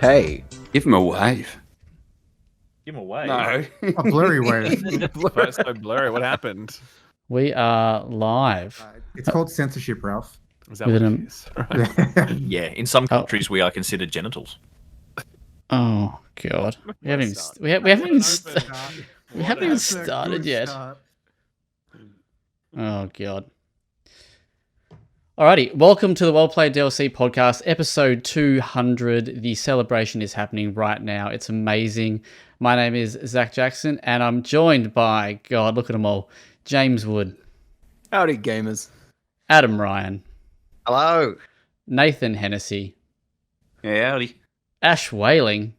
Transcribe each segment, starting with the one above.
Hey, give him a wave. Give him away. No. A blurry wave. It's so blurry. What happened? We are live. It's called censorship, Ralph. Is that With what an- it is? Right. Yeah, in some countries we are considered genitals. Oh God, we haven't even we haven't even started yet. Oh God. Alrighty, welcome to the WellPlayed DLC podcast, episode 200. The celebration is happening right now. It's amazing. My name is Zach Jackson, and I'm joined by, God, look at them all, James Wood, Howdy, gamers. Adam Ryan, Hello. Nathan Hennessy, Yeah, howdy. Ash Whaling,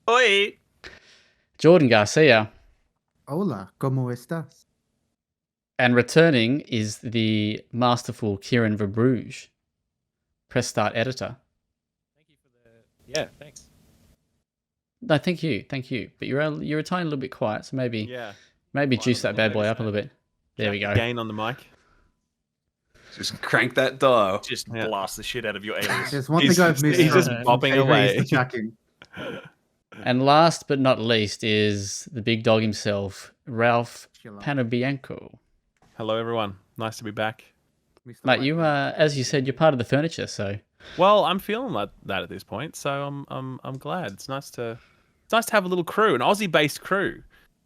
Oi! Jordan Garcia, Hola, ¿cómo estás? and returning is the masterful Kieron Verbruge, press start editor. Thank you for the... Yeah, thanks. No, thank you. But you're a tiny little bit quiet, so maybe juice that bad boy up a little bit. There we go. Gain on the mic. Just crank that dial. Just blast the shit out of your alias. There's one thing I've missed. he's just from bopping TV is away. the chucking. And last but not least is the big dog himself, Ralph Chill out. Panabianco. Hello, everyone. Nice to be back. Mr. Mate, White. you as you said, you're part of the furniture, so Well, I'm feeling like that at this point, so I'm glad. It's nice to have a little crew, an Aussie-based crew,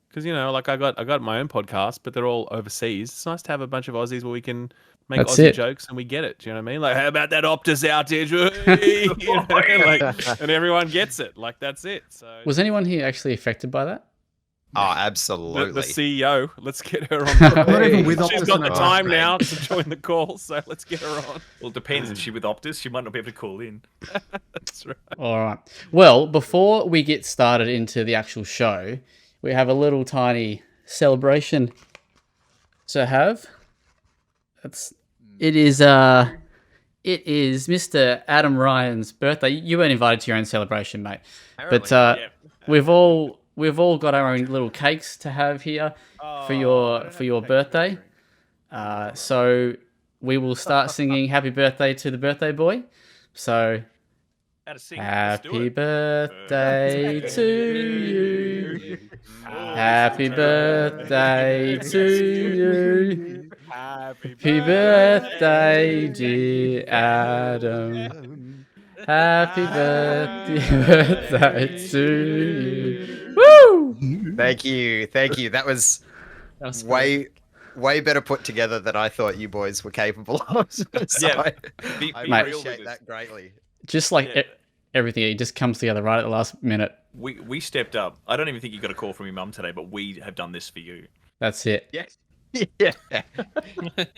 because like I got my own podcast, but they're all overseas. It's nice to have a bunch of Aussies where we can make That's Aussie it. jokes and we get it. Do you know what I mean? Like, how about that Optus outage? You know, like, and everyone gets it. Like, that's it. So was anyone here actually affected by that? Oh, the absolutely. CEO, let's get her on. I'm not even with She's Optus got in the a time bus, now to join the call, so let's get her on. Well, it depends. If she's with Optus, she might not be able to call in. That's right. All right. Well, before we get started into the actual show, we have a little tiny celebration to have. It is Mr. Adam Ryan's birthday. You weren't invited to your own celebration, mate. But Yeah. we've all got our own little cakes to have here for your birthday. So we will start singing "Happy Birthday" to the birthday boy. So How to sing? Let's do happy it. birthday to you. Happy birthday to you. Happy birthday, dear Adam. Happy birthday to you. Woo! Thank you. That was way better put together than I thought you boys were capable of. So Yeah. Be I Mate. real appreciate with that greatly. Just like Yeah. everything, it just comes together right at the last minute. We stepped up. I don't even think you got a call from your mum today, but we have done this for you. That's it. Yes. Yeah.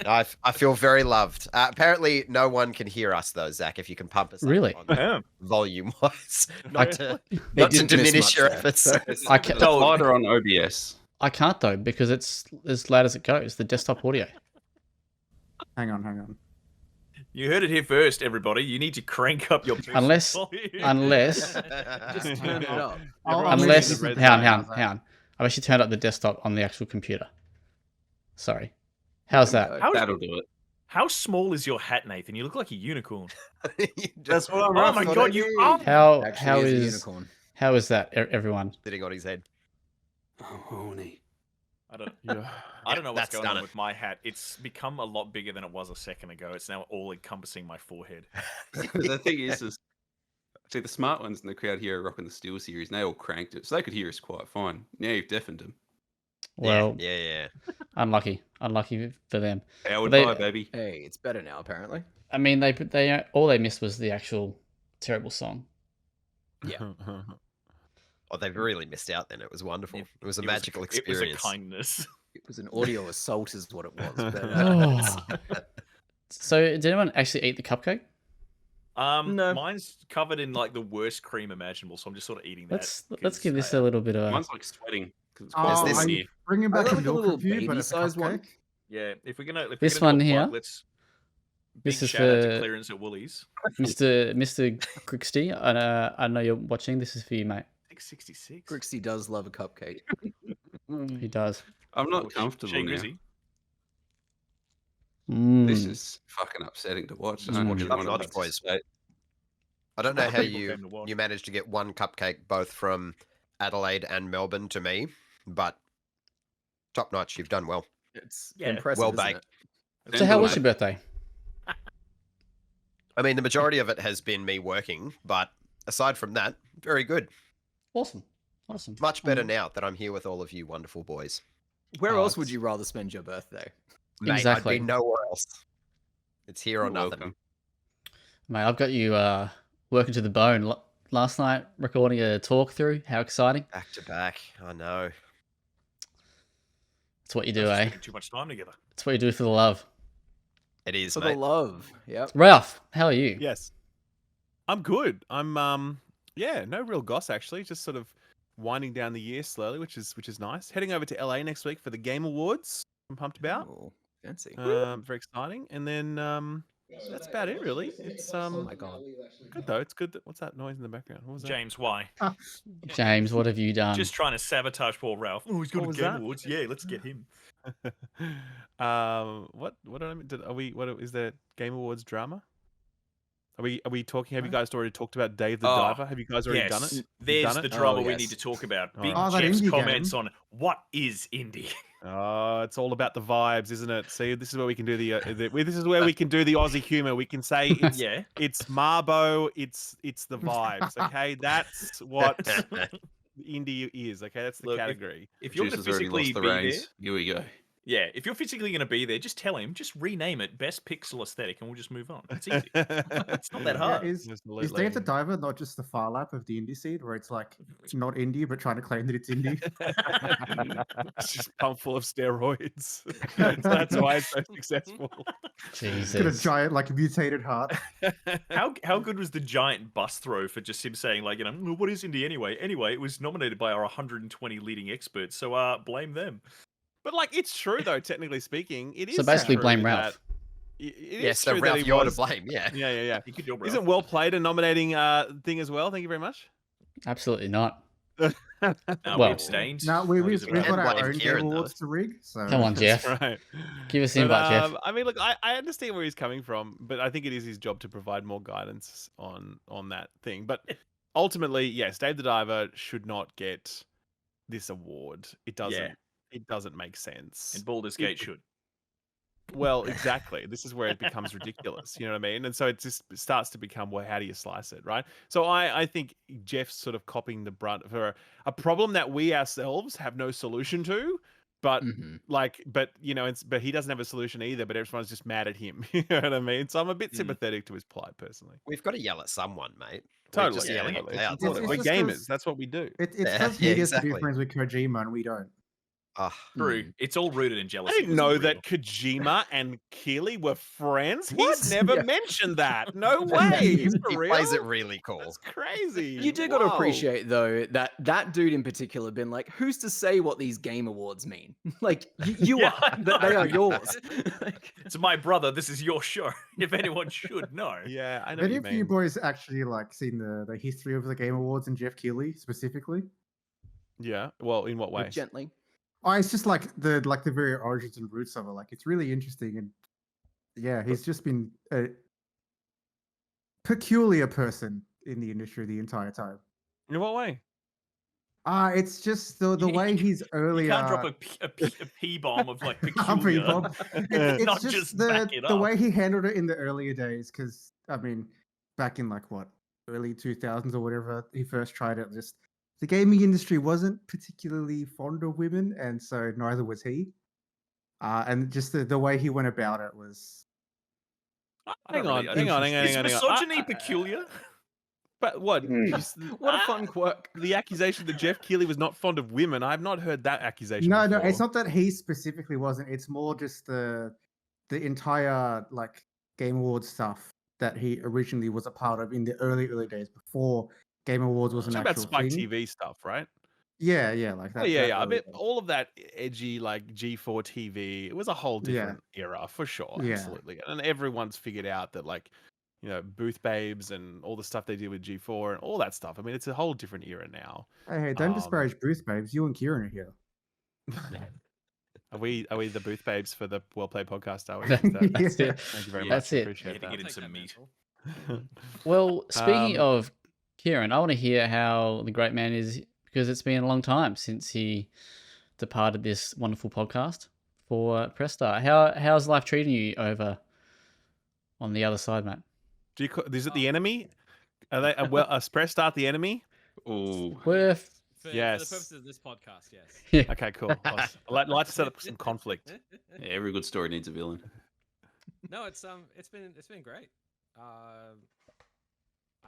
I feel very loved. Apparently, no one can hear us though, Zach. If you can pump us up Really? on volume-wise, not to Didn't miss diminish much your there. efforts. I can't, It's lighter on OBS. I can't though because it's as loud as it goes. The desktop audio. Hang on. You heard it here first, everybody. You need to crank up your Unless- volume. Unless, Just turn it up. unless, red hang zone. on. I've actually turned up the desktop on the actual computer. Sorry. How's that? That'll do it. How small is your hat, Nathan? You look like a unicorn. That's what I'm Oh my god, you are. How Actually, is a is unicorn. how is that, everyone? Sitting on his head. Oh, honey. I don't Yeah. know what's That's going done on it. with my hat. It's become a lot bigger than it was a second ago. It's now all encompassing my forehead. The thing is, see, the smart ones in the crowd here are rocking the SteelSeries, and they all cranked it, so they could hear us quite fine. Now you've deafened them. Well, Yeah. unlucky for them. Powered They- by, baby. Hey, it's better now, apparently. I mean, they all they missed was the actual terrible song. Yeah. Oh, they've really missed out. Then it was wonderful. It was a It magical It was a experience. kindness. It was an audio assault, is what it was. But, Oh. So, did anyone actually eat the cupcake? No. Mine's covered in like the worst cream imaginable, so I'm just sort of eating that. Let's give this a little bit of. Mine's like sweating because it's Oh, quite this I'm here. bringing back I a like a milk little review, but it's a baby-sized one. cupcake. Yeah, if we're gonna This do a one plug, here. let's This big is shout out to for clearance at Woolies. Mr. Crixty. I know you're watching. This is for you, mate. 666. Grixie does love a cupcake. He does. I'm not comfortable Shane now. Grizzy. This Mm. is fucking upsetting to watch. I Just don't watch really it. want Top notch, to boys. participate. I don't know lot of how people came to watch. you managed to get one cupcake both from Adelaide and Melbourne to me, but top notch. You've done well. It's Yeah. impressive, Well isn't baked. it? So how was mate. your birthday? I mean, the majority of it has been me working, but aside from that, very good. Awesome. Awesome. Much better now that I'm here with all of you wonderful boys. Where Oh, else would it's- you rather spend your birthday? Mate, Exactly. I'd be nowhere else. It's here or You're nothing. welcome. Mate, I've got you working to the bone. Last night, recording a talk through. How exciting. Back to back. I know. That's what you do, That's eh? spending too much time together. That's what you do for the love. It is, For mate. the love. Yep. Ralph, how are you? Yes. I'm good. I'm yeah, no real goss actually. Just sort of winding down the year slowly, which is nice. Heading over to LA next week for the Game Awards. I'm pumped about. Ooh, fancy. Very exciting. And then that's about it really. It's Oh my god. good though. It's good. What's that noise in the background? What was that? James, why? James, what have you done? Just trying to sabotage poor Ralph. Oh, he's got What a was Game that? Awards. Yeah, let's get him. What did I mean? Are we? What is there? Game Awards drama? Are we talking? Have you guys already talked about Dave the Oh, Diver? Have you guys already done Yes, it? there's done the it? drama Oh, we yes. need to talk about. Oh, Big that Jeff's indie comments game. on what is indie. Oh, it's all about the vibes, isn't it? See, this is where we can do this is where we can do the Aussie humor. We can say it's Yeah. it's Marbo, it's the vibes. Okay, that's what indie is. Okay, that's the Look, category. If you're going to Producers already physically lost the be there, reins. Here we go. yeah, if you're physically going to be there, just tell him, just rename it Best Pixel Aesthetic, and we'll just move on. It's easy. It's not that Yeah, hard. is Absolutely. Dave the Diver not just the far lap of the indie scene where it's like not indie but trying to claim that it's indie? It's just pumped full of steroids. That's why it's so successful. It's got a Jesus. giant like mutated heart. How good was the giant bus throw for just him saying like, what is indie anyway? Anyway, it was nominated by our 120 leading experts, so blame them. But like, it's true though. Technically speaking, it is. So basically true blame that- Ralph. It Yes, is so true that Ralph, he you're to was- blame. Yeah. Yeah. You could do it, Isn't well played a nominating thing as well? Thank you very much. Absolutely not. No, Well- we abstained. No, we've Can got our blame own Kieron, game though. awards to rig. So Come on, Jeff. Right. Give us the invite, Jeff. I mean, look, I understand where he's coming from, but I think it is his job to provide more guidance on that thing. But ultimately, yes, Dave the Diver should not get this award. It doesn't. Yeah. It doesn't make sense. And Baldur's Gate should. Well, exactly. This is where it becomes ridiculous. You know what I mean? And so it just starts to become, well, how do you slice it, right? So I think Jeff's sort of copying the brunt for a problem that we ourselves have no solution to. But Mhm. but he doesn't have a solution either. But everyone's just mad at him. You know what I mean? So I'm a bit sympathetic to his plight personally. We've got to yell at someone, mate. Totally, We're just yelling at totally. clouds. It's- We're just gamers. 'cause- That's what we do. it's Yeah, because yeah, he gets to be exactly. friends with Kojima and we don't. Ah, True. It's all rooted in I jealousy. didn't It know wasn't that real. Kojima and Keeley were friends. What? He's never Yeah. mentioned that. No way. he For plays it real? really cool. That's crazy. You do got to Whoa. appreciate though that that dude in particular been like, who's to say what these game awards mean? Like you Yeah, are, that they are yours. Like, It's my brother. This is your show. If anyone should know. Yeah, I know Have what any you of you mean. boys actually like seen the history of the Game Awards and Jeff Keighley specifically? Yeah. Well, in what way? gently. Oh, it's just like the very origins and roots of it. Like it's really interesting, and yeah, he's just been a peculiar person in the industry the entire time. In what way? It's just the You- way he's earlier. You can't drop a P bomb of like a peculiar. P-bomb. It's Not just just the back it the up. way he handled it in the earlier days. Because I mean, back in like what early 2000s or whatever, he first tried it. Just the gaming industry wasn't particularly fond of women, and so neither was he. And just the way he went about it was. I Hang don't on, really- hang on, hang on, Is hang on. misogyny peculiar? But what? What a fun quirk. The accusation that Jeff Keighley was not fond of women. I have not heard that accusation. No, before. it's not that he specifically wasn't. It's more just the entire like Game Awards stuff that he originally was a part of in the early days before Game Awards was an It's about actual Spike thing. TV stuff, right? Yeah, like Oh, that. yeah, that yeah. I early bet days. all of that edgy, like G4 TV, it was a whole Yeah. different era for sure. Yeah. Absolutely. And everyone's figured out that, like, booth babes and all the stuff they did with G4 and all that stuff. I mean, it's a whole different era now. Hey, don't Um, disparage Booth Babes. You and Kieran are here. Are we the booth babes for the WellPlayed podcast? Are we? That's Yeah. it. Thank you very That's much. it. Appreciate Yeah, to that. get in some meat. Well, speaking Um, of Kieran, I want to hear how the great man is because it's been a long time since he departed this wonderful podcast for Press Start. How's life treating you over on the other side, Matt? is it the enemy? Are they? Press start the enemy? Oh, Well, if- For Yes. the purposes of this podcast, yes. yeah. Okay, cool. I'd like to set up some conflict. yeah, every good story needs a villain. No, it's been great. I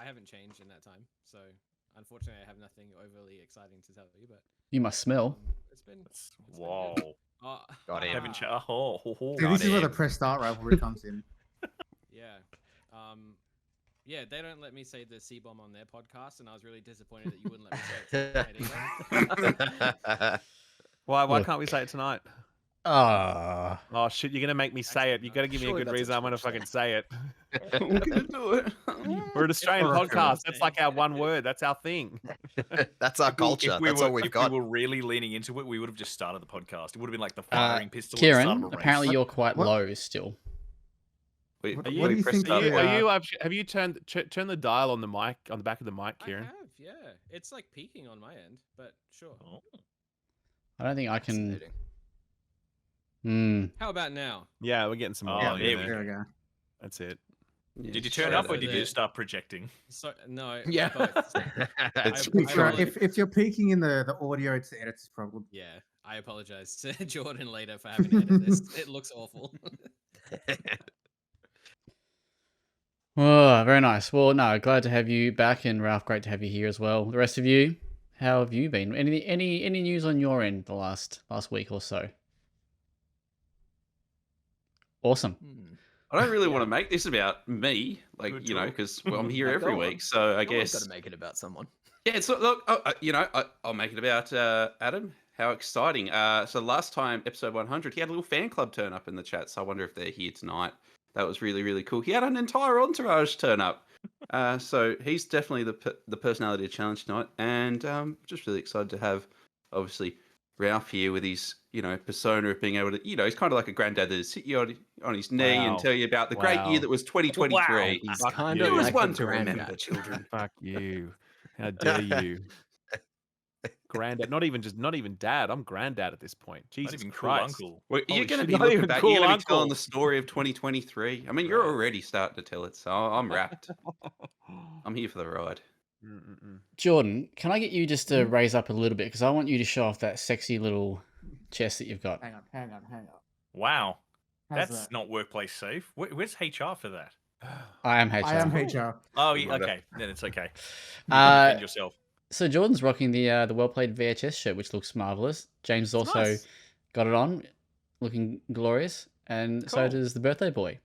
haven't changed in that time, so unfortunately, I have nothing overly exciting to tell you. But You must smell. it's been Whoa. good. Oh, Got him. Haven't you? See, this is where the him. press start rivalry comes in. yeah. Yeah, they don't let me say the C-bomb on their podcast, and I was really disappointed that you wouldn't let me say it tonight. Why Look. can't we say it tonight? Ah, Oh shit! You're gonna make me say it. You got to give me a Surely good that's a reason. I'm gonna Twitch fucking thing. say it. I'm gonna do it. We're an Australian Yeah, podcast. That's like our one word. That's our thing. That's our culture. That's all we've if got. we were really leaning into it, we would have just started the podcast. It would have been like the firing pistol. at the start of a Kieran, race. apparently you're quite What? low still. Wait, What Are do you, you press think start? the, have you turned the dial on the mic on the back of the mic, I Kieran? have, yeah. It's like peaking on my end, but sure. Oh. I don't think I can. Fascinating. Hmm. How about now? Yeah, we're getting some more. Oh, volume there we there. There we go. That's it. Yeah, Did you turn shut up or up. did you start projecting? So no, Yeah. both. It's I- If, I- if you're peaking in the audio, it's the editor's problem. Yeah, I apologize to Jordan later for having to edit this. It looks awful. Oh, very nice. Well, no, glad to have you back, and Ralph, great to have you here as well. The rest of you, how have you been? Any news on your end the last week or so? Awesome. Hmm. I don't really want to make this about me, like Good you know, talk. because I'm here No, every go on. week. So I Got guess to make it about someone. yeah. It's look, I'll make it about Adam. How exciting! So last time, episode 100, he had a little fan club turn up in the chat. So I wonder if they're here tonight. That was really, really cool. He had an entire entourage turn up. So he's definitely the personality of challenge tonight, and just really excited to have obviously Ralph here with his persona of being able to he's kind of like a granddad that sit you on his knee Wow. and tell you about the great year Wow. that was 2023. He's Fuck kind you. of There was like one the to remember, granddad. children. Fuck you. How dare you? Granddad. Not even dad. I'm granddad at this point. Not Jesus even cool Christ. uncle. Well, you're Holy going to shit, be not looking even back. cool You're going to be telling uncle. the story of 2023. I mean, you're already starting to tell it, so I'm wrapped. I'm here for the ride. Jordan, can I get you just to raise up a little bit because I want you to show off that sexy little chest that you've got. Hang on. Wow. How's That's that? not workplace safe. Where's HR for that? I am HR. I am HR. Oh, Good yeah, righto. okay. Then it's okay. Uh, Defend yourself. So Jordan's rocking the WellPlayed VHS shirt, which looks marvelous. James has also Nice. got it on, looking glorious, and so Cool. does the birthday boy.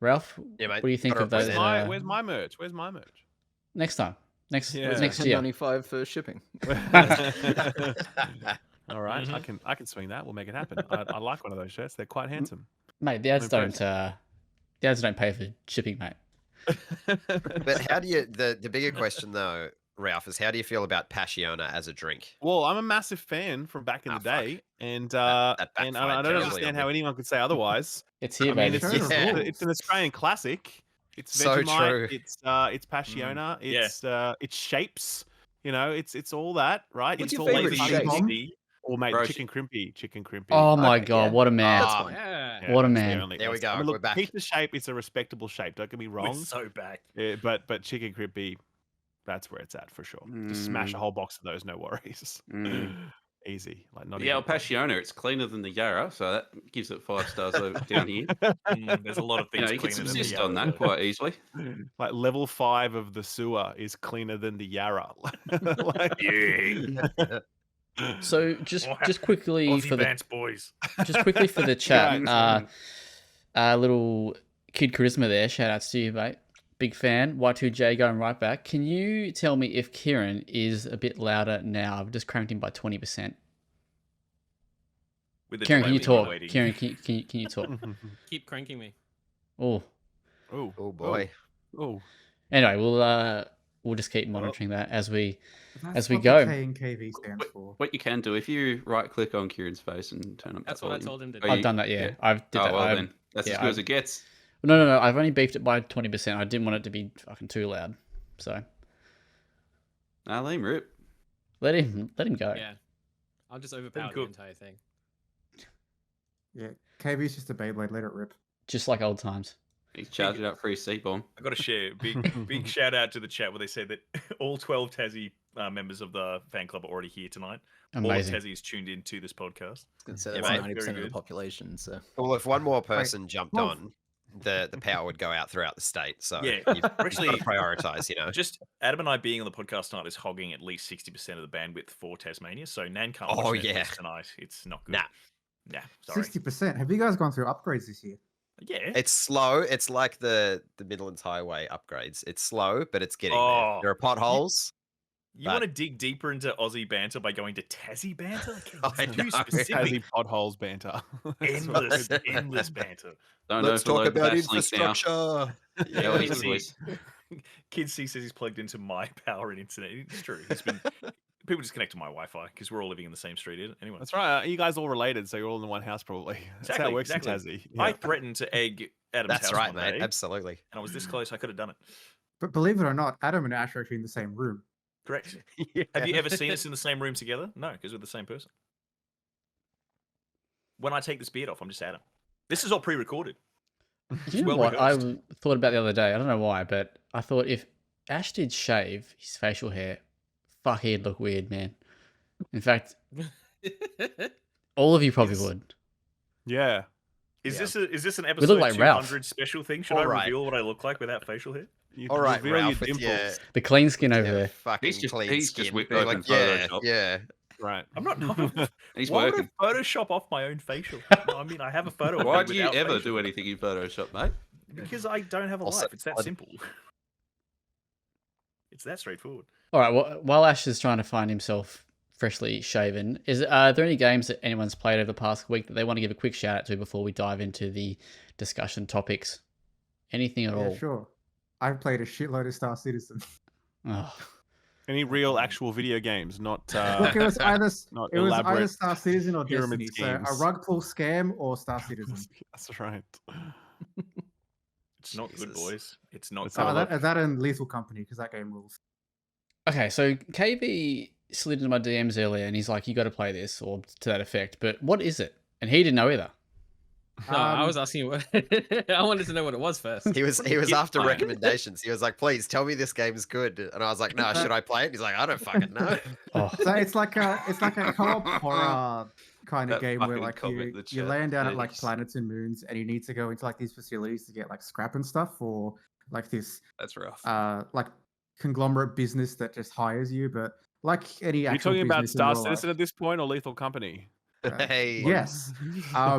Ralph, Yeah, mate. what do you think Gotta of those? represent. Where's my merch? Where's my merch? Next time, next Yeah. next year. $10.95 for shipping. All right, Mhm. I can swing that. We'll make it happen. I like one of those shirts. They're quite handsome. Mate, the ads I'm don't. impressed. The ads don't pay for shipping, mate. But how do you? The bigger question though, Ralph, is how do you feel about Passiona as a drink? Well, I'm a massive fan from back in Ah, the fuck. day, and That and I backfired don't terribly understand on how me. anyone could say otherwise. It's here, I mean, baby. Sure. Yeah. it's an Australian classic. It's So Vegemite. true. It's Passiona. Yeah. It's shapes. It's all that, right? What's it's your all favourite like shape? tasty. Or mate, Bro, chicken crimpy. Oh my Okay, god, yeah. what a man! Ah, Yeah. What a that's the man. only- There we that's- I go, mean, we're look, back. Pizza shape, it's a respectable shape. Don't get me We're wrong. so back. Yeah, but chicken crimpy, that's where it's at for sure. Just smash a whole box of those, no worries. Easy, like not Yeah, El even. Passiona, it's cleaner than the Yarra, so that gives it 5 stars over down here. There's a lot of things You can cleaner than the subsist on Yarra, that quite easily. Like level 5 of the sewer is cleaner than the Yarra. Like, So just quickly Aussie for the Bants boys. just quickly for the chat, Right. little kid charisma there. Shout outs to you, mate. Big fan. Y2J going right back. Can you tell me if Kieran is a bit louder now? I've just cranked him by 20%. With the Kieran, can you delay, talk? waiting. Kieran, can you talk? Keep cranking me. Oh, Oh, Oh boy. Oh, anyway, we'll just keep monitoring that as we That's we what go. the K and KV stands for. What you can do, if you right click on Kieran's face and turn up That's that what I volume. told him to Oh, do. I've you- done that. Yeah, I've did Oh, that. well I've- then. That's yeah, as good as it gets. No. I've only beefed it by 20%. I didn't want it to be fucking too loud. So Nah, let him rip. let him go. Yeah. I'll just overpower the cook. entire thing. Yeah, KB's just a Beyblade. Let it rip. Just like old times. He's charging up for his C-bomb. I got to share big shout out to the chat where they said that all 12 Tassie members of the fan club are already here tonight. Amazing. All of Tassie's tuned into this podcast. So Yeah, that's mate. 90% Very of the good. population. So Well, if one more person jumped well- on, the power would go out throughout the state. So Yeah, you've actually- got to prioritize, you know. Just Adam and I being on the podcast tonight is hogging at least 60% of the bandwidth for Tasmania. So Nan can't watch Oh, Netflix yeah. tonight. It's not good. Nah. Nah, sorry. 60%. Have you guys gone through upgrades this year? Yeah. It's slow. It's like the Midlands Highway upgrades. It's slow, but it's getting Oh, there. There are potholes. You but- want to dig deeper into Aussie banter by going to Tassie banter? I It's too know. specific. Tassie potholes banter. Endless banter. Don't Let's talk overload the about dash link now. infrastructure. Yeah, Kid easy, C- boys. Kid C says he's plugged into my power and internet. It's true. It's been people just connect to my Wi-Fi because we're all living in the same street. Anyway, That's right. You guys all related, so you're all in one house probably. That's how it works in Tassie. I Yeah. threatened to egg Adam's That's house right, one mate. day, Absolutely. and I was this close. I could have done it. But believe it or not, Adam and Ash are actually in the same room. Correct. Yeah. Have you ever seen us in the same room together? No, because we're the same person. When I take this beard off, I'm just Adam. This is all pre-recorded. You know well what I rehearsed. thought about the other day? I don't know why, but I thought if Ash did shave his facial hair, fuck, he'd look weird, man. In fact, all of you probably It's- would. Yeah. Is this an look episode like 200 Ralph. special thing? Should All I right. reveal what I look like without facial hair? You All right, reveal Ralph, your with your, dimples. The clean skin over your there. fucking He's just- clean he's just skin. whipped Being open like, yeah, Photoshop. yeah. Right. I'm not. He's Why working. would I Photoshop off my own facial? No, I mean, I have a photo. of Why me do you without ever facial. do anything in Photoshop, mate? Because I don't have a Also, life. It's that blood. simple. It's that straightforward. All right. Well, while Ash is trying to find himself freshly shaven, are there any games that anyone's played over the past week that they want to give a quick shout out to before we dive into the discussion topics? Anything at Yeah, all? sure. I've played a shitload of Star Citizen. Oh, Any real actual video games, not Look, it was either not it was either elaborate Star Citizen or pyramid Destiny. So a schemes. rug pull scam or Star Citizen. That's right. It's not good, Jesus. boys. It's not Let's good. have a look. That and Lethal Company because that game rules. okay. So KB slid into my DMs earlier, and he's like, "You got to play this," or to that effect. But what is it? And he didn't know either. No, I Um, was asking you what I wanted to know what it was first. He was Keep after playing. recommendations. He was like, "Please tell me this game is good," and I was like, "No, should I play it?" He's like, "I don't fucking know." Oh, So it's like a co-op horror kind of That game where fucking like comment in you, the you chat, land down at like jeez. planets and moons and you need to go into like these facilities to get like scrap and stuff or like this That's rough. like conglomerate business that just hires you. But like any Are you actual talking about business in Star real life, Citizen at this point or Lethal Company? Hey, yes. I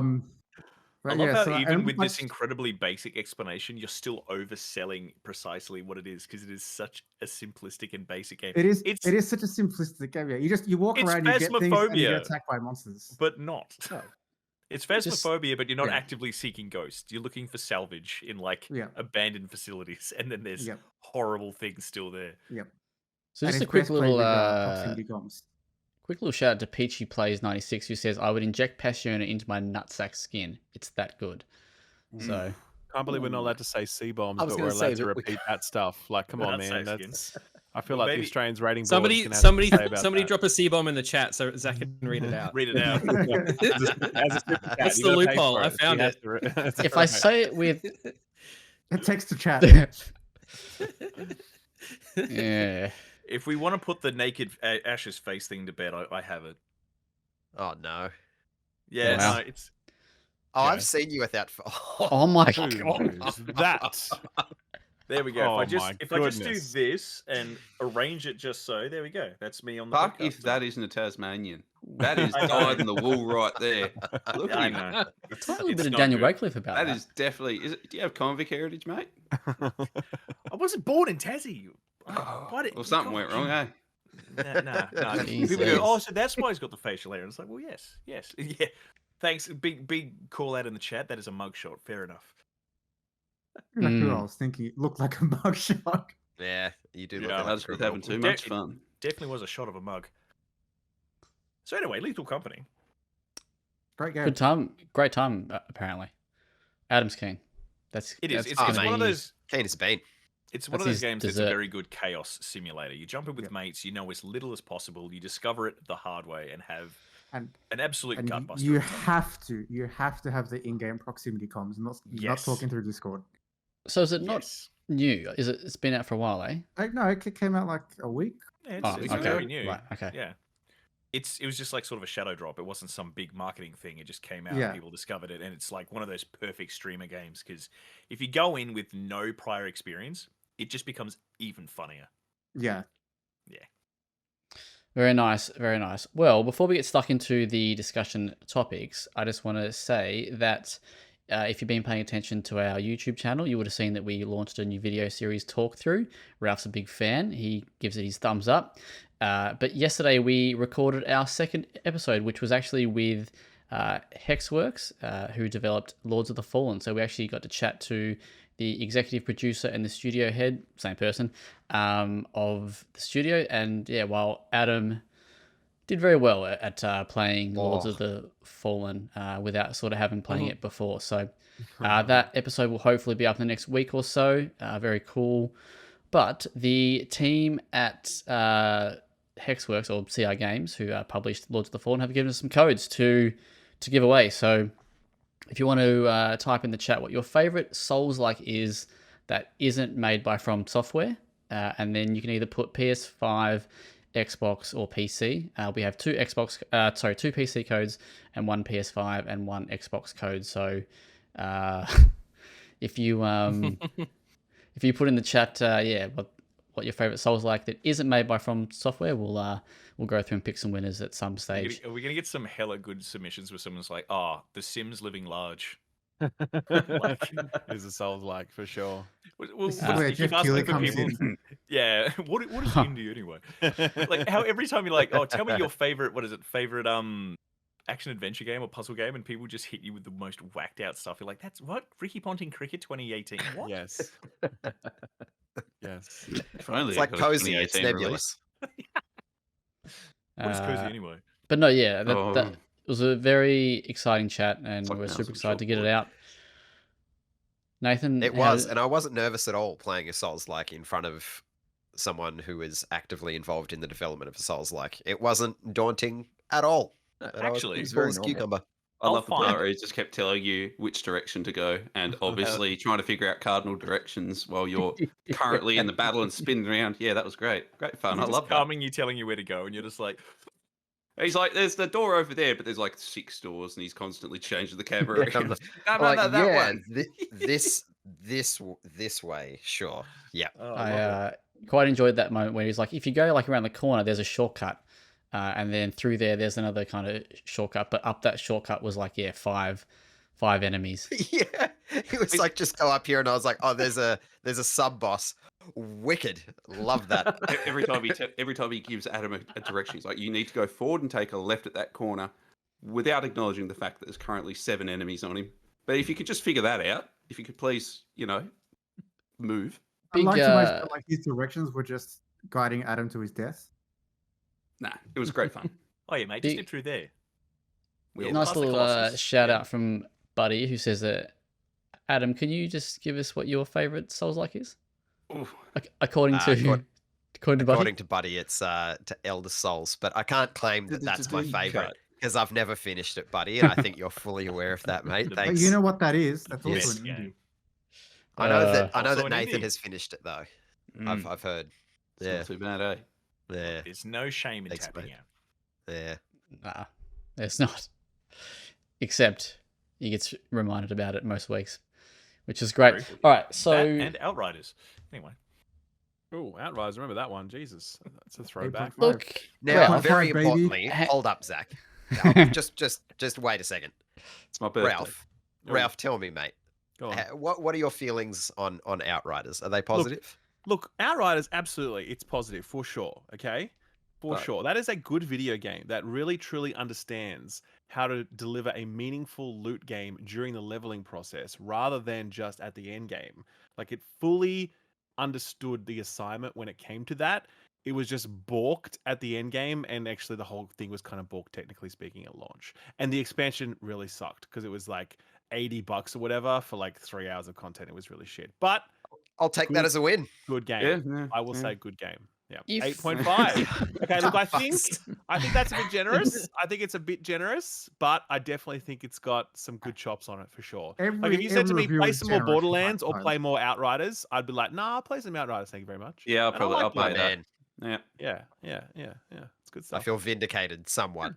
But love yeah, how so, even and, with like, this incredibly basic explanation, you're still overselling precisely what it is because it is such a simplistic and basic game. it is It's it is such a simplistic game. Yeah, you walk it's around, you get things, and you phasmophobia. get attacked by monsters. but not. No. It's phasmophobia, but you're not yeah. actively seeking ghosts. You're looking for salvage in like Yeah. abandoned facilities, and then there's Yep. horrible things still there. Yep. so And just a it's quick best played little, with, proximity comms. quick little shout out to Peachy Plays 96 who says, "I would inject Passiona into my nutsack skin. It's that good." So Can't believe we're not allowed to say C-bombs, I was but we're gonna say allowed to that we- repeat that stuff. Like, come on, Nutsack man. skin. That's. I feel Well, like maybe- the Australians rating board is Somebody, gonna have somebody, something to say about somebody that. drop a C-bomb in the chat so Zach can read it out. Read it out. As a super chat, That's you the gotta pay loophole. for I it. found You have it. to that's if I right. say it with, Text to chat. yeah, If we want to put the naked Ash's face thing to bed, I have it. oh no. Yeah, Wow. no, it's Oh, Yeah. I've seen you with that. oh my Who god, is that? there we go. Oh if I my just do goodness. this and arrange it just so, there we go. That's me on the Fuck podcast. if that isn't a Tasmanian. That is I know. dyed in the wool right there. Look Yeah, I at him. know. try a little It's bit of not Daniel good. Radcliffe about that. That is definitely. Do you have convict heritage, mate? I wasn't born in Tassie. Why did- Well, something went wrong, eh? Nah. People Jesus. go, oh, so that's why he's got the facial hair. And it's like, well, yes, yeah. Thanks. Big call out in the chat. That is a mugshot. Fair enough. Like who Mm. I was thinking it looked like a mugshot. Yeah, you do look Yeah, like That's a just criminal. having too De- much fun. Definitely was a shot of a mug. So anyway, Lethal Company. Great game. Good time, great time apparently. Adam's keen. That's It is. that's It's gonna one of be- those. Keen as bean. It's one That's of those his games that's dessert. a very good chaos simulator. You jump in with mates, you know as little as possible. You discover it the hard way and have And an absolute and gutbuster. you every time. have to have the in-game proximity comms, not Yes. talking through Discord. So is it not Yes. new? Is it? It's been out for a while, eh? No, it came out like a week. Yeah, Oh, it's okay. very new. Right, okay. Yeah. It was just like sort of a shadow drop. It wasn't some big marketing thing. It just came out Yeah. and people discovered it. And it's like one of those perfect streamer games because if you go in with no prior experience, it just becomes even funnier. Yeah. Very nice, very nice. Well, before we get stuck into the discussion topics, I just want to say that if you've been paying attention to our YouTube channel, you would have seen that we launched a new video series talk through. Ralph's a big fan. He gives it his thumbs up. But yesterday we recorded our second episode, which was actually with Hexworks, who developed Lords of the Fallen. So we actually got to chat to the executive producer and the studio head, same person, of the studio. And yeah, while Adam did very well at playing Lords of the Fallen without sort of having playing it before. So that episode will hopefully be up in the next week or so. Very cool. But the team at Hexworks or CR Games, who published Lords of the Fallen, have given us some codes to give away. So if you want to type in the chat what your favorite Souls-like is that isn't made by From Software, and then you can either put PS5, Xbox, or PC. We have two PC codes and one PS5 and one Xbox code. So if you if you put in the chat, what your favorite Souls-like that isn't made by From Software, we'll go through and pick some winners at some stage. Are we going to get some hella good submissions where someone's like, The Sims Living Large? Is a Souls like for sure. This is where You keep Jeff asking Keighley for comes people- in. Yeah, what is indie anyway? Like how every time you're like, tell me your favorite, favorite action adventure game or puzzle game, and people just hit you with the most whacked out stuff. You're like, that's what Ricky Ponting Cricket 2018. What? Yes. Yes. If only It's it like got a cozy. It's 2018 release. nebulous. What is cozy Uh, anyway? But no, yeah, that Oh. was a very exciting chat, and like we're mouse super and excited to get it chalkboard. out. Nathan, It how- was, and I wasn't nervous at all playing a Souls-like in front of someone who is actively involved in the development of a Souls-like. It wasn't daunting at all. And I was Actually, cool it's very as normal. cucumber. I I'll love the part find- where he just kept telling you which direction to go, and obviously trying to figure out cardinal directions while you're currently in the battle and spinning around. Yeah, that was great. Great fun. I Just love that. calming you, telling you where to go, and you're just like, He's like, there's the door over there, but there's like 6 doors, and he's constantly changing the camera Yeah, I'm around. like, No, that yeah, one. this way, sure. Yeah. oh, I quite enjoyed that moment where he's like, if you go like around the corner, there's a shortcut, and then through there's another kind of shortcut, but up that shortcut was like five enemies. Yeah. He was like, just go up here, and I was like, oh, there's a sub boss. Wicked. Love that. every time he gives Adam a direction, he's like, you need to go forward and take a left at that corner, without acknowledging the fact that there's currently 7 enemies on him. But if you could just figure that out, if you could please, move. I Big, like to imagine like his directions were just guiding Adam to his death. Nah, it was great fun. Oh yeah, mate, just Big- step through there. Yeah, Nice past the little Colossus. shout Yeah. out from Buddy, who says that, Adam, can you just give us what your favorite Souls-like is? Ooh. According to according- according to Buddy. According to Buddy, it's to Elder Souls, but I can't claim that that's my favorite because I've never finished it, Buddy, and I think you're fully aware of that, mate. But But Thanks. you know what that is? That's also Yes. an Yeah. indie. I know that Also an Nathan indie. has finished it though. Mm, I've heard. it's Yeah. not too bad, eh? Yeah. There's no shame in Thanks, tapping mate. out. Yeah. Nah, it's not. Except he gets reminded about it most weeks, which is great. True. All right, so That and Outriders. Anyway, Oh, Outriders, remember that one? Jesus, that's a throwback. 8.5. look, Now, Ralph, very baby. importantly, Ha- hold up, Zach. Now, just wait a second. It's my birthday. Ralph, Oh. Ralph, tell me, mate. Go on. What are your feelings on Outriders? Are they positive? Look, Outriders, absolutely, it's positive for sure. Okay, for Right. sure. That is a good video game that really truly understands how to deliver a meaningful loot game during the leveling process, rather than just at the end game. Like, it fully understood the assignment when it came to that. It was just balked at the end game, and actually the whole thing was kind of balked, technically speaking, at launch. And the expansion really sucked because it was like $80 or whatever for like 3 hours of content. It was really shit. But I'll take that Good. as a win. good game. Yeah, I will yeah. say good game. Yeah. If- 8.5. Okay, look, I think Fucks. that's a bit generous. I think it's a bit generous, but I definitely think it's got some good chops on it for sure. Like if you said to me, review play is some more generous from Borderlands my or side. play more Outriders, I'd be like, nah, I'll play some Outriders. Thank you very much. Yeah, And I like I'll My play that. man, Yeah. Yeah. It's good I stuff. feel vindicated somewhat.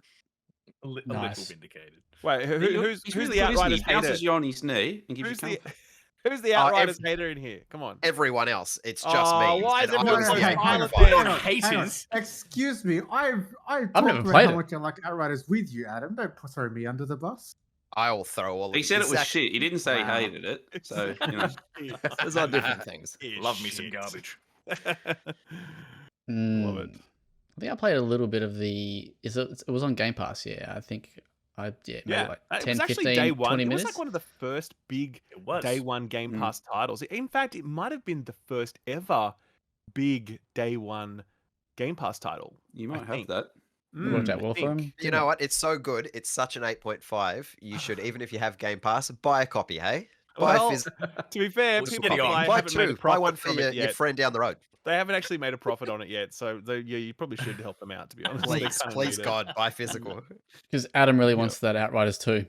A little Nice. vindicated. Wait, He's who's really the good, isn't he? Outriders He bounces hater? you on his knee and gives Who's you the comfort. who's the Outriders hater in here? Come on. Everyone else, it's just me. Oh, why is and everyone I'm so the hang on, silent 8.5. hang then? on, hang on. Haters. Excuse me, I've never talked about played how it. much I like Outriders with you, Adam. Don't throw me under the bus. I'll throw all of He said it was Zach- shit. He didn't say Wow. he hated it. So, you know. Those are different things. Love me some garbage. Love it. I think I played a little bit of the. It was on Game Pass, yeah. I think maybe like it 10, was actually 15, day one. 20 It was minutes. like one of the first big It was. day one Game Mm. Pass titles. In fact, it might have been the first ever big day one Game Pass title. You I might have think. that. It worked out I well for think. him. You know what? It's so good. It's such an 8.5. You should, even if you have Game Pass, buy a copy, hey? Buy Well, a phys- to be fair, Well, people steady on. buy buy haven't made a two. Buy one profit for from it your yet. friend down the road. They haven't actually made a profit on it yet, so you probably should help them out. To be honest, They Please, kinda please, need it. God, buy physical. Because Adam really Yeah. wants that Outriders too.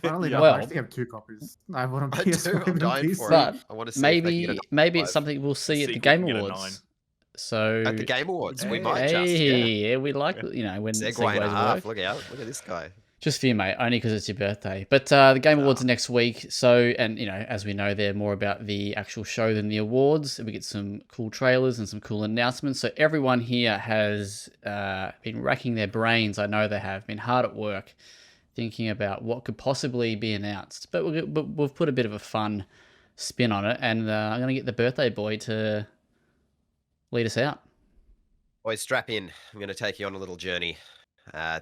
Funnily Yeah. enough, Well- I actually have 2 copies. I have one on I do. PS5 I'm and dying PC. for But it. I want to see if they can get maybe a it's 5. something we'll see at the sequel Game can get a Awards. 9. So At the Game Awards, we Hey. might just. Yeah. Hey, we like when Segway and a segues half. work. Look out. Look at this guy. Just for you, mate, only because it's your birthday. But the Game Awards are next week. So, and as we know, they're more about the actual show than the awards. We get some cool trailers and some cool announcements. So everyone here has been racking their brains. I know they have been hard at work thinking about what could possibly be announced. But we've put a bit of a fun spin on it. And I'm going to get the birthday boy to lead us out. Boys, strap in. I'm going to take you on a little journey.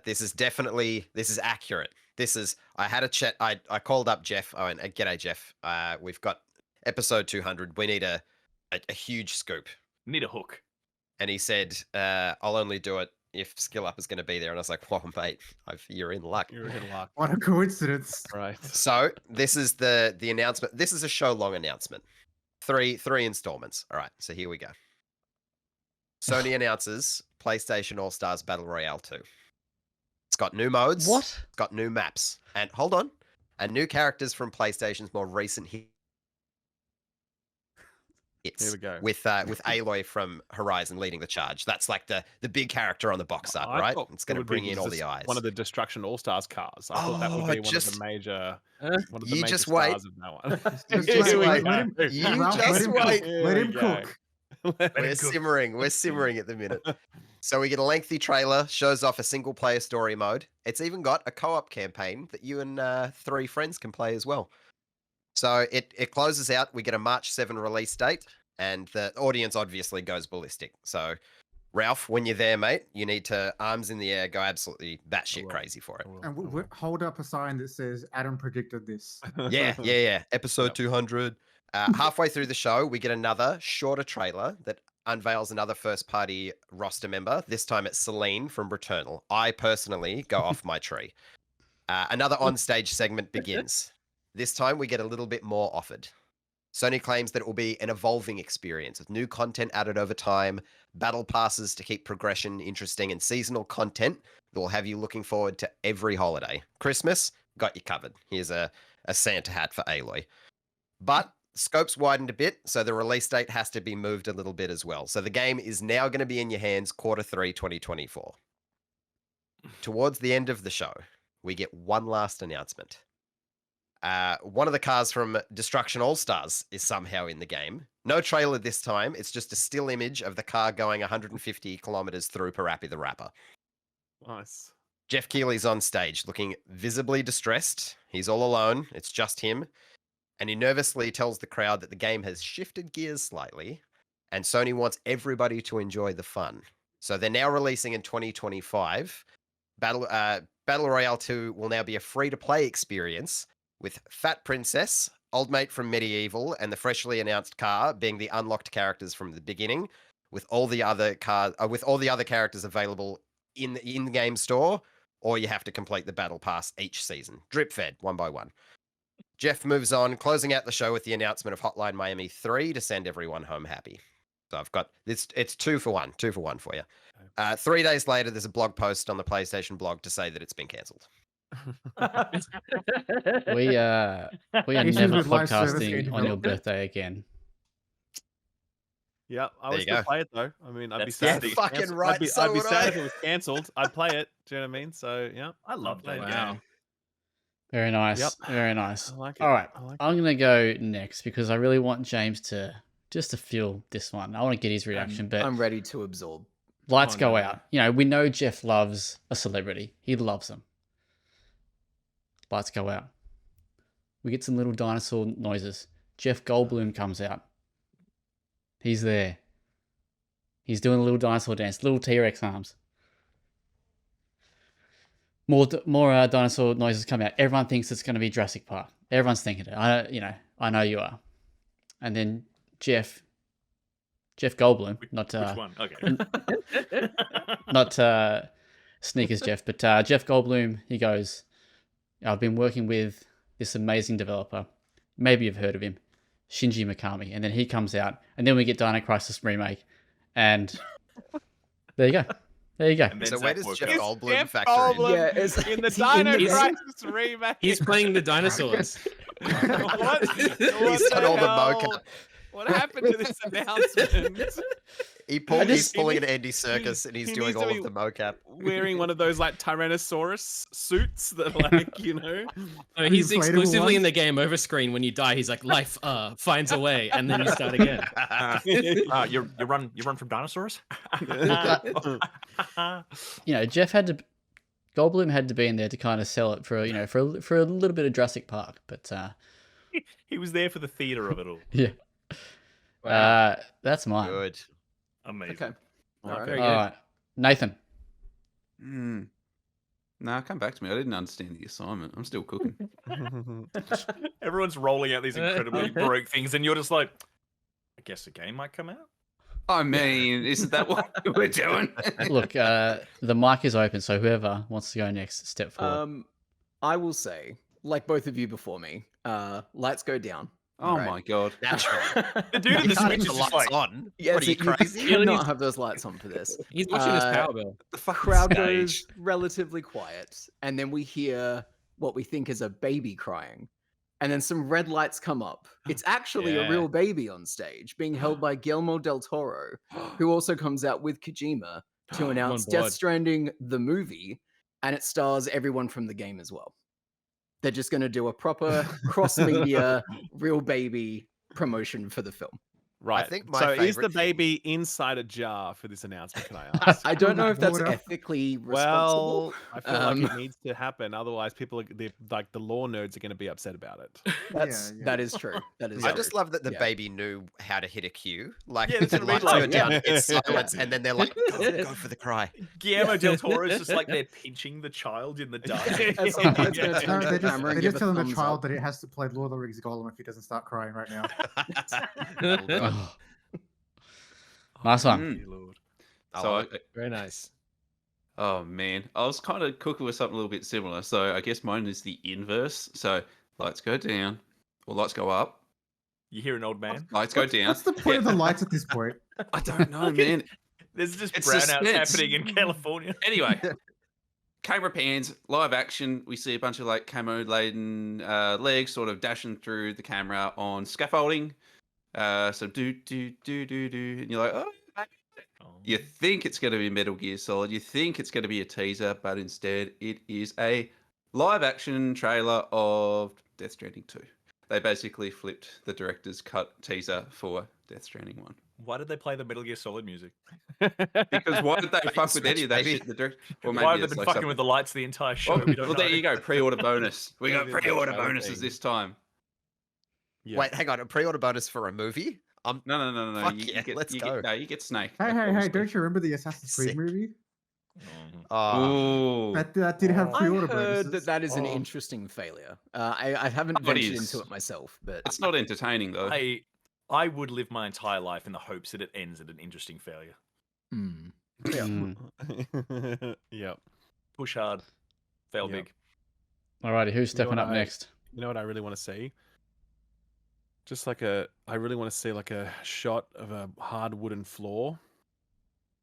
This is accurate. I had a chat. I called up Jeff. I went, g'day, Jeff. We've got episode 200. We need a huge scoop. Need a hook. And he said, I'll only do it if Skill Up is going to be there. And I was like, well, mate, you're in luck. You're in luck, What a coincidence. right? So this is the announcement. This is a show long announcement. Three installments. All right. So here we go. Sony announces PlayStation All Stars Battle Royale 2. It's got new modes. What? It's got new maps. And hold on. And new characters from PlayStation's more recent hits. Here we go. With Aloy from Horizon leading the charge. That's like the big character on the box art, I right? thought It's it going to would be bring in all just the eyes. One of the Destruction All Stars cars. I thought that would Oh, be one of just- the major. Huh? One of the You major just wait. stars of that one. Just Just wait, wait. let him- You Ralph, just let him wait. cook. Let him cook. We're simmering. We're simmering at the minute. So we get a lengthy trailer, shows off a single player story mode. It's even got a co-op campaign that you and 3 friends can play as well. So it closes out. We get a March 7 release date, and the audience obviously goes ballistic. So Ralph, when you're there, mate, you need to arms in the air, go absolutely batshit crazy for it. And hold up a sign that says Adam predicted this. Yeah. Episode Yep. 200. Halfway through the show, we get another shorter trailer that unveils another first-party roster member. This time it's Celine from Returnal. I personally go off my tree. Another on-stage segment begins. This time we get a little bit more offered. Sony claims that it will be an evolving experience with new content added over time, battle passes to keep progression interesting, and seasonal content that will have you looking forward to every holiday. Christmas, got you covered. Here's a Santa hat for Aloy. But scope's widened a bit, so the release date has to be moved a little bit as well. So the game is now going to be in your hands Q3 2024. Towards the end of the show, we get one last announcement. One of the cars from Destruction All Stars is somehow in the game. No trailer this time. It's just a still image of the car going 150 kilometers through Parappa the Rapper. Nice. Jeff Keighley's on stage looking visibly distressed. He's all alone. It's just him. And he nervously tells the crowd that the game has shifted gears slightly and Sony wants everybody to enjoy the fun. So they're now releasing in 2025. Battle Royale 2 will now be a free-to-play experience with Fat Princess, Old Mate from Medieval, and the freshly announced car being the unlocked characters from the beginning, with all the other characters available in the in-game store, or you have to complete the battle pass each season, drip fed one by one. Jeff moves on, closing out the show with the announcement of Hotline Miami 3 to send everyone home happy. So I've got this. It's 2 for 1 for you. 3 days later, there's a blog post on the PlayStation blog to say that it's been cancelled. We are Issues never with live service podcasting game on your development. birthday again. Yeah, I There would you still go. play it though. I mean, I'd be That's sad. the if it was fucking cancelled. right, I'd be so would sad I. if it was cancelled. I'd play it. Do you know what I mean? So yeah, I love that Wow. game. Very nice. Yep. Very nice. I like it. All right. I like I'm going to go next because I really want James to just to feel this one. I want to get his reaction, but I'm ready to absorb. lights Oh, go no. out. You know, we know Jeff loves a celebrity. He loves them. Lights go out. We get some little dinosaur noises. Jeff Goldblum comes out. He's there. He's doing a little dinosaur dance, little T-Rex arms. More dinosaur noises come out. Everyone thinks it's going to be Jurassic Park. Everyone's thinking it. I know you are. And then Jeff Goldblum, not Which one? Okay. not Sneakers Jeff, but Jeff Goldblum, he goes, I've been working with this amazing developer. Maybe you've heard of him, Shinji Mikami. And then he comes out, and then we get Dino Crisis Remake. And there you go. There you go. And then So where Zach does woke Jeff up. Goldblum factor in? Yeah, it's in the is he in Dino the game? Crisis remake. He's playing the dinosaurs. What? He's done all the mocap. What happened to this announcement? He's pulling an Andy Serkis and he's he doing needs to all be of the mocap. Wearing one of those like Tyrannosaurus suits that like, you know. No, he's Inflatable exclusively in ones? the game over screen. When you die, he's like, life finds a way, and then you start again. You run from dinosaurs? You know, Goldblum had to be in there to kind of sell it for for a little bit of Jurassic Park, but He was there for the theater of it all. yeah. Wow. That's mine. Good. Amazing. Okay. All Okay. right. Very All good. right, Nathan. Nah, come back to me. I didn't understand the assignment. I'm still cooking. Everyone's rolling out these incredibly broke things, and you're just like, I guess a game might come out. I mean, isn't that what we're doing? Look, the mic is open, so whoever wants to go next, step forward. I will say, like both of you before me, lights go down. Oh Right. my god. Naturally. The dude in You the can't Switch have is the just lights like, on. Yeah, What are so you crazy? You cannot have those lights on for this. He's watching his Uh, power bill. The fucking Crowd stage. goes relatively quiet, and then we hear what we think is a baby crying. And then some red lights come up. It's actually a Yeah. real baby on stage, being held by Guillermo del Toro, who also comes out with Kojima to announce board. Death Stranding, the movie, and it stars everyone from the game as well. They're just going to do a proper cross-media, real baby promotion for the film. Right. think my so is favourite the thing- baby inside a jar for this announcement? Can I ask? I don't know if that's Water. ethically responsible. Well, I feel like it Um, needs to happen. Otherwise, people, like the law nerds, are going to be upset about it. Yeah. That is true. That is I true. just love that the Yeah. baby knew how to hit a cue. Like, Yeah, that's the what I mean, lights go like, down, yeah. it's silence, and then they're like, go for the cry. Guillermo del Toro is just like they're pinching the child in the dark. At some point, it's gonna Yeah. turn No, to the camera and they're give just a telling the thumbs child up. that it has to play Lord of the Rings Golem if he doesn't start crying right now. That'll do it. Nice one. Mm. Dear Lord. I So, love it. Very nice. oh man, I was kind of cooking with something a little bit similar. So I guess mine is the inverse. So lights go down, or lights go up. You hear an old man? Lights go down. What's the point of the lights at this point? I don't know, man. There's just It's brownouts suspense. happening in California. Anyway, camera pans, live action. We see a bunch of like camo laden legs sort of dashing through the camera on scaffolding. So do, and you're like, oh. You think it's going to be Metal Gear Solid. You think it's going to be a teaser, but instead it is a live action trailer of Death Stranding 2. They basically flipped the director's cut teaser for Death Stranding 1. Why did they play the Metal Gear Solid music? Because why did they Bait fuck with any switch, of that baby. shit? The direct... Why maybe have they it's been like fucking something- with the lights the entire show? Well, We don't well, there know. you go. Pre-order bonus. We got Maybe it's pre-order like bonuses Halloween. this time. Yeah. Wait, hang on. A pre-order bonus for a movie? No. Fuck You, yeah, you get, let's you go. Get, no, you get Snake. Hey, like, hey, hey! obviously. Don't you remember the Assassin's Creed Sick. movie? Mhm. Oh, Ooh. That did have I pre-order heard bonuses. that is an Oh. interesting failure. I haven't It ventured is. into it myself, but It's not entertaining though. I would live my entire life in the hopes that it ends at an interesting failure. Hmm. Mm. Yep. Push hard, fail Yep. big. Alrighty, who's stepping and up I- next? You know what I really want to see? I really want to see like a shot of a hard wooden floor.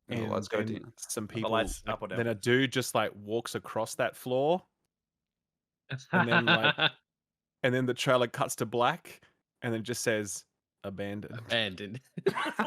And the lights go down. Some the people, lights up or down? then a dude just like walks across that floor, and then like, and then the trailer cuts to black, and then just says abandoned. Abandoned.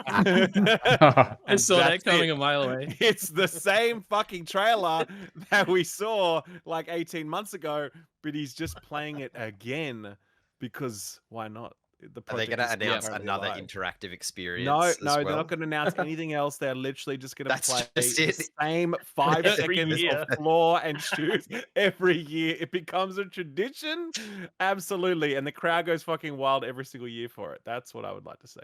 I I saw that coming a mile away. It's the same fucking trailer that we saw like 18 months ago, but he's just playing it again because why not? The Are they project going to is announce currently another alive. interactive experience? No, as no, they're well? not going to announce anything else. They're literally just going to That's play just the it. same 5 Every seconds year. of floor and shoot every year. It becomes a tradition. Absolutely. And the crowd goes fucking wild every single year for it. That's what I would like to see.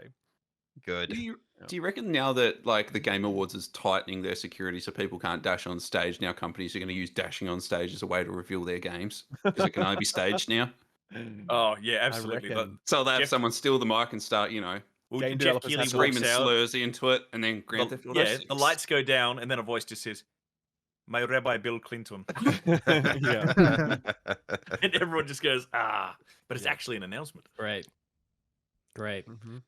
Good. Do you reckon now that like the Game Awards is tightening their security so people can't dash on stage, now companies are going to use dashing on stage as a way to reveal their games because it can only be staged now? Oh yeah, absolutely. reckon- So they have Jeff- someone steal the mic and start, Well, Game Jeff developers Keighley have to walks screaming out. slurs into it, and then Grand Theft Auto Yeah, 6. the lights go down, and then a voice just says, "My Rabbi Bill Clinton," Yeah. and everyone just goes, "Ah!" But it's Yeah. actually an announcement. Great. Great. Mhm.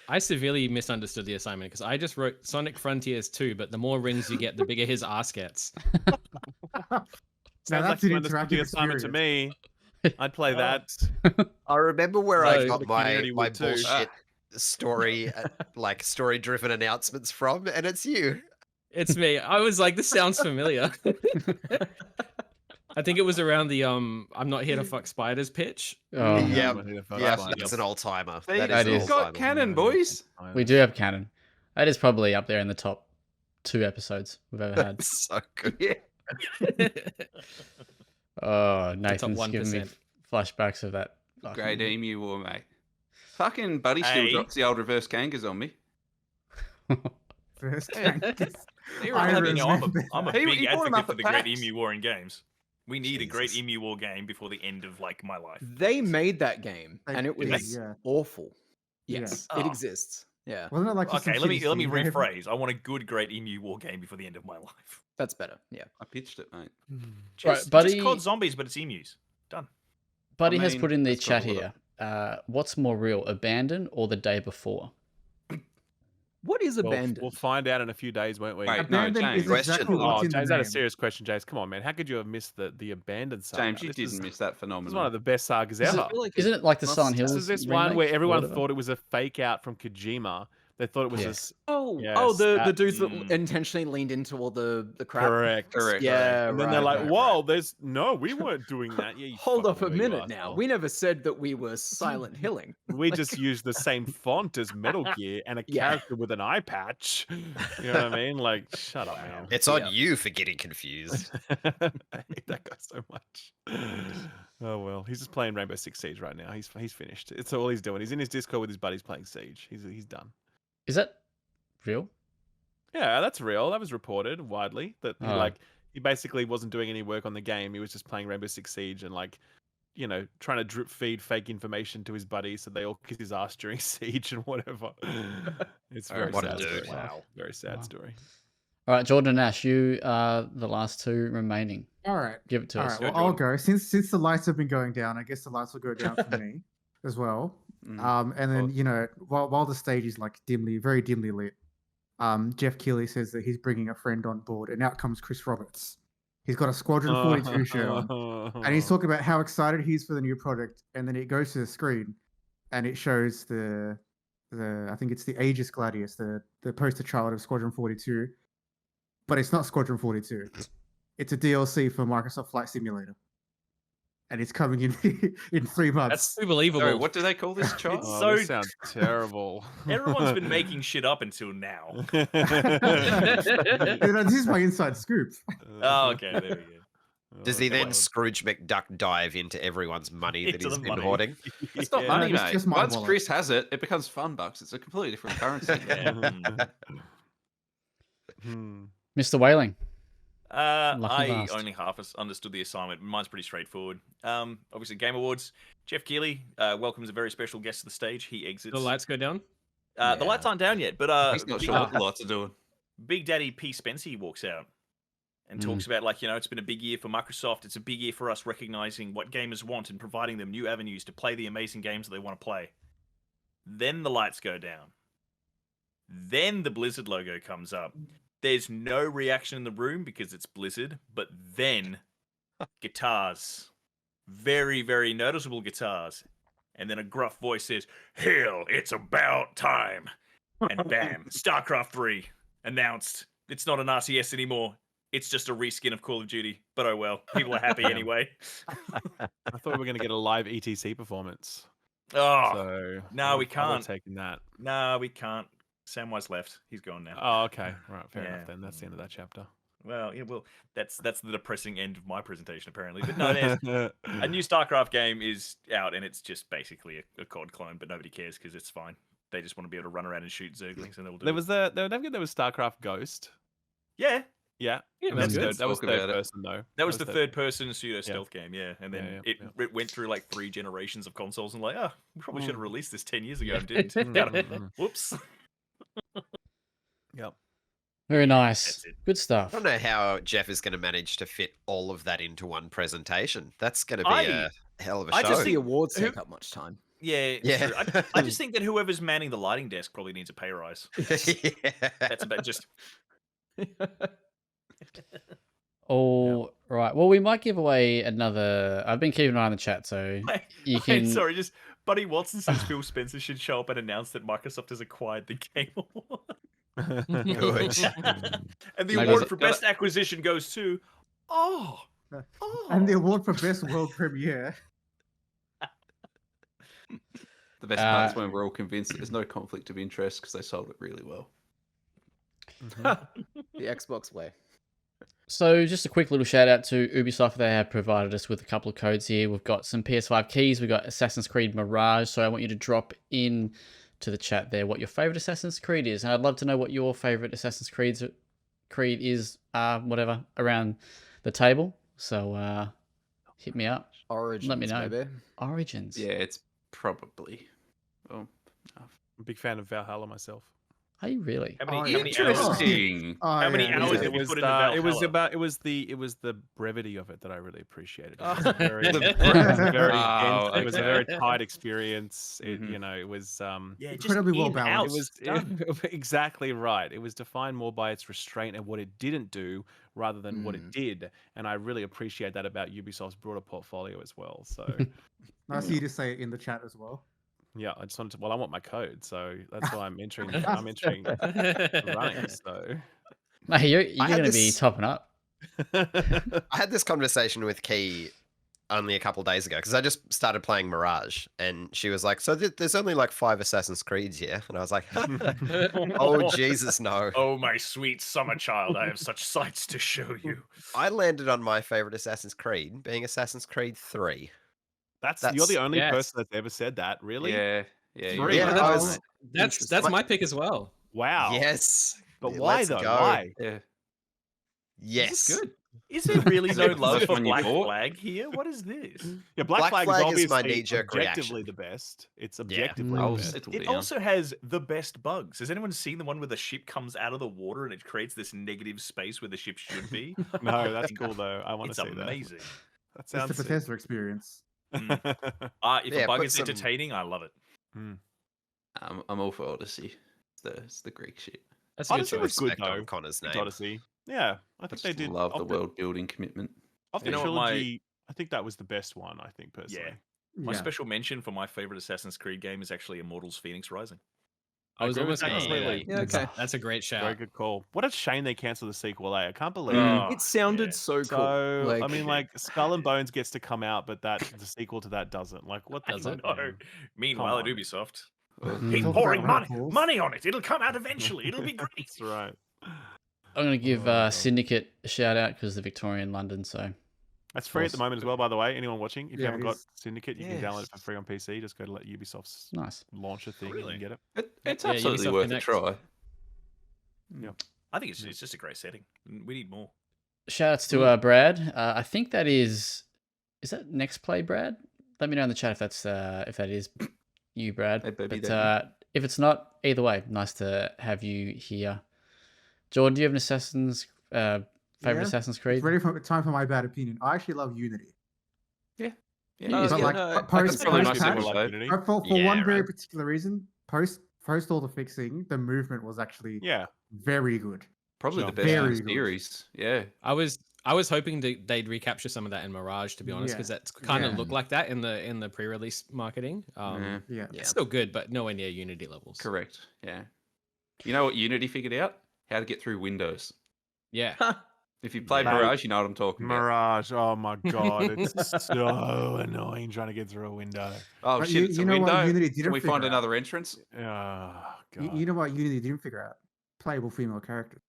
I severely misunderstood the assignment because I just wrote Sonic Frontiers 2, but the more rings you get, the bigger his ass gets. Sounds that's like you an understood the interactive assignment to experience. me. I'd play that. I remember where I So- got The my, community my would too. bullshit story, like story-driven announcements from, and it's you. It's me. I was like, this sounds familiar. I think it was around the I'm not here to fuck spiders pitch. Oh, Yeah. I'm gonna fuck Yeah, fine. it's an old-timer. See, That That is an is. You've got old-timer. canon, boys. we do have canon. That is probably up there in the top 2 episodes we've ever had. So good. Yeah. Oh, Nathan's 1%. giving me flashbacks of that. Great Emu War, mate. Fucking Buddy still Hey. drops the old reverse Kangas on me. First I Iron know, I'm Man. a He big brought him advocate up for at the Great PAX. Emu War in games. We need a Great Jesus. Emu War game before the end of like my life. They made that game, They and it did, was yeah. awful. Yeah. Yes, Oh. it exists. Yeah, Wasn't it like just Okay, some let me shitty Steam game? rephrase. I want a good Great Emu War game before the end of my life. that's better. Yeah. I pitched it, mate. Just Buddy- called zombies, but it's emus. Done. Buddy has mean, put in the that's got chat a lot here. What's more real, Abandon or The Day Before? What is abandoned? We'll find out in a few days, won't we? Wait, no, Abandoned James. is Question. exactly Oh, what's in James, the that a name. serious question, James. Come on, man. How could you have missed the Abandoned saga? James, you This didn't is- miss that This is one phenomenon. of the best sagas Is it- ever. Isn't it like the Well, Silent This Hills? is this one remake where or everyone whatever? thought it was a fake out from Kojima. They thought it was Yeah. this. Oh, Yes, the that- dudes that Mm. intentionally leaned into all the crap. Correct. Correct. Yeah, And then right, they're like, right, "Whoa, right. we weren't doing that." Yeah, you Hold up a fucking were, you minute now. asshole. We never said that we were Silent Hilling. We just used the same font as Metal Gear and a Yeah. character with an eye patch. You know what I mean? Like, shut up, man. It's on Yeah. you for getting confused. I hate that guy so much. Oh well, he's just playing Rainbow Six Siege right now. He's finished. It's all he's doing. He's in his Discord with his buddies playing Siege. He's done. Is that real? Yeah, that's real. That was reported widely that he Oh. he basically wasn't doing any work on the game. He was just playing Rainbow Six Siege and trying to drip feed fake information to his buddies so they all kiss his ass during Siege and whatever. It's very What a sad. dude. Story. Wow. Very sad Wow. story. All right, Jordan and Ash, you are the last 2 remaining. All right. Give it to All us. right. Well, I'll go. Since the lights have been going down, I guess the lights will go down for me as well. Mm. And then course. while the stage is like very dimly lit, Jeff Keighley says that he's bringing a friend on board, and out comes Chris Roberts. He's got a Squadron 42 shirt on, and he's talking about how excited he is for the new project. And then it goes to the screen, and it shows the I think it's the Aegis Gladius, the poster child of Squadron 42, but it's not Squadron 42. It's a DLC for Microsoft Flight Simulator, and it's coming in in 3 months. That's too believable. Sorry, what do they call this child? Oh, So- this sounds terrible. Everyone's been making shit up until now. You know, this is my inside scoop. Oh, okay, there we go. Does he then God. Scrooge McDuck dive into everyone's money that Into he's the been money. hoarding? It's not Yeah. money, it's mate. just my Once wallet. Chris has it, it becomes fun bucks. It's a completely different currency. Yeah. Hmm. Mr. Whaling. Lucky I last. only half understood the assignment. Mine's pretty straightforward. Obviously, Game Awards. Jeff Keighley welcomes a very special guest to the stage. He exits. The lights go down? The lights aren't down yet, but He's not Big, sure what the lights are doing. Big Daddy P. Spencer walks out, and talks about like, it's been a big year for Microsoft. It's a big year for us recognizing what gamers want and providing them new avenues to play the amazing games that they want to play. Then the lights go down. Then the Blizzard logo comes up. There's no reaction in the room because it's Blizzard, but then guitars. Very, very noticeable guitars. And then a gruff voice says, "Hell, it's about time." And bam, StarCraft 3 announced. It's not an RCS anymore. It's just a reskin of Call of Duty. But oh well, people are happy anyway. I thought we were going to get a live ETC performance. Oh, So no, we I can't. would've taken that. No, we can't. Samwise left. He's gone now. Oh, okay. Right, fair Yeah. enough then. That's the end of that chapter. Well, yeah, that's the depressing end of my presentation, apparently. But no, there's a new StarCraft game is out, and it's just basically a COD clone, but nobody cares because it's fine. They just want to be able to run around and shoot zerglings, and they'll do There it. was there was StarCraft Ghost. Yeah, Yeah, Yeah, that was good. good. That was Talk about third it. person though. that was the third-person pseudo stealth Yeah. game, yeah. And then Yeah, it went through like 3 generations of consoles, and like, we probably should have released this 10 years ago and Yeah. didn't. Mm. Whoops. Yep. Very nice. That's it. Good stuff. I don't know how Jeff is going to manage to fit all of that into one presentation. That's going to be I- a hell of a I show. just The think- awards who- take up much time. Yeah, Yeah. true. I just think that whoever's manning the lighting desk probably needs a pay rise. Yeah. That's about just. All right. Well, we might give away another. I've been keeping an eye on the chat, so you Wait, can. sorry, just Buddy Watson says Phil Spencer should show up and announce that Microsoft has acquired the Game Award. Good. And the Maybe award it's- for best acquisition goes to And the award for best world premiere. The best part is when we're all convinced that there's no conflict of interest because they sold it really well. The Xbox way. So, just a quick little shout out to Ubisoft. They have provided us with a couple of codes here. We've got some PS5 keys. We've got Assassin's Creed Mirage. So, I want you to drop in to the chat there what your favorite Assassin's Creed is. And I'd love to know what your favorite Assassin's Creed is, whatever, around the table. So, hit me up. Origins, me know. baby. Origins. Yeah, it's probably. Well, I'm a big fan of Valhalla myself. Are you really? how many, Oh, how many hours? interesting. How many hours yeah. have you put into Valhalla? It was the brevity of it that I really appreciated. It was Oh. a very, The it was a very Oh, intense- it was a okay. very tight experience. It, Mhm. it was Yeah, just Incredibly well in-house balanced. it was exactly right. It was defined more by its restraint and what it didn't do rather than what it did. And I really appreciate that about Ubisoft's broader portfolio as well. So Nice of you to say it in the chat as well. yeah, I just wanted to. Well, I want my code, so that's why I'm entering. I'm entering running. So Mate, you're I had going to be this- topping up. I had this conversation with Key only a couple days ago because I just started playing Mirage, and she was like, "So there's only like 5 Assassin's Creeds here," and I was like, "Oh Jesus, no!" Oh, my sweet summer child, I have such sights to show you. I landed on my favorite Assassin's Creed being Assassin's Creed 3. you're the only Yes. person that's ever said that. Really? Yeah, yeah. you're Three. right. Yeah, I was- That's my pick as well. Wow. Yes, But Yeah, why let's though? go. Why? Yeah. yes, Good. Is there really no love for one you Black bought? Flag here? What is this? Yeah, Black Black Flag, Flag is is my obviously knee-jerk objectively reaction. the best. It's objectively I'll the best. settle It down. also has the best bugs. Has anyone seen the one where the ship comes out of the water and it creates this negative space where the ship should be? No, that's cool though. I want It's to see amazing. that. That It's the sounds sick. Bethesda experience. If Yeah, a bug put is some- entertaining, I love it. I'm all for Odyssey. It's the Greek shit. That's a good Odyssey choice. was good Respect on though. Connor's name. It's Odyssey. Yeah, I I think they just did. love of the world building commitment. Of the You know what, my- trilogy, I think that was the best one. I think personally. My Yeah. special mention for my favorite Assassin's Creed game is actually Immortals Phoenix Rising. I was agree with almost that going to say completely. that. Yeah, okay. That's a great shout. Very good call. What a shame they cancelled the sequel. I can't believe. Mm. Oh, It sounded yeah. so cool. So I mean, like Skull and Bones gets to come out, but the sequel to that doesn't. Like, what the Does fuck, it? No. man? Meanwhile, at Come on. Ubisoft, Mm. keep Talk pouring about money, raffles. money on it. It'll come out eventually. It'll be great. That's right. I'm going to give Oh. Syndicate a shout out because the Victorian London. So That's free at the moment as well, by the way. Anyone watching, if you Yeah, haven't it got is. Syndicate, you can download it for Yes. free on PC. Just go to Ubisoft's nice. launcher thing Really? and get it. It's Yeah, absolutely Ubisoft worth Connect. a try. I think it's just a great setting. We need more. Shout outs to Brad. I think that is that next play, Brad? Let me know in the chat if that is you, Brad. Hey, baby, but that if it's not, either way, nice to have you here. Jordan, do you have an Assassin's Favorite Yeah, Assassin's It's Creed? ready for time for my bad opinion. I actually love Unity. Yeah, But like, that's post- probably my post-patch- single like side. Unity. For Yeah, one very right. particular reason, post all the fixing, the movement was actually Yeah. very good. Probably Sure. the best in Very the good. series. Yeah. I was hoping they'd recapture some of that in Mirage, to be honest, because that's kind of Yeah. looked like that in the pre-release marketing. Yeah. Yeah. Yeah. It's still good, but nowhere near Unity levels. Correct. Yeah. You know what Unity figured out? How to get through Windows. Yeah. If you played Mate, Mirage, you know what I'm talking about. Mirage. Oh my god, it's so annoying trying to get through a window. Oh But shit! It's a you know what window. Unity Can didn't we find figure out? another entrance? Oh god. You know what Unity didn't figure out? Playable female characters.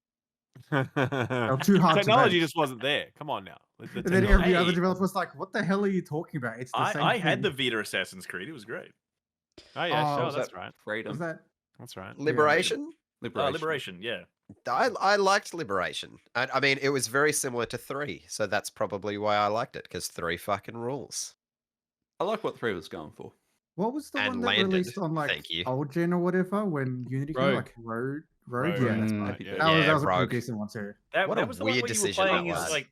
They're too hard to Technology make. just wasn't there. Come on now. The And then every technology- other Hey. developer was like, "What the hell are you talking about? It's the same I had the thing." Vita Assassin's Creed. It was great. Oh yeah, Oh, sure, was that's that right. Freedom. Was that? That's right. Liberation. Liberation. Yeah. I liked Liberation. I mean, it was very similar to 3, so that's probably why I liked it, because 3 fucking rules. I like what 3 was going for. What was the And one that landed. released on like Thank you. old gen or whatever when Unity came out, like Road? Rogue, Yeah, that's Mm. right. Happy Yeah. Days. That was Yeah, a pretty Rogue. decent one too. What a that was the one weird where you were decision that playing was. as like.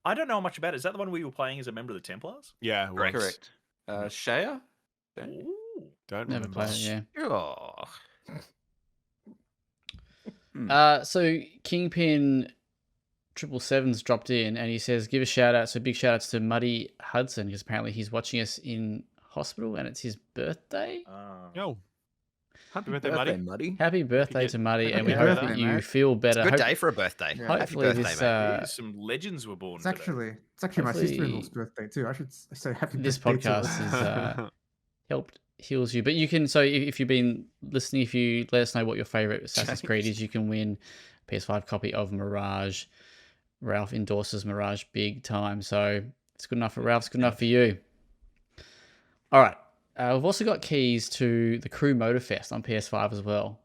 I don't know much about it. Is that the one where you were playing as a member of the Templars? Yeah, it was. Correct. Correct. Shea? Ooh. Don't Never remember. played it, yeah. Oh. So Kingpin 777's dropped in and he says, give a shout out. So big shout outs to Muddy Hudson because apparently he's watching us in hospital and it's his birthday. Yo. Happy birthday, birthday, Muddy. Muddy. Happy birthday get- to Muddy, and we Happy hope birthday, that you mate. feel It's better. a good Hope- day for a birthday. Yeah. Happy Hopefully birthday, this mate. Some legends were born. It's today. actually my sister-in-law's Hopefully birthday too. I should say happy this birthday to podcast her. is helped heals you. But you can, so if you've been listening, if you let us know what your favorite Assassin's Creed is, you can win a PS5 copy of Mirage. Ralph endorses Mirage big time, so it's good enough for Ralph. It's good enough for you. All right, we've also got keys to the Crew Motorfest on PS5 as well.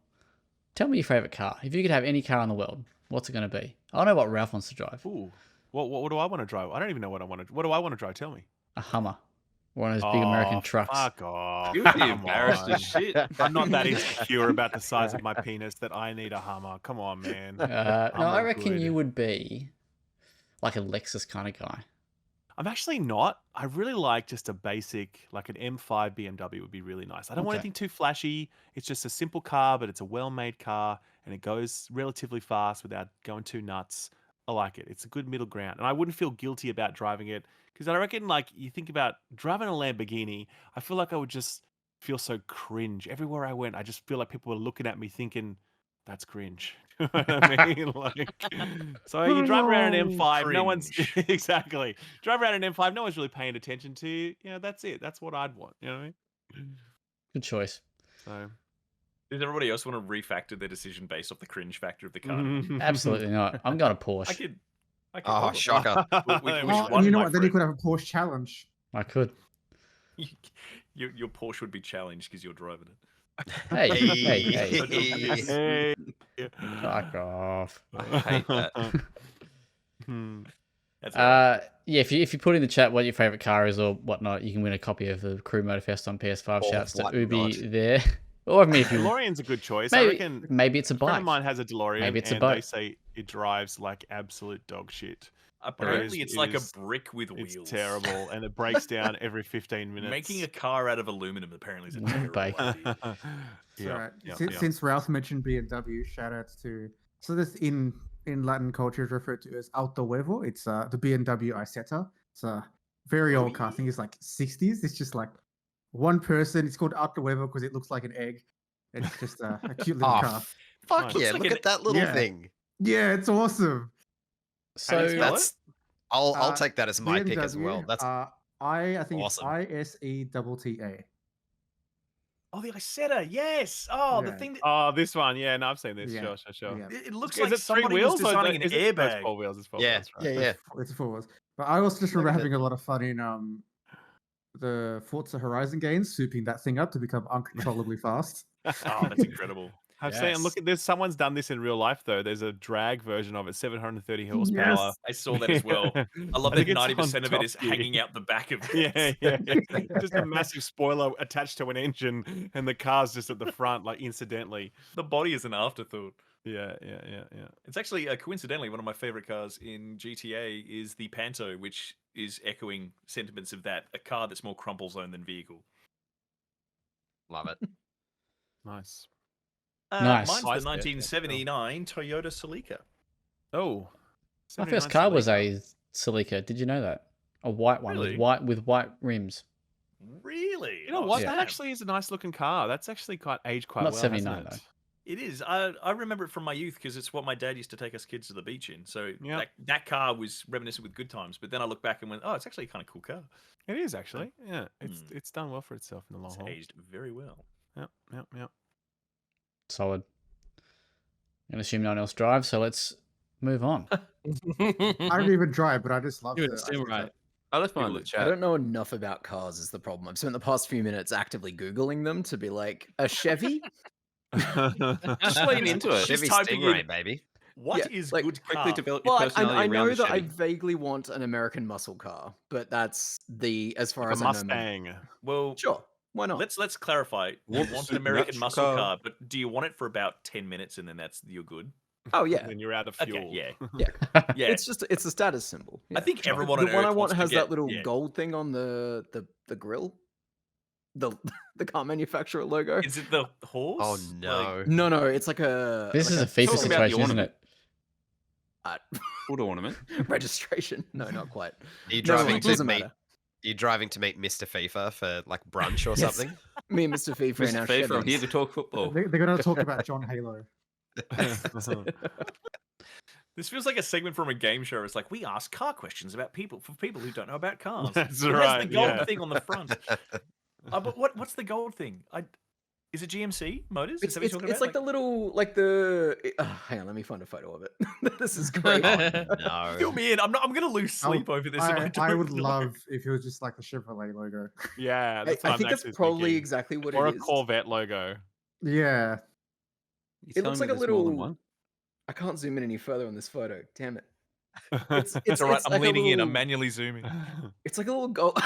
Tell me your favorite car. If you could have any car in the world, what's it going to be? I know what Ralph wants to drive. Ooh. What do I want to drive? I don't even know what I want to. What do I want to drive? Tell me. A Hummer. One of those big American Oh, trucks. Fuck off. You'd be Come embarrassed on. as shit. I'm not that insecure about the size of my penis that I need a Hummer. Come on, man. No, I'm I not reckon good. you would be like a Lexus kind of guy. I'm actually not. I really like just a basic, like an M5 BMW would be really nice. I don't want Okay. anything too flashy. It's just a simple car, but it's a well-made car and it goes relatively fast without going too nuts. I like it. It's a good middle ground. And I wouldn't feel guilty about driving it because I reckon, like, you think about driving a Lamborghini, I feel like I would just feel so cringe. Everywhere I went, I just feel like people were looking at me thinking, that's cringe. You know what I mean? Like, so you drive around an M5, no one's Cringe. exactly. Drive around an M5, no one's really paying attention to you. You know, that's it. That's what I'd want. You know what I mean? Good choice. So Does everybody else want to refactor their decision based off the cringe factor of the car? Absolutely not. I'm going to I Porsche. could. Oh, hold on. shocker. Which Oh, one, you know my what? Then you friend? could have a Porsche challenge. I could. Your Porsche would be challenged because you're driving it. Hey, hey, hey. Hey. Fuck off. I hate that. Hmm. That's all right. Yeah, if you put in the chat what your favorite car is or whatnot, you can win a copy of the Crew Motorfest on PS5. Or Shouts to whatnot. Ubi there. Or I mean, if you DeLorean's a good choice. I maybe, reckon maybe it's a a friend bike. of mine has a DeLorean Maybe it's a and they bike. say it drives like absolute dog shit. Apparently, it's it like is- a brick with It's wheels. terrible and it breaks down every 15 minutes. Making a car out of aluminum apparently is a Mm, terrible bike. idea. It's all right. yeah, since, yeah. since Ralph mentioned BMW, shout outs to this in Latin culture is referred to as Alto Huevo. It's the BMW Isetta. It's a very old car. I think it's like 60s. It's just like one person. It's called Alto Huevo because it looks like an egg. It's just a cute little Oh, car. fuck Nice. yeah! Looks Look like at that little yeah. thing. Yeah, it's awesome. How do you So spell That's. I'll Uh, take that as my pick as BMW, well. That's I think awesome. it's ISETTA. Oh, the Isetta, yes. Oh, the Yeah. thing that Oh, this one. Yeah, no, I've seen this. Yeah. Sure. Yeah. it looks Is like it three somebody wheels was or designing an is it, no, it's airbag. 4 wheels? It's 4 Yeah, wheels, right? yeah. It's a 4 wheels. But I was just remember Look at having a lot of fun in the Forza Horizon games, souping that thing up to become uncontrollably fast. Oh, that's incredible. I've seen. Look at this. Someone's done this in real life though. There's a drag version of it, 730 horsepower. Yes. I saw that as well. I love think that it's on 90% of it is Top Gear. hanging out the back of it. Yeah. Just a massive spoiler attached to an engine, and the car's just at the front, like incidentally. The body is an afterthought. Yeah. It's actually coincidentally one of my favorite cars in GTA is the Panto, which is echoing sentiments of that, a car that's more crumple zone than vehicle. Love it. Nice. Nice. Mine's the Nice, yeah, 1979 Toyota Celica. Oh. My first 79 car was Celica. a Celica. Did you know that? A white one Really? with white rims. Really? You know Oh, what? Yeah. That snap. actually is a nice looking car. That's actually aged quite Not well, 79 hasn't it? It is. I remember it from my youth because it's what my dad used to take us kids to the beach in. So Yep. that car was reminiscent with good times. But then I look back and went, oh, it's actually a kind of cool car. It is actually. Yeah. It's done well for itself in the long It's haul. aged very well. Yep. Solid. I'm going to assume no one else drives, so let's move on. I don't even drive, but I just love You it. would assume, right? I left mine in Google the it. chat. I don't know enough about cars is the problem. I've spent the past few minutes actively Googling them to be like, a Chevy? Just lean into it. Chevy typing Stingray, in- baby. What Yeah, is like, good Quickly car? develop your Well, personality I around know the that I Chevy. vaguely want an American muscle car, but that's as far Like a as I know. Mustang. Well, Sure, why not? let's clarify. You Whoops, want an American natural muscle car. car, but do you want it for about 10 minutes and then you're good? Oh yeah, Then you're out of Okay, fuel. yeah. yeah. Yeah. It's a status symbol. I think Sure. everyone the on one I Earth want wants to has get- that little yeah. gold thing on the grill. The the car manufacturer logo. Is it the horse? Oh Like, no. No, it's like a This is like a FIFA talk about the situation, isn't ornament. it? Foot ornament. registration. No, not quite. Are you No, driving it to doesn't meet? matter. Are you driving to meet Mr. FIFA for like brunch or Yes. something? Me and Mr. FIFA in Mr. our FIFA, I'm here Chevys. to talk football. They're going to talk about John Halo. this feels like a segment from a game show. It's like we ask car questions about people who don't know about cars. That's It has right, the gold yeah. thing on the front. But what's the gold thing? Is it GMC Motors? Is that what you're talking It's about? like the little hang on, let me find a photo of it. This is great. No. Fill me in. I'm gonna lose sleep over this. if I, I don't would know. love if it was just like the Chevrolet logo. Yeah, I that's what I'm think that's actually probably thinking. exactly what Or it a is. Corvette logo. Yeah. You It telling looks me like a there's more than little. one? I can't zoom in any further on this photo. Damn it. It's all right. I'm like a leaning in. I'm little- manually zooming. It's like a little gold.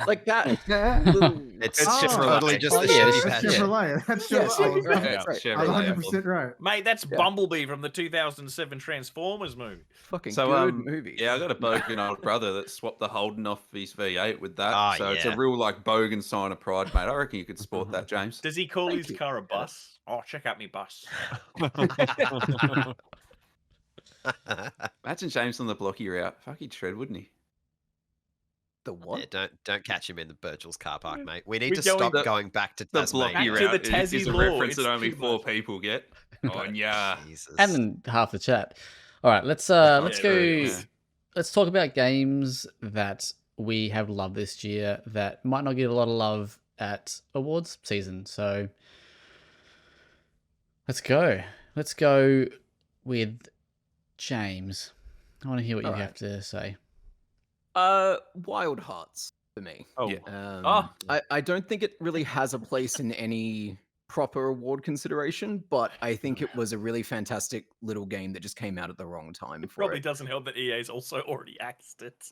like that. Little... It's Oh, totally just oh, the yeah, Chevy this is patch. That's Chevrolet. That's Yeah, Chevrolet. I was Chevy, right. right, Yeah, right. I was Chevrolet. 100% right. Mate, that's Yeah. Bumblebee from the 2007 Transformers movie. Fucking So, good movie. Yeah, I got a bogan old brother that swapped the Holden off his V8 with that. Ah, so it's a yeah. real like bogan sign of pride, mate. I reckon you could sport that, James. Does he call Thank his you. car a bus? Oh, check out me bus. Imagine James on the blocky route. Fuck, he'd shred, wouldn't he? The what? Yeah, don't catch him in the Birchall's car park, mate. We need We're to stop going- going back to The Tasmania. blocky Back to route the is Tassie a law. reference It's that only too 4 much. people get. Oh, yeah. Jesus. And then half the chat. All right, let's Yeah, go. very good. Let's talk about games that we have loved this year that might not get a lot of love at awards season. So let's go. Let's go with James. I want to hear what you All have to say. Wild Hearts for me. Oh, Yeah. I don't think it really has a place in any proper award consideration, but I think it was a really fantastic little game that just came out at the wrong time It for probably it. doesn't help that EA's also already axed it.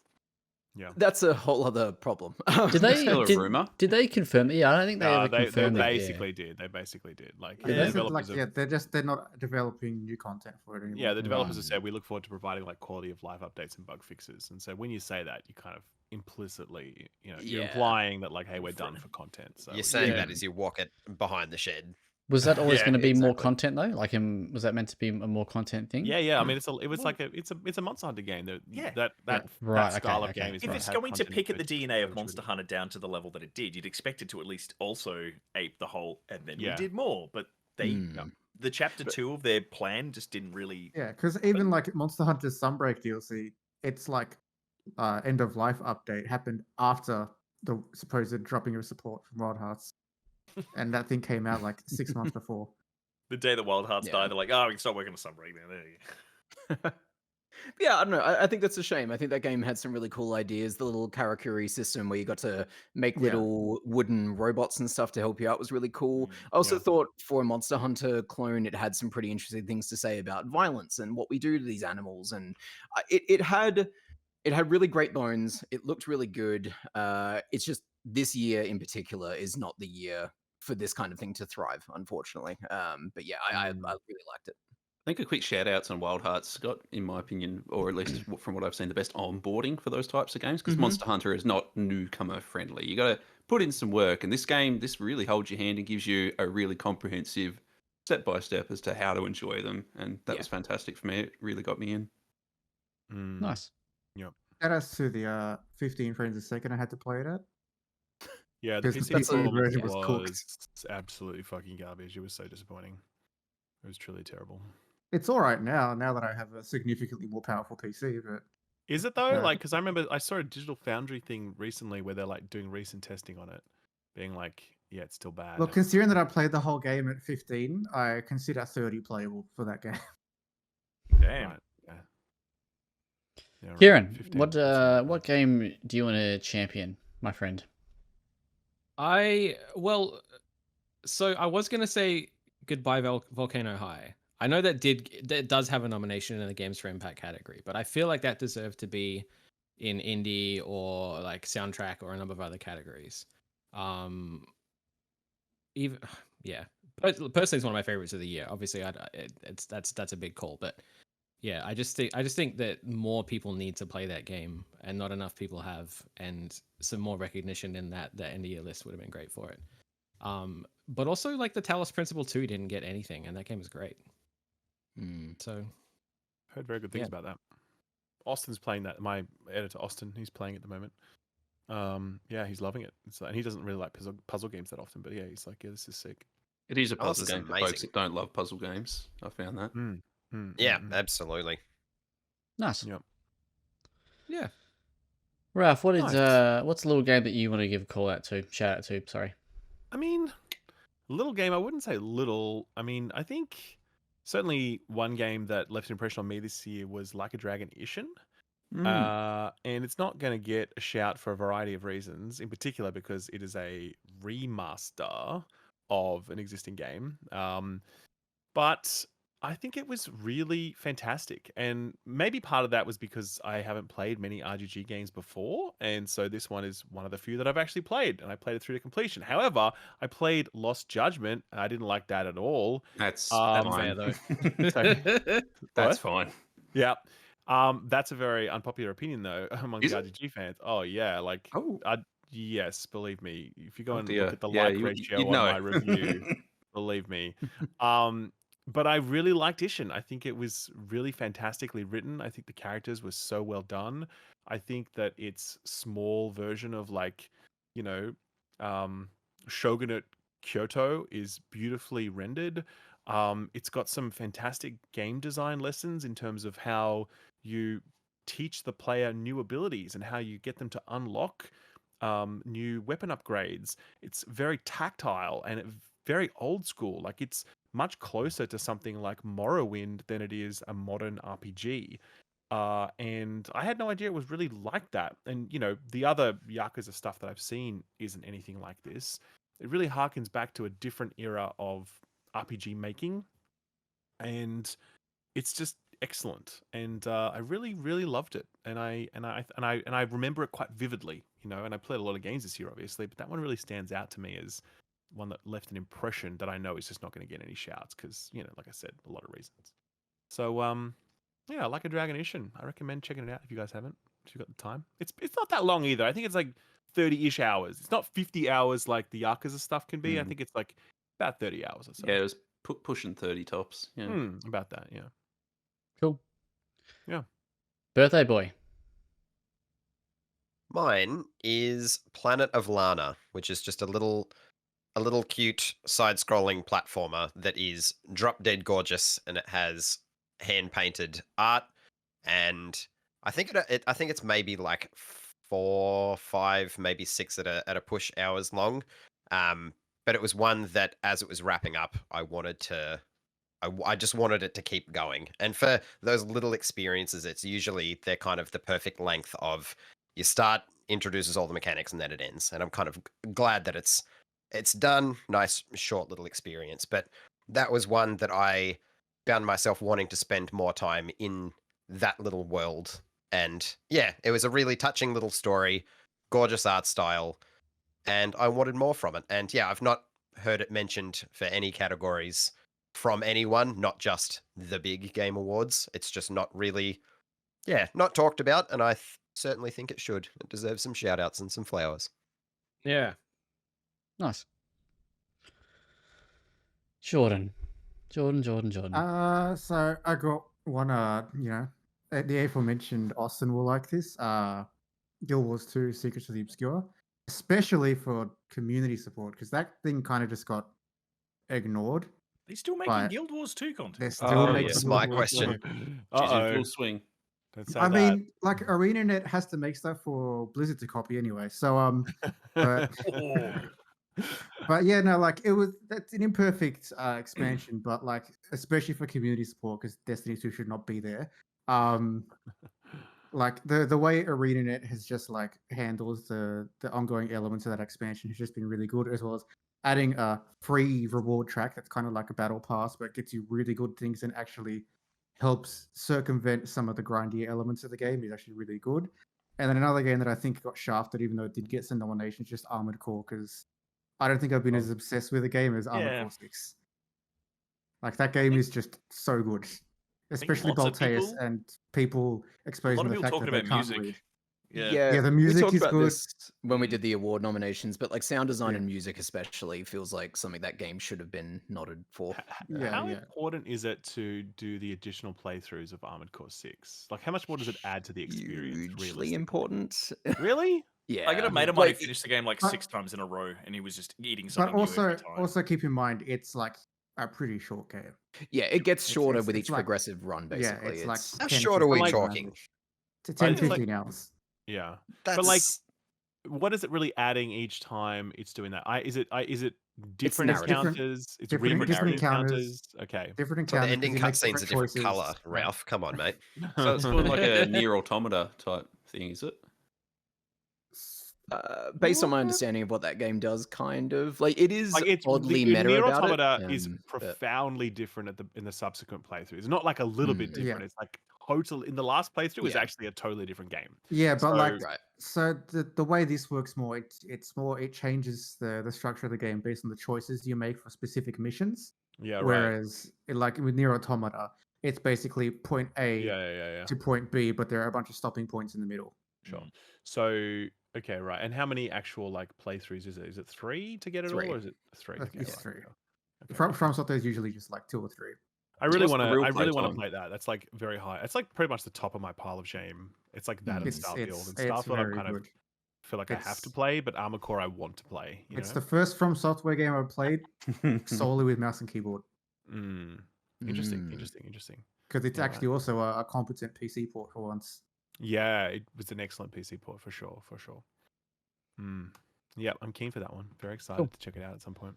That's a whole other problem. Did they? Still a Did, rumor. did they confirm? Yeah, I don't think they ever they confirmed it. basically did. They basically did. Like They the said, developers like, they're not developing new content for it anymore. yeah, the developers have said we look forward to providing like quality of life updates and bug fixes. And so when you say that, you kind of implicitly, you're Yeah. implying that like, hey, we're done for content. So You're saying Yeah. that as you walk it behind the shed. Was that always Yeah, going to be more exactly. content though? Like, was that meant to be a more content thing? yeah. I mean, it's a Monster Hunter game. Yeah. That Right, style okay, of game okay. is If right, it's have going to content pick at the based, DNA of which Monster really- Hunter down to the level that it did, you'd expect it to at least also ape the whole, and then Yeah. we did more. But they, Mm. the chapter 2 of their plan just didn't really. Yeah, because even like Monster Hunter Sunbreak DLC, it's like end of life update happened after the supposed dropping of support from Wild Hearts, and that thing came out like 6 months before. The day that Wild Hearts Yeah. died, they're like, oh, we can start working on Sunbreak now. There you go. Yeah, I don't know. I think that's a shame. I think that game had some really cool ideas. The little Karakuri system where you got to make Yeah. little wooden robots and stuff to help you out was really cool. I also yeah. thought for a Monster Hunter clone, it had some pretty interesting things to say about violence and what we do to these animals. And it had really great bones. It looked really good. It's just this year in particular is not the year for this kind of thing to thrive, unfortunately. But yeah, I really liked it. I think a quick shout outs on Wild Hearts got, in my opinion, or at least from what I've seen, the best onboarding for those types of games, because Monster Hunter is not newcomer friendly. You got to put in some work, and this game, this really holds your hand and gives you a really comprehensive step by step as to how to enjoy them, and that was fantastic for me. It really got me in. Nice. Yep. Shout outs to the 15 frames a second I had to play it at. Yeah, the Because PC the PC performance version was cooked. was absolutely fucking garbage. It was so disappointing. It was truly terrible. It's all right now that I have a significantly more powerful PC, but Is it though? Yeah. Like, because I remember I saw a Digital Foundry thing recently where they're like doing recent testing on it, being like, yeah, it's still bad. look, considering that I played the whole game at 15, I consider 30 playable for that game. Damn. Right, yeah. Yeah, right, Kieran, 15, what that's not bad. what game do you want to champion, my friend? So I was gonna say Goodbye Volcano High. I know that does have a nomination in the Games for Impact category, but I feel like that deserved to be in indie or like soundtrack or a number of other categories. Even yeah, personally, it's one of my favorites of the year. Obviously, that's a big call, but yeah, I just think that more people need to play that game, and not enough people have, and some more recognition in that end of year list would have been great for it. But also like the Talos Principle 2 didn't get anything, and that game was great. So Heard very good things about that. Austin's playing that. My editor Austin, he's playing at the moment. Yeah, he's loving it. And he doesn't really like puzzle games that often, but yeah, he's like, yeah, this is sick. It is a Oh, puzzle this is game for folks amazing. that don't love puzzle games. I found that. Yeah, absolutely. Nice. Yep. yeah, Ralph, what is Nice. what's a little game that you want to give a shout out to? Sorry. I mean, little game. I wouldn't say little. I mean, I think certainly one game that left an impression on me this year was Like a Dragon Ishin. And it's not going to get a shout for a variety of reasons, in particular because it is a remaster of an existing game. But I think it was really fantastic. And maybe part of that was because I haven't played many RGG games before. And so this one is one of the few that I've actually played. And I played it through to completion. However, I played Lost Judgment. And I didn't like that at all. That's unfair fine. though. That's fine. Yeah. That's a very unpopular opinion though among Is the it? RGG fans. Oh yeah, like Oh, yes, believe me. If you go oh and dear. look at the Yeah, like you'd ratio on know. my review, believe me. But I really liked Ishin. I think it was really fantastically written. I think the characters were so well done. I think that its small version of like, you know, Shogunate Kyoto is beautifully rendered. It's got some fantastic game design lessons in terms of how you teach the player new abilities and how you get them to unlock new weapon upgrades. It's very tactile and very old school. Like it's much closer to something like Morrowind than it is a modern RPG. And I had no idea it was really like that. And you know, the other Yakuza stuff that I've seen isn't anything like this. It really harkens back to a different era of RPG making, and it's just excellent. And I really, really loved it. And I remember it quite vividly. You know, and I played a lot of games this year, obviously, but that one really stands out to me as one that left an impression that I know is just not going to get any shouts because, you know, like I said, a lot of reasons. So, yeah, Like a Dragon Ishin. I recommend checking it out if you guys haven't, if you've got the time. It's not that long either. I think it's like 30-ish hours. It's not 50 hours like the Yakuza stuff can be. I think it's like about 30 hours or so. Yeah, it was pushing 30 tops. Yeah. About that, yeah. Cool. Yeah. Birthday boy. Mine is Planet of Lana, which is just a little cute side-scrolling platformer that is drop dead gorgeous, and it has hand-painted art. And I think I think it's maybe like 4, 5, maybe 6 at a push hours long. But it was one that, as it was wrapping up, I just wanted it to keep going. And for those little experiences, they're kind of the perfect length of you start, introduces all the mechanics, and then it ends. And I'm kind of glad that it's done. Nice, short little experience. But that was one that I found myself wanting to spend more time in that little world. And yeah, it was a really touching little story, gorgeous art style, and I wanted more from it. And yeah, I've not heard it mentioned for any categories from anyone, not just the big game awards. It's just not really, not talked about, and I certainly think it should. It deserves some shout outs and some flowers. Yeah. Nice. Jordan. So I got one. The aforementioned Austin will like this. Guild Wars 2: Secrets of the Obscure, especially for community support, because that thing kind of just got ignored. They still making But Guild Wars 2 content. They're still Oh, making yes. That's Guild my Wars question. 2. She's in Uh-oh. full swing. Don't say I that. mean, like ArenaNet has to make stuff for Blizzard to copy anyway. So but Oh. but yeah, no, like that's an imperfect expansion, but like especially for community support because Destiny 2 should not be there. Like the way ArenaNet has just like handles the ongoing elements of that expansion has just been really good, as well as adding a free reward track that's kind of like a battle pass, but gets you really good things and actually helps circumvent some of the grindy elements of the game is actually really good. And then another game that I think got shafted, even though it did get some nominations, just Armored Core, because I don't think I've been as obsessed with the game as Armored Core 6. Like that game is just so good, especially lots of Balteus people- and people A exposing lot of the people fact talking that they about can't music. read. Yeah. the we music talked is about good. this when we did the award nominations, but like sound design Yeah. and music especially feels like something that game should have been nodded for. How important is it to do the additional playthroughs of Armored Core 6? Like, how much more does it add to the experience? Hugely realistically? important. Really? Yeah. I got a mate of mine who Like, finished the game like but- 6 times in a row, and he was just eating But something new also, every time. also keep in mind, it's like a pretty short game. yeah, it gets shorter it's- with it's each like- progressive run, basically. Yeah, it's like How 10, short are we 15 talking? hours. To 10, Like- 15 hours. Yeah. That's But like, what is it really adding each time it's doing that? Is it different narrative. encounters? It's Different different encounters. Okay. Different so the encounters. ending 'cause you make cutscenes are different choices. color. Yeah. Ralph, come on, mate. So it's sort of like a Near Automata type thing, is it? Based on my understanding of what that game does, kind of like it is Like it's oddly the meta Nier about Automata it. is but- profoundly different in the subsequent playthroughs. Not like a little bit Mm. Yeah. different. It's like total in the last playthrough was Yeah. actually a totally different game. Yeah, but So- like, right. so the way this works more, it changes the structure of the game based on the choices you make for specific missions. Yeah, right. Whereas, like with Nier Automata, it's basically point A Yeah. to point B, but there are a bunch of stopping points in the middle. Sure. So okay, right. And how many actual like playthroughs is it? Is it 3 to get it 3. all, or is it 3? Okay, It's right, 3. okay. From Software is usually just like 2 or 3. I really What's want the to. real I really play want to time? play that. That's like very high. It's like pretty much the top of my pile of shame. It's like that and Starfield and stuff that I'm very kind of good. feel like I have to It's- play. But Armored Core I want to play. You It's know? the first From Software game I've played solely with mouse and keyboard Interesting. Mm. Interesting. because it's Yeah. actually also a competent PC port for once. Yeah, it was an excellent PC port for sure. Yeah, I'm keen for that one. Very excited Cool. to check it out at some point.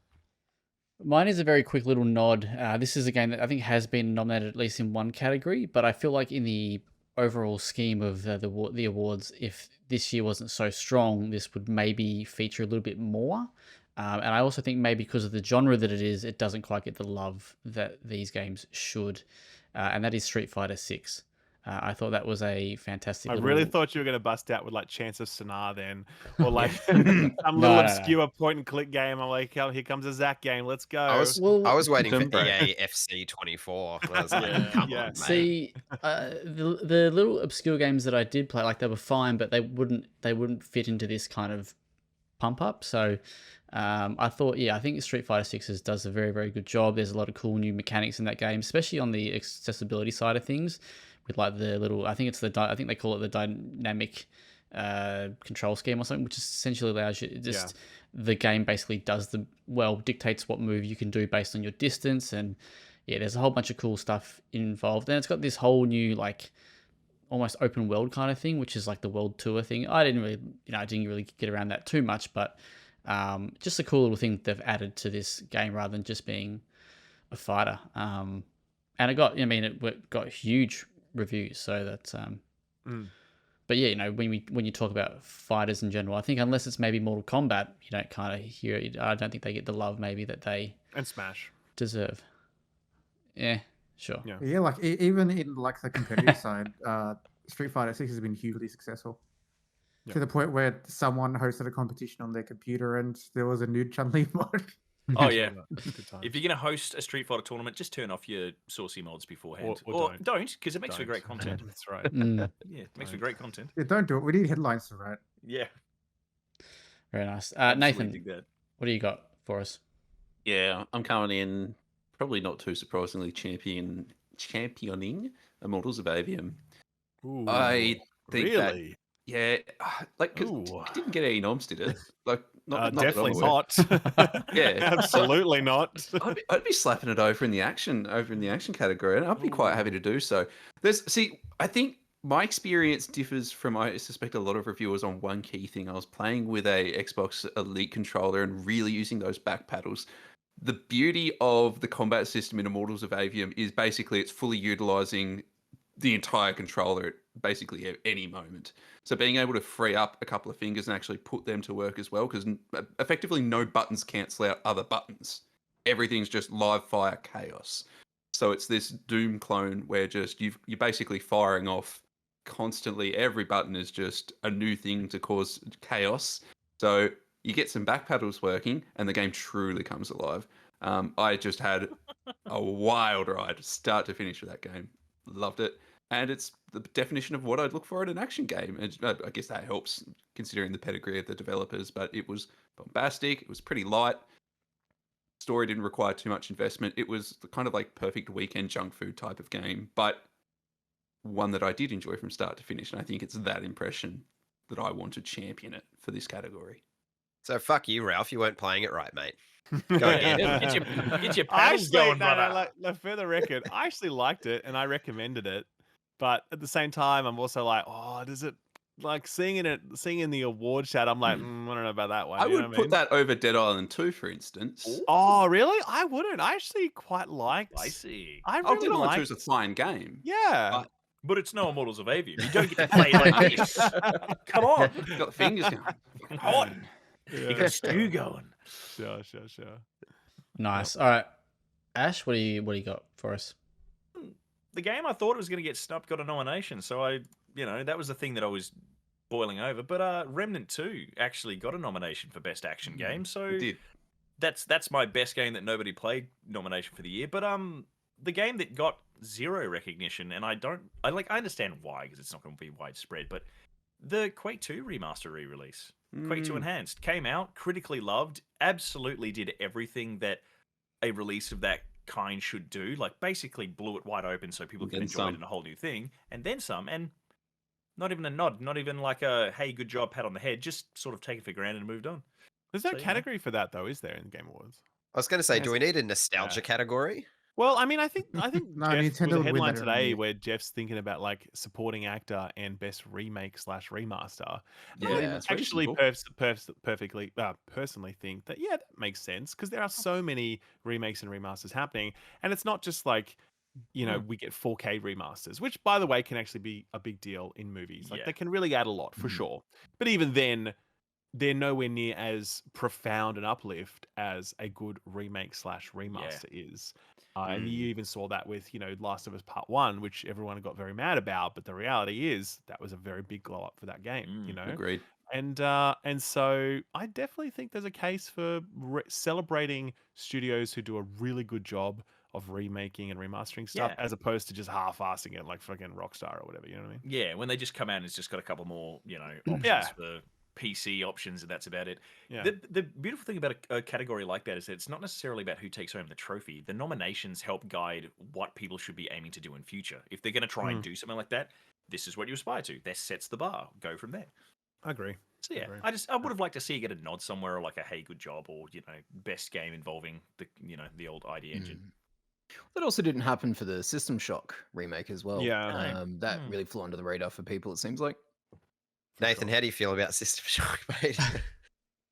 Mine is a very quick little nod. This is a game that I think has been nominated at least in one category, but I feel like in the overall scheme of the awards, if this year wasn't so strong, this would maybe feature a little bit more. And I also think maybe because of the genre that it is, it doesn't quite get the love that these games should. And that is Street Fighter 6. I thought that was a fantastic. I little... really thought you were going to bust out with like Chance of Sonar then, or like some little No. obscure point and click game. I'm like, oh, here comes a Zach game. Let's go. I was waiting for Timber. EA FC 24. I was like, Yeah, come yeah. on, mate. See, the little obscure games that I did play, like they were fine, but they wouldn't fit into this kind of pump up. So I think Street Fighter 6 does a very, very good job. There's a lot of cool new mechanics in that game, especially on the accessibility side of things, with like the little, I think they call it the dynamic control scheme or something, which essentially allows you the game basically dictates what move you can do based on your distance, and there's a whole bunch of cool stuff involved. And it's got this whole new like almost open world kind of thing, which is like the world tour thing. I didn't really get around that too much, but just a cool little thing that they've added to this game rather than just being a fighter. And it got huge reviews, so that's but yeah, when you talk about fighters in general, I think unless it's maybe Mortal Kombat, you don't kind of hear it. I don't think they get the love maybe that they And Smash. deserve. Yeah, sure. Yeah. Yeah, like even in like the competitive side, Street Fighter 6 has been hugely successful. Yeah. To the point where someone hosted a competition on their computer and there was a nude Chun-Li mod. Oh yeah. Good times. If you're gonna host a Street Fighter tournament, just turn off your saucy mods beforehand, Or don't, because it makes for Don't. great content. That's right. Mm, Yeah, it makes for Don't. great content. Yeah, don't do it. We need headlines for that. Yeah, very nice. absolutely Nathan, dig that. what do you got for us? Yeah, I'm coming in, probably not too surprisingly, championing Immortals of Avium. Ooh, I think that, really? yeah, like, 'cause Ooh. it didn't get any noms, did it? Like, not that I'm Definitely aware. not. Yeah. Absolutely not. I'd be slapping it over in the action category, and I'd be quite happy to do so. I think my experience differs from, I suspect, a lot of reviewers on one key thing. I was playing with a Xbox Elite controller and really using those back paddles. The beauty of the combat system in Immortals of Avium is basically it's fully utilizing the entire controller at basically any moment. So being able to free up a couple of fingers and actually put them to work as well, because effectively no buttons cancel out other buttons. Everything's just live fire chaos. So it's this Doom clone where just you're basically firing off constantly. Every button is just a new thing to cause chaos. So you get some back paddles working, and the game truly comes alive. I just had a wild ride, start to finish, with that game. Loved it. And it's the definition of what I'd look for in an action game. And I guess that helps considering the pedigree of the developers, but it was bombastic. It was pretty light. Story didn't require too much investment. It was the kind of like perfect weekend junk food type of game, but one that I did enjoy from start to finish. And I think it's that impression that I want to champion it for this category. So fuck you, Ralph. You weren't playing it right, mate. Go ahead. Get your I paddles going, brother. for the record, I actually liked it and I recommended it, but at the same time, I'm also like, oh, does it, like, seeing in the award chat, I'm like, I don't know about that one. I you know would what put mean? that over Dead Island 2, for instance. Oh, really? I wouldn't. I actually quite liked. I see. I Oh, really Dead Island 2 liked. is a fine game. Yeah. But it's no Immortals of Avium. You don't get to play it like this. Come on. You've got the fingers going. Fucking hot. You got a stew going. Sure. Nice. All right, Ash, what do you got for us? The game I thought it was going to get snubbed got a nomination, so that was the thing that I was boiling over. But Remnant 2 actually got a nomination for Best Action Game, so It did. that's my best game that nobody played nomination for the year. But the game that got zero recognition, and I understand why, because it's not going to be widespread, but the Quake 2 remaster re-release, Quake 2 Enhanced, came out, critically loved, absolutely did everything that a release of that kind should do, like basically blew it wide open so people can Then enjoy it some. in a whole new thing, and then some, and not even a nod, not even like a hey, good job, pat on the head, just sort of take it for granted and moved on. There's no So, category for that though, is there, in the Game Awards? I was going to say, Yes. do we need a nostalgia category? Well, I mean, I think No, Jeff, Nintendo there was a would win headline that every today year. where Jeff's thinking about like supporting actor and best remake / remaster. Yeah, I that's actually reasonable. personally think that that makes sense, because there are so many remakes and remasters happening, and it's not just like we get 4K remasters, which by the way can actually be a big deal in movies. Like Yeah. they can really add a lot for sure, but even then, they're nowhere near as profound an uplift as a good remake / remaster is. And you even saw that with, Last of Us Part 1, which everyone got very mad about. But the reality is that was a very big glow up for that game, Agreed. And so I definitely think there's a case for celebrating studios who do a really good job of remaking and remastering stuff, Yeah. as opposed to just half-assing it like fucking Rockstar or whatever, you know what I mean? Yeah, when they just come out and it's just got a couple more, options Yeah. for PC options, and that's about it. Yeah. The beautiful thing about a category like that is that it's not necessarily about who takes home the trophy. The nominations help guide what people should be aiming to do in future. If they're going to try and do something like that, this is what you aspire to. That sets the bar. Go from there. I agree. So yeah, Agree. I would have liked to see you get a nod somewhere, or like a hey, good job, or best game involving the old ID engine. That also didn't happen for the System Shock remake as well. Yeah. That really flew under the radar for people, it seems like. Nathan, how do you feel about System Shock, mate?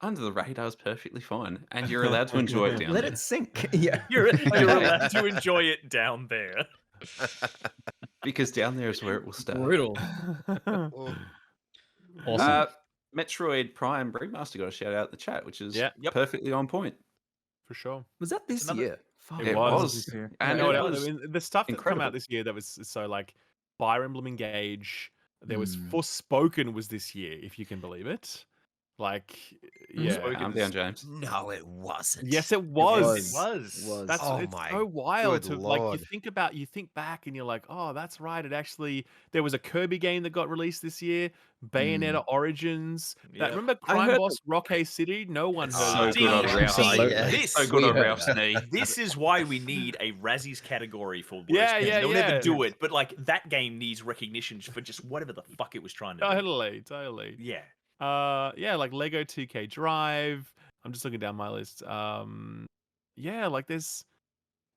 Under the radar is perfectly fine, and you're allowed to enjoy it down Let there. it sink. Yeah. You're allowed to enjoy it down there. Because down there is where it will start. Brutal. Awesome. Metroid Prime Remaster got a shout out in the chat, which is Yeah. Yep. perfectly on point. For sure. Was that this Another- year? Fuck. It It was. was. this year. And No, it no, was I mean, the stuff that's come incredible. out this year that was so like Fire Emblem Engage. There was Mm. Forspoken was this year, if you can believe it. Like, Mm. yeah. Spoken Calm down, James. No, it wasn't. Yes, it was. It was. That's Oh it's my so wild good to like. lord. You think back, and you're like, oh, that's right. It actually there was a Kirby game that got released this year, Bayonetta Origins. That Yep. remember I Crime heard Boss Rockay City? No one heard So of good on that. Rouse See, Knee. yeah. this- So good we on heard Rouse that. Knee. This is why we need a Razzies category for worst Yeah, games. yeah, They'll yeah. never do it, but like that game needs recognition for just whatever the fuck it was trying to do. Totally. Yeah. Yeah, like Lego 2K Drive. I'm just looking down my list. Yeah, like there's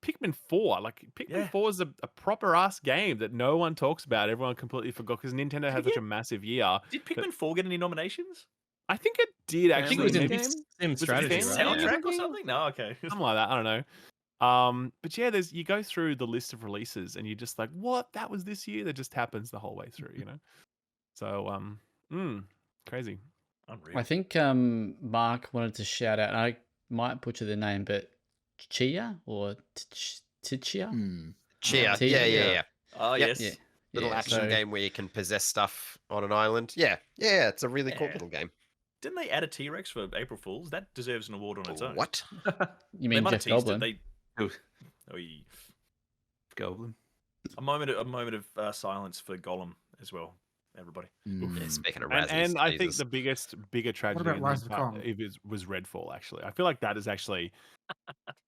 Pikmin 4. Like Pikmin Yeah. 4 is a proper ass game that no one talks about. Everyone completely forgot because Nintendo had such a massive year. Did Pikmin 4 get any nominations? I think it did I actually. think it was in maybe Sim Was it Strategy, Sim? right? Yeah. Soundtrack or something? No, okay. something like that. I don't know. But yeah, you go through the list of releases and you're just like, what? That was this year? That just happens the whole way through, you know? So crazy. Unreal. I think Mark wanted to shout out, and I might butcher the name, but Chia or Tichia? Cheer. Tea- Yeah. Oh, Yep. yes. Yeah. Little Yeah, action so- game where you can possess stuff on an island. Yeah. It's a really cool Yeah. little game. Didn't they add a T-Rex for April Fools? That deserves an award on its own. What? You They mean might have Jeff teased it. Goldblum? They... Ooh. Oy. Goblin. A moment of silence for Gollum as well, everybody. Yeah, speaking of And, Razzies, and I think Jesus. the bigger tragedy about in Rise that of part Kong? was Redfall. Actually, I feel like that is actually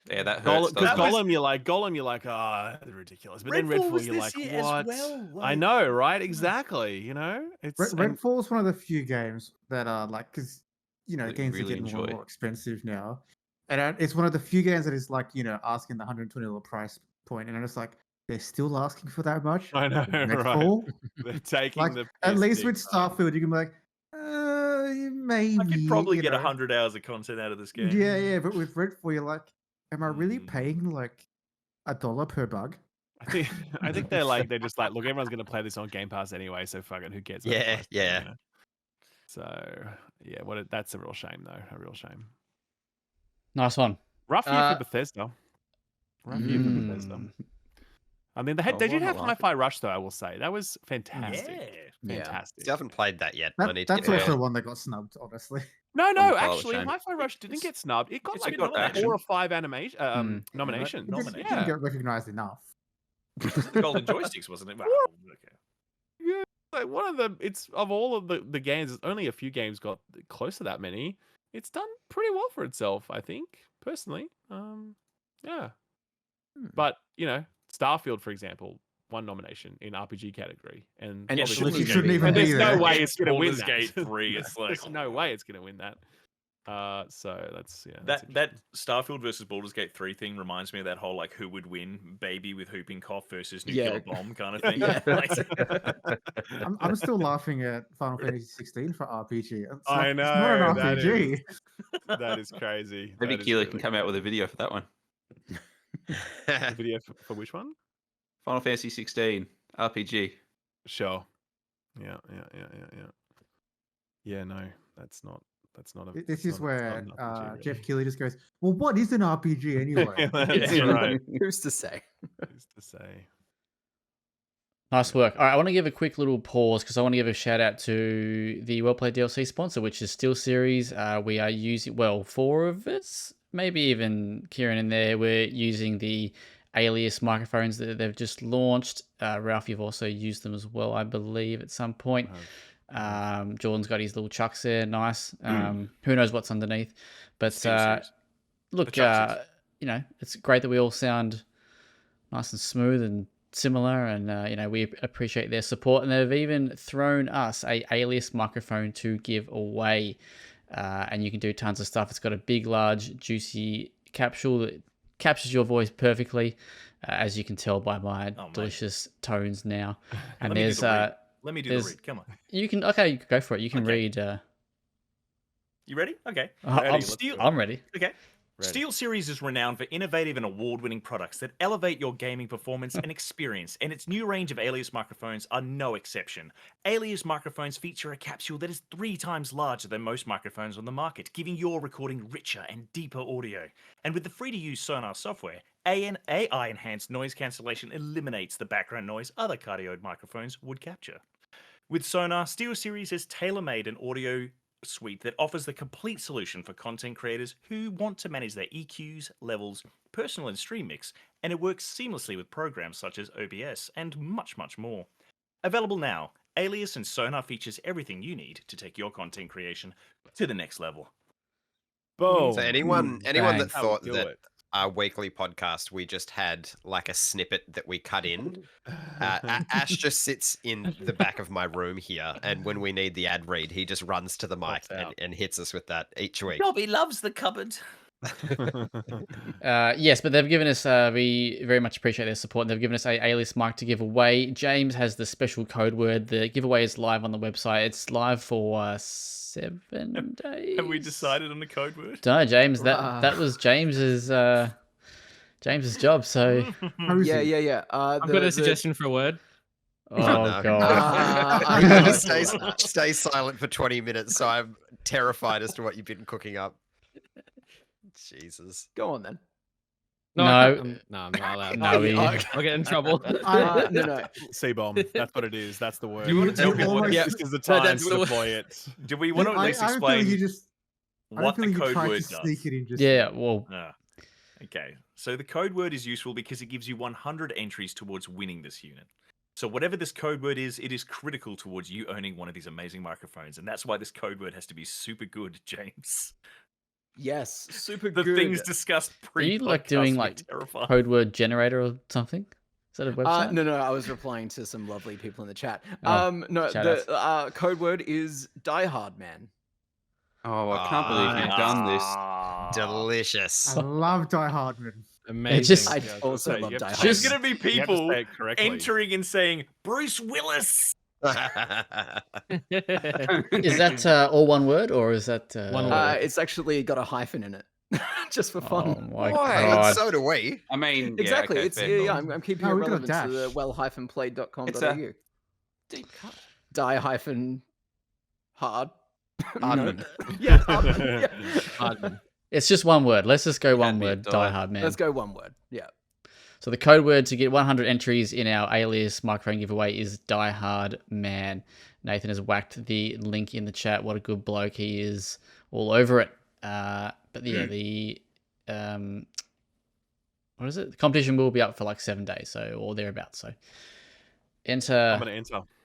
Yeah, that hurts. because doesn't it? Gollum, you're like, ah, oh, ridiculous. But then Redfall Redfall, was you're this like, year as what? well, I like- know, right? Exactly. You know, it's and- Redfall is one of the few games that are like, because Really- games really are getting more and enjoy. more expensive now, and it's one of the few games that is like asking the $120 price point, and I'm just like, they're still asking for that much. I know, right? Redfall, They're taking like the at piss least big with time. Starfield, you can be like, maybe I could probably you get know. 100 hours of content out of this game. Yeah, but with Redfall, you're like, am I really Mm. paying like $1 per bug? I think they're just like, look, everyone's gonna play this on Game Pass anyway, so fuck it, who cares? about the Yeah, price, yeah. you know? So yeah, that's a real shame though, a real shame. Nice one. Rough year Uh, for Bethesda. Rough year for Bethesda. Mm. I mean, they Oh, did I'm have not laughing. Hi-Fi Rush though. I will say that was fantastic. Yeah. Yeah. Fantastic. I haven't played that yet. I need to That's get also it. one that got snubbed, honestly. No, the no, pile of actually, shame. Hi-Fi Rush didn't It's- get snubbed. It got it's like got 4 action. or 5 nominations. It Nomination. didn't get recognized enough. Was it the golden joysticks, wasn't it? Wow. Okay. Yeah, like one of the it's of all of the games, only a few games got close to that many. It's done pretty well for itself, I think, personally. Yeah. But, Starfield, for example, 1 nomination in RPG category. And And it obviously- shouldn't shouldn't even and be there's no there. way it's gonna win Baldur's that. Gate 3, it's like- There's no way it's gonna win that. So that's That Starfield versus Baldur's Gate 3 thing reminds me of that whole like who would win baby with whooping cough versus nuclear bomb kind of thing. Yeah. I'm still laughing at Final Fantasy 16 for RPG. It's I like, it's not know, an that RPG. that is crazy. Maybe That is Keeler really can come out with a video for that one. A video for which one? Final Fantasy 16 RPG. Sure. Yeah. Yeah, no, that's not a. This it's is not- it's not where an RPG, really. Jeff Keighley just goes, well, what is an RPG anyway? That's Yeah. right. Who's to say? Who's to say? Nice work. All right, I want to give a quick little pause because I want to give a shout out to the WellPlayed DLC sponsor, which is SteelSeries. We are using, 4 of us, maybe even Kieron in there. We're using the Alias microphones that they've just launched. Ralph, you've also used them as well, I believe, at some point. Jordan's got his little chucks there, nice. Who knows what's underneath? But SteelSeries. look, The chucksies. it's great that we all sound nice and smooth and similar, and we appreciate their support. And they've even thrown us a Alias microphone to give away, and you can do tons of stuff. It's got a big, large, juicy capsule that captures your voice perfectly, as you can tell by my Oh, mate. delicious tones now. And Let me do there's the read. Let me do the there's- read. Come on. you can go for it. You can Okay. read. You ready? Okay. I'm, Steel- I'm ready. Okay. Ready. SteelSeries is renowned for innovative and award-winning products that elevate your gaming performance and experience, and its new range of Alias microphones are no exception. Alias microphones feature a capsule that is 3 times larger than most microphones on the market, giving your recording richer and deeper audio. And with the free-to-use Sonar software, AI-enhanced noise cancellation eliminates the background noise other cardioid microphones would capture. With Sonar, SteelSeries has tailor-made an audio suite that offers the complete solution for content creators who want to manage their EQs, levels, personal and stream mix, and it works seamlessly with programs such as OBS and much, much more. Available now, Alias and Sonar features everything you need to take your content creation to the next level. Boom. So anyone Bang. that That would thought do that it. our weekly podcast we just had like a snippet that we cut in, Ash just sits in the back of my room here, and when we need the ad read, he just runs to the mic Pops out. and hits us with that each week. Dobby loves the cupboard. Yes, but they've given us, we very much appreciate their support. They've given us a Alias mic to give away. James has the special code word. The giveaway is live on the website. It's live for 7 days. Have we decided on the code word? Don't know, James. That was James's job. So, Yeah. I've got a suggestion for a word. oh no. god. You're gonna stay silent for 20 minutes, so I'm terrified as to what you've been cooking up. Jesus. Go on then. No. I'm not allowed. No, we- I'll get in trouble. No. C-bomb. That's what it is. That's the word. Do you want to tell people what Yeah. This is the time that's to the- deploy it. Do we want to at least I explain you just. what the code tried word to does? sneak it in. Just Yeah, well, Okay, so the code word is useful because it gives you 100 entries towards winning this unit. So whatever this code word is, it is critical towards you owning one of these amazing microphones, and that's why this code word has to be super good, James. Yes, super The good. things discussed are pre you like doing like terrifying. code word generator or something? Is that a website? No, I was replying to some lovely people in the chat. Oh, No, shout the code word is Die Hard Man. Oh, I can't believe you've done this. Delicious. I love Die Hard Man. Amazing. just- I Yeah, also so love you have Die to Hard. There's Just- going to be You have to people say it correctly. entering and saying, Bruce Willis! Is that all one word or is that One word. It's actually got a hyphen in it, just for Oh fun. my Why? god! So do we. I mean, Exactly. okay, It's fair yeah, call. I'm keeping No, it we got a relevant to the dash. well-played.com.au. It's a deep cut. Die hyphen hard. Hardman. Yeah, Hardman, yeah. Hardman. It's just one word. Let's just go Had one me at word. die. Die Hard Man. Let's go one word. Yeah. So the code word to get 100 entries in our Alias microphone giveaway is Die Hard Man. Nathan has whacked the link in the chat. What a good bloke he is. All over it. But yeah, the what is it? The competition will be up for like 7 days, so or thereabouts. So I'm enter, gonna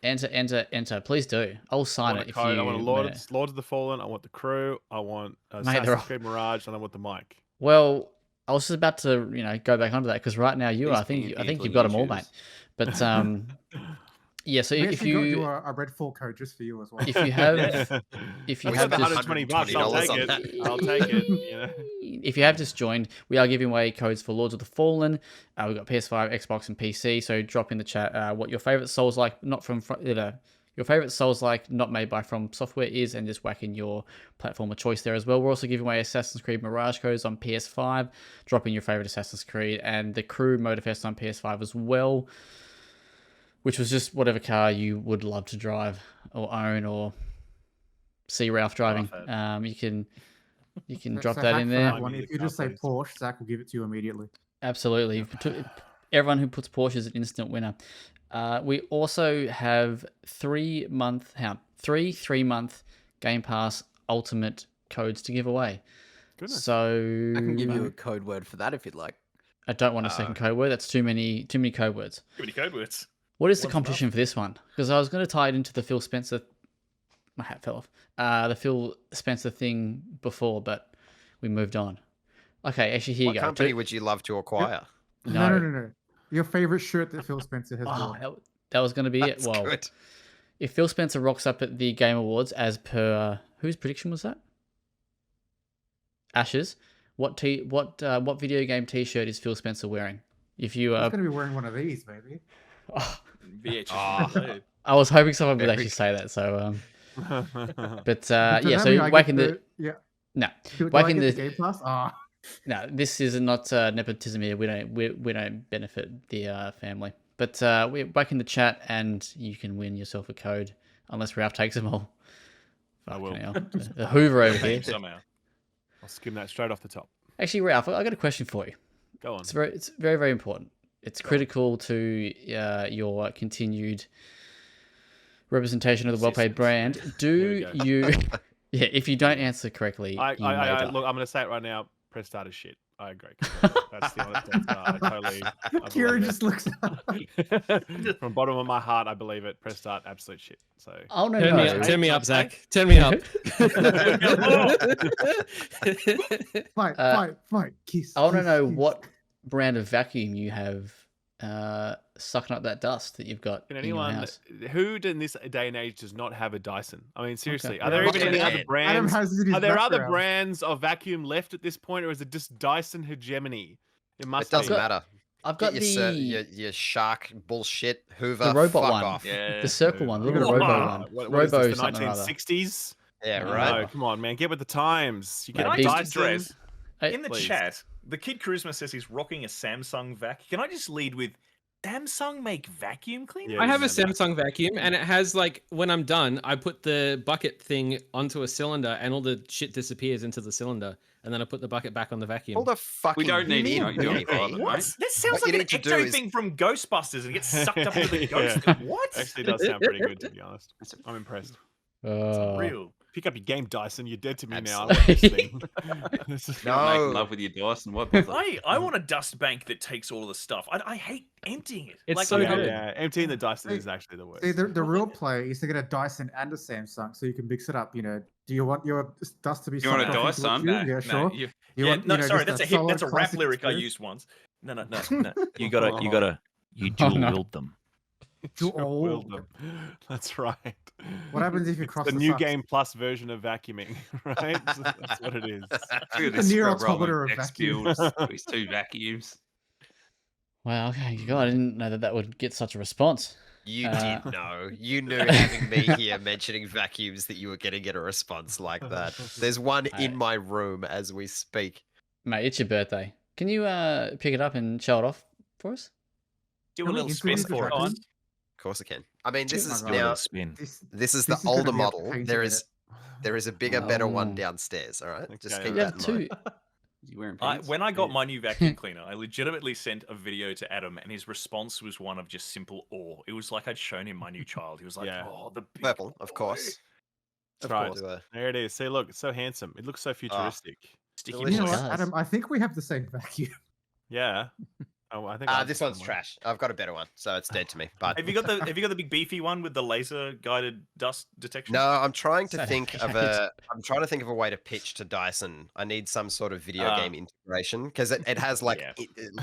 enter. enter. Please do. I'll I sign want it a if code. you. I want a minute. Lords of the Fallen. I want the crew. I want they're Assassin's all- Creed Mirage, and I want the mic. Well, I was just about to, go back onto that because right now These I think people you've got them all, you mate. choose. But yeah. So We if actually got you a Redfall code just for you as well. if you have if you We have spent this, $120 I'll take on it. that. I'll take it. You know? if you have just joined, we are giving away codes for Lords of the Fallen. We've got PS5, Xbox, and PC. So drop in the chat what your favorite Souls like, your favorite Souls like, not made by From Software is, and just whack in your platform of choice there as well. We're also giving away Assassin's Creed Mirage codes on PS5. Drop in your favorite Assassin's Creed and the Crew Motorfest on PS5 as well, which was just whatever car you would love to drive or own or see Ralph driving. You can drop So that hack in for there. that one. If you just say Porsche, Zach will give it to you immediately. Absolutely. Everyone who puts Porsche is an instant winner. We also have 3-month Game Pass Ultimate codes to give away. Goodness. So I can give you a code word for that if you'd like. I don't want a second code word. That's too many code words. Too many code words. What is the What's competition for this one? Because I was going to tie it into the Phil Spencer. My hat fell off. The Phil Spencer thing before, but we moved on. Okay, actually, here What you go. company would you love to acquire? No. Your favorite shirt that Phil Spencer has Oh, worn. that was going to be it. That's Well, good. if Phil Spencer rocks up at the Game Awards, as per whose prediction was that? Ash's. What video game T-shirt is Phil Spencer wearing? If you He's going to be wearing one of these, maybe. VHS. Oh. Replayed. I was hoping someone would Very actually say that. So, but Does yeah. that mean So I get whacking the yeah. no, Do I whacking get the the Game Pass? Ah. no. This is not nepotism here. We don't benefit the family. But we're back in the chat, and you can win yourself a code unless Ralph takes them all. I will. Fucking hell. The Hoover over here. Somehow. I'll skim that straight off the top. Actually, Ralph, I got a question for you. Go on. It's very, very important. It's critical to your continued representation of the WellPlayed brand. Do Here we you Yeah, if you don't answer correctly, you may die. Look, I'm going to say it right now. Press start is shit. I agree. That's the honest answer. I Kieran believe just looks up. it. From bottom of my heart, I believe it. Press start, absolute shit. So I want to Turn me know. up, turn me up, Zach. Turn me up. Fight. Kiss. I want to kiss, know kiss. what brand of vacuum you have sucking up that dust that you've got can in your anyone house. who in this day and age does not have a Dyson? I mean, seriously, Okay. are there Yeah, even any Adam other Adam brands? has it in his Are there other background. brands of vacuum left at this point, or is it just Dyson hegemony? It must It doesn't be. matter. I've got Get your shark bullshit Hoover. the robot fuck one, off. Yeah. the circle one. Look at a Ooh. robo Wow. one. What is Robo this, the something or other. 1960s? Yeah, No. right. No, come on, man, get with the times. You Mate, get Can I big- just Dyson. address Hey, in the please. chat? The Kid Charisma says he's rocking a Samsung vac. Can I just lead with Samsung make vacuum cleaners? Yeah, I have a yeah, no. Samsung vacuum, and it has like when I'm done, I put the bucket thing onto a cylinder, and all the shit disappears into the cylinder, and then I put the bucket back on the vacuum. Hold the fucking. We don't need mean to do anything. anything. What? That sounds What like you an need to do Ecto is- thing from Ghostbusters and it gets sucked up into the ghost. Yeah. What? Actually, does sound pretty good, to be honest. I'm impressed. Real. Pick up your game, Dyson. You're dead to me now. I Absolutely. love this thing. This is- You're not making No. love with your Dyson. What bother? I want a dust bank that takes all of the stuff. I hate emptying it. It's like, so yeah, good. yeah. Emptying the Dyson See- is actually the worst. See, the real play is to get a Dyson and a Samsung so you can mix it up. You know, do you want your dust to be You want a sucked off into Dyson? tube? No, Yeah, no, sure. you- You yeah, want, no, you know, sorry, just that's solid a rap classic lyric I experience? used once. No. You gotta you Oh, dual no. wield them. Dual- Sure will them. That's right. What happens if you It's cross the the new sucks? game plus version of vacuuming, right? That's what it is. Look at The this near scrub roll autometer of of X vacuum. builds. These two vacuums. Wow, okay, God, I didn't know that would get such a response. You Uh, did know. You knew having me here mentioning vacuums that you were going to get a response like that. There's one in my room as we speak. Mate, it's your birthday. Can you pick it up and show it off for us? Do a Can we little spin introduce the for it. vacuum? Of course I can. I mean, this Oh my is God. Do a little now. spin. This is this the is gonna older be a model. pain to There get is a bigger, better Oh. one downstairs. All right, just Okay, keep You that have in mind. two. You wearing pants? When I got my new vacuum cleaner, I legitimately sent a video to Adam, and his response was one of just simple awe. It was like I'd shown him my new child. He was like, Yeah. "Oh, the big Purple, of boy." course. That's Of right. course. There it is. See, look, it's so handsome. It looks so futuristic. Sticky You know Delicious. what, voice. Does. Adam? I think we have the same vacuum. Yeah. Oh, I think I This have one's one. trash. I've got a better one, so it's dead to me. But Have you got the big beefy one with the laser guided dust detection? no, I'm trying to So think of weird. a way to pitch to Dyson. I need some sort of video Ah. game integration because it has like Yeah.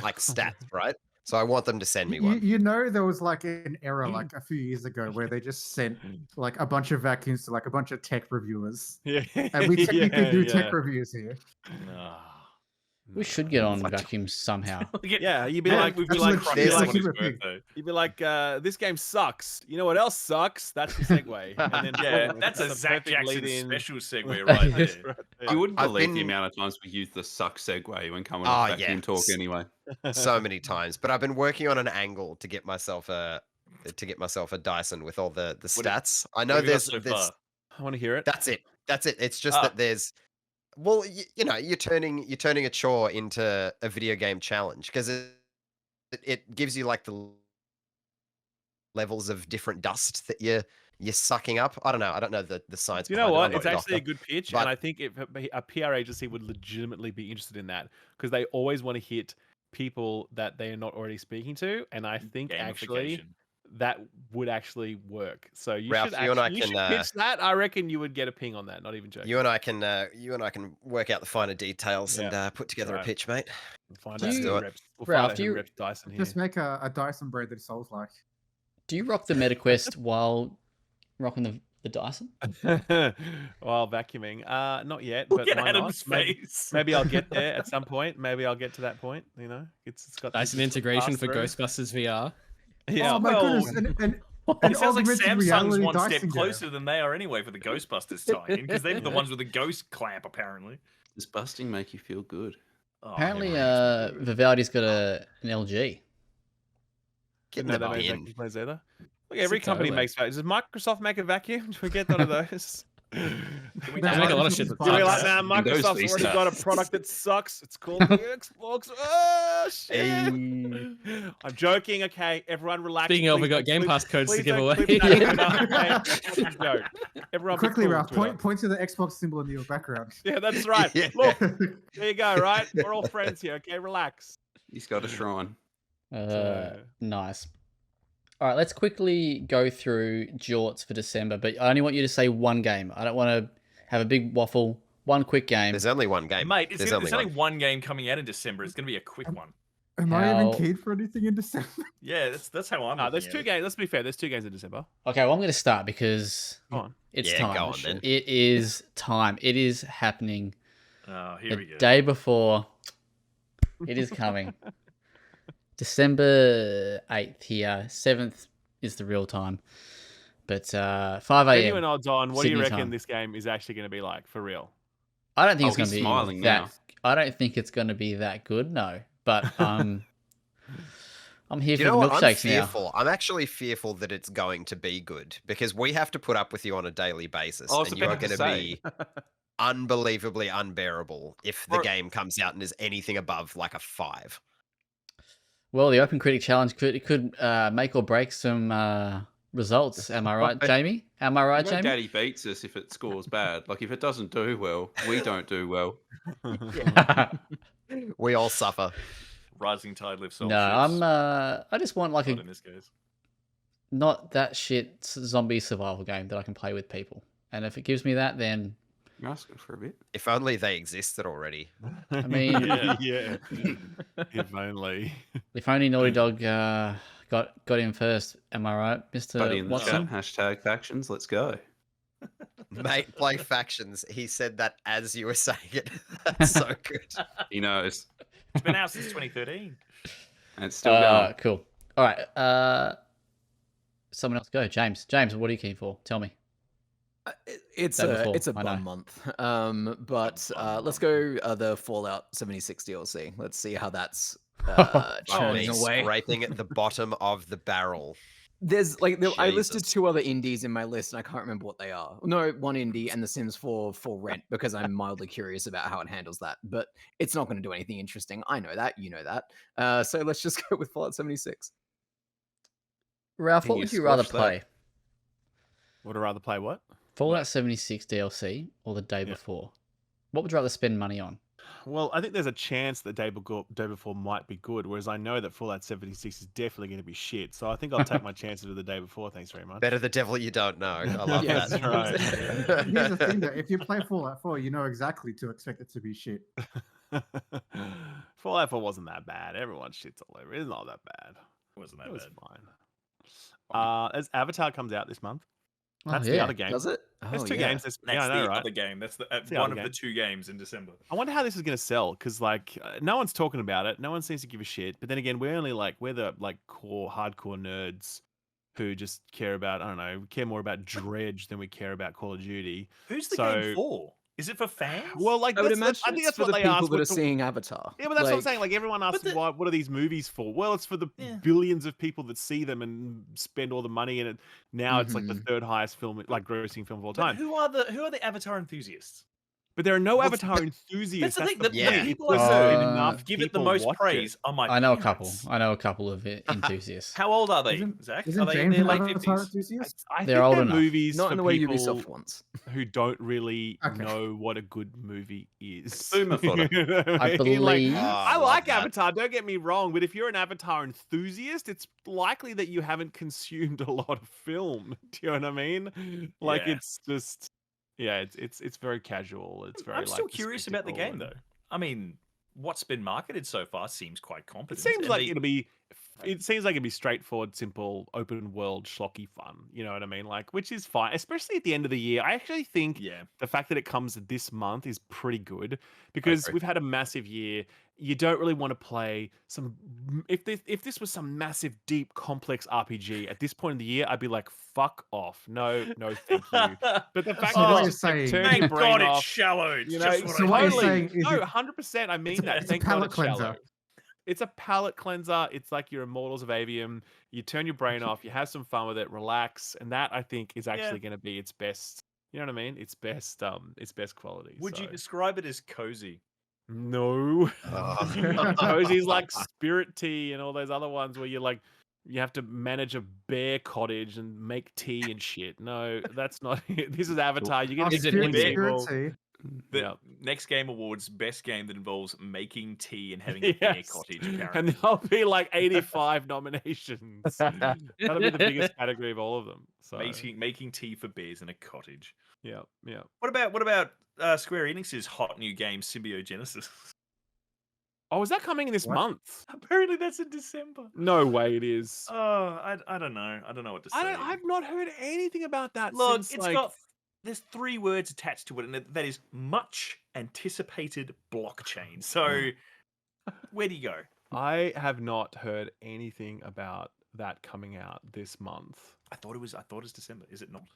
like stats, right? So I want them to send me You, one. you know, there was like an era like a few years ago where they just sent like a bunch of vacuums to like a bunch of tech reviewers, Yeah. and we technically do yeah. tech reviews here. Ah. We should get on What? vacuums somehow. Yeah, you'd be Yeah, like, we'd that's be like legit- crushing that's him a on his super thing. birthday. you'd be like, this game sucks. You know what else sucks? That's the segue. And then Yeah, boom, that's a the Zach perfect Jackson lead-in. special segue right That's there. right there. You wouldn't I've believe the been- amount of times we use the suck segue when coming Oh, off yeah. vacuum talk anyway. So many times, but I've been working on an angle to get myself a Dyson with all the stats. I know What have you got there's so there's far? I want to hear it. That's it. It's just Ah. that there's, well, you know, you're turning a chore into a video game challenge because it gives you like the levels of different dust that you're sucking up. I don't know the science. You know behind it. what? I'm not It's a actually a doctor. good pitch, but- and I think a PR agency would legitimately be interested in that because they always want to hit people that they are not already speaking to, and I think actually Gamification. that would actually work. So you Ralph, should you and I actually you can, should pitch that. I reckon you would get a ping on that. Not even joking. You and I can work out the finer details and put together right. a pitch, mate. We'll find Do out you- who reps. We'll Ralph, find out do who you- reps Dyson here. Just make a Dyson brand that Souls like. Do you rock the MetaQuest while rocking the Dyson? While vacuuming, not yet, Look but at why Adam's not? face. Maybe I'll get there at some point. Maybe I'll get to that point. You know, it's got Dyson it's integration passed for through. Ghostbusters VR. Yeah, Oh my well, goodness! An It sounds like augmented Samsung's reality one step Dyson game. closer than they are anyway for the Ghostbusters tie-in because they're the Yeah. ones with the ghost clamp apparently. Does busting make you feel good? Oh, Apparently, yeah, man. Vivaldi's got an LG. Get in no, the they don't make bin. vacuum cleaners either. Look, every It's a company OLED. makes vacuums. Does Microsoft make a vacuum? Do we get none of those? we There's make a lot of other shit things that You'll be behind like, that. nah, Windows Microsoft's Vista. already got a product that sucks. It's called the Xbox. Oh, shit. I'm joking, okay? Everyone relax. Speaking of, we Please got don't Game clip- Pass codes to please give don't away. clip that up, okay? That's a joke. Everyone be Quickly, cool Ralph, with Twitter. point to the Xbox symbol in your background. Yeah, that's right. Yeah. Look, there you go, right? We're all friends here, okay? Relax. He's got a shrine. Nice. All right, let's quickly go through jorts for December, but I only want you to say one game. I don't want to have a big waffle. One quick game. There's only one game. Mate, There's there's only one. one game coming out in December. It's going to be a quick one. Am I even How- keen for anything in December? Yeah, that's how I'm. No, there's looking two at it. games. Let's be fair. There's 2 games in December. Okay, well, I'm going to start because Go on. it's Yeah, time. go on then. It is time. It is happening. Oh, here The we go. day before, it is coming. December 8th here. 7th is the real time. But 5 Genuine a.m. odds on. What do you Sydney reckon time. this game is actually going to be like for real? I don't think it's Oh, going he's to be smiling that. now. I don't think it's going to be that good. No, but I'm here You for know the what? I'm milkshakes now. fearful. I'm actually fearful that it's going to be good because we have to put up with you on a daily basis, I was and you are about to going to say. be unbelievably unbearable if the Bro- game comes out and is anything above like a 5. Well, the Open Critic Challenge could make or break some results. Am I right, Jamie? Am I right, You know Jamie? Daddy beats us if it scores bad. Like if it doesn't do well, we don't do well. We all suffer. Rising tide lifts all No, ships. I just want like Not a in this case. not that shit zombie survival game that I can play with people. And if it gives me that, then You're asking for a bit. If only they existed already. I mean, yeah. If only. if only Naughty Dog got in first. Am I right, Buddy Mr. in the Watson? chat, hashtag factions, let's go. Mate, play factions. He said that as you were saying it. That's so good. He knows. It's been out since 2013. And it's still going. Cool. All right. Someone else go. James. James, what are you keen for? Tell me. It's Day a before, it's a I know. bum month. But let's go the Fallout 76 DLC. Let's see how that's churning Me away. scraping at the bottom I listed I listed Jesus. 2 other indies in my list, and I can't remember what they are. No, one indie and The Sims 4 for rent because I'm mildly curious about how it handles that. But it's not going to do anything interesting. I know that. You know that. So let's just go with Fallout 76. Ralph, Can what you would you rather squash that? play? Would I rather play what? Fallout 76 DLC or the day Yeah. before? What would you rather spend money on? Well, I think there's a chance that day before might be good, whereas I know that Fallout 76 is definitely going to be shit. So I think I'll take my chances with the day before. Thanks very much. Better the devil you don't know. I love Yeah, that. That's right. Here's the thing though, if you play Fallout 4, you know exactly to expect it to be shit. Fallout 4 wasn't that bad. Everyone shits all over it. It's not that bad. It wasn't that It was bad. fine. As Avatar comes out this month, Oh, that's the yeah. other game. Does it? There's 2 yeah. games. That's Yeah, I know, the right? other game. That's the the one other of the game. 2 games in December. I wonder how this is going to sell because, like, no one's talking about it. No one seems to give a shit. But then again, we're the core hardcore nerds who just care about, I don't know, we care more about Dredge than we care about Call of Duty. Who's the So- game for? Is it for fans? Well, like, I would that's- imagine I think it's that's for what the they people asked. that are with the- seeing Avatar. Yeah, but that's what I'm saying. Like, everyone asks, the- what are these movies for? Well, it's for the Yeah. billions of people that see them and spend all the money in it. Now it's like the Mhm. 3rd highest film, like grossing film of all But time. who are the Avatar enthusiasts? But there are no Well, Avatar enthusiasts. That's the thing. The Yeah. people It's I just know enough give it the people most watch it. praise are my I know a couple. parents. I know a couple of enthusiasts. How old are they, Isn't- Zach? Isn't Are they in James their an late Avatar 50s? enthusiast? I They're think old they're enough. movies Not for in the way people Ubisoft wants. who don't really Okay. know what a good movie is. Boomer fodder. You know what I mean? believe- Oh, I love like that. Avatar, don't get me wrong, but if you're an Avatar enthusiast, it's likely that you haven't consumed a lot of film. Do you know what I mean? Like, Yeah. it's just, yeah, it's very casual. It's very. I'm still like, the curious about the game, spectacle though. I mean, what's been marketed so far seems quite It competent. seems and like they- it'll be. It seems like it'd be straightforward, simple, open world, schlocky fun. You know what I mean? Like, which is fine, especially at the end of the year. I actually think yeah. the fact that it comes this month is pretty good because agree. we've had a massive year. You don't really want to play some. If this was some massive, deep, complex RPG at this point in the year, I'd be like, "Fuck off! No, thank you." But the fact So that what it's you're just, like, saying- turn Thank your brain God off, it's shallow. It's you know, just what so I what you're need. saying is no, it- 100%. I mean that. it's a Thank God palate it's cleanser. shallow. It's a palate cleanser. It's like your Immortals of Avium. You turn your brain off. You have some fun with it. Relax, and that I think is actually going to be its best You know what I mean? It's best quality. Would you so- describe it as cozy? No. Oh. Cozy's like Spirit Tea and all those other ones where you have to manage a bear cottage and make tea and shit. No, that's not it. This is Avatar. You Oh, get Is it Spirit- indie? Spirit involved. Tea. The Yeah. next Game Awards, best game that involves making tea and having a bear Yes. cottage, And apparently. there'll be like 85 nominations. That'll be the biggest category of all of them. So Making tea for bears in a cottage. yeah. What about Square Enix's hot new game, Symbiogenesis? Oh, is that coming in this What? month? Apparently that's in December. No way it is. Oh, I don't know. I don't know what to say. I've not heard anything about that Look, since it's got there's 3 words attached to it, and that is much anticipated blockchain. So where do you go? I have not heard anything about that coming out this month. I thought it was December. Is it not?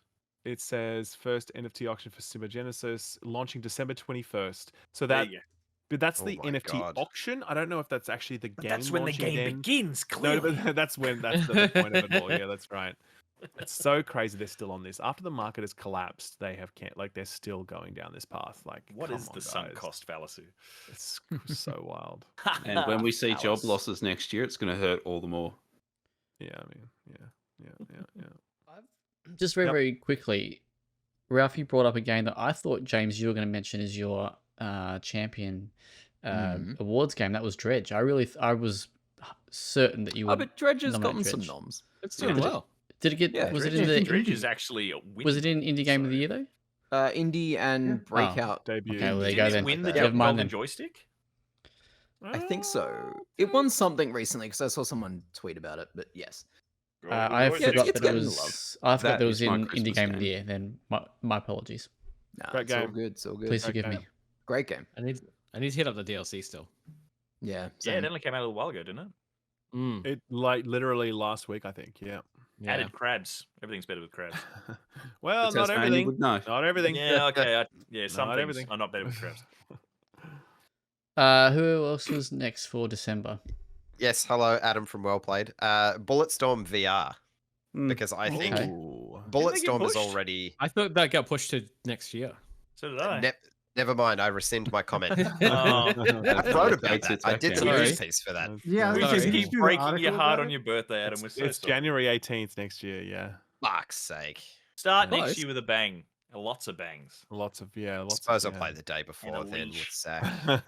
It says first NFT auction for Symbiogenesis launching December 21st. So There that you go. but that's Oh the my NFT God. auction. I don't know if that's actually the But game. that's when the launching game then. begins, No, clearly. but that's the point of it all. Yeah, that's right. It's so crazy they're still on this. After the market has collapsed, they have can't like they're still going down this path. Like, What come is on, the sunk guys. cost fallacy? It's so wild. And when we see job Alice. losses next year, it's going to hurt all the more. Yeah, I mean, yeah. Just very, Yep. very quickly, Ralph, you brought up a game that I thought, James, you were going to mention as your champion awards game. That was Dredge. I was certain that you Oh, would. but Dredge has nominate gotten some Dredge. noms. It's doing well. Did it get? Yeah, was it Dredge- in I think the? Dredge Indie, is actually a win. was it in Indie Game of the Year though? Indie and Breakout. Debut. Okay, well, there you Did go it then. win the Never mind Golden then. Joystick? I think so. It won something recently because I saw someone tweet about it. But yes, I Golden forgot Joystick. it's that it getting was. I forgot That that it was is my in Indie Christmas Game of game. the Year. Then my apologies. nah, Great it's all game. good. It's all good. Please Okay. forgive me. Great game. I need to hit up the DLC still. Yeah. Yeah, Same. it only came out a little while ago, didn't it? Mm, It like literally last week, I think. Yeah. yeah. Added crabs. Everything's better with crabs. Well, The not Tasmanian everything. would know. Not everything. Yeah, okay. Some Not things everything. are not better with crabs. Who else was next for December? Yes, hello, Adam from WellPlayed. Bulletstorm VR, Mm. because I think Okay. Ooh. Bulletstorm is pushed? already. I thought that got pushed to next year. So did I. Never mind, I rescind my comment. Oh. I wrote about Dates that. it I back did down. some Sorry. news piece for that. Yeah, We Sorry. just did you keep do an breaking article your heart about on it? your birthday, Adam. We're so It's sorry. January 18th next year. Yeah. Fuck's sake. Start next Close. year with a bang. Lots of bangs. Lots of I lots suppose of, I'll play the day before a then with leash. Zach.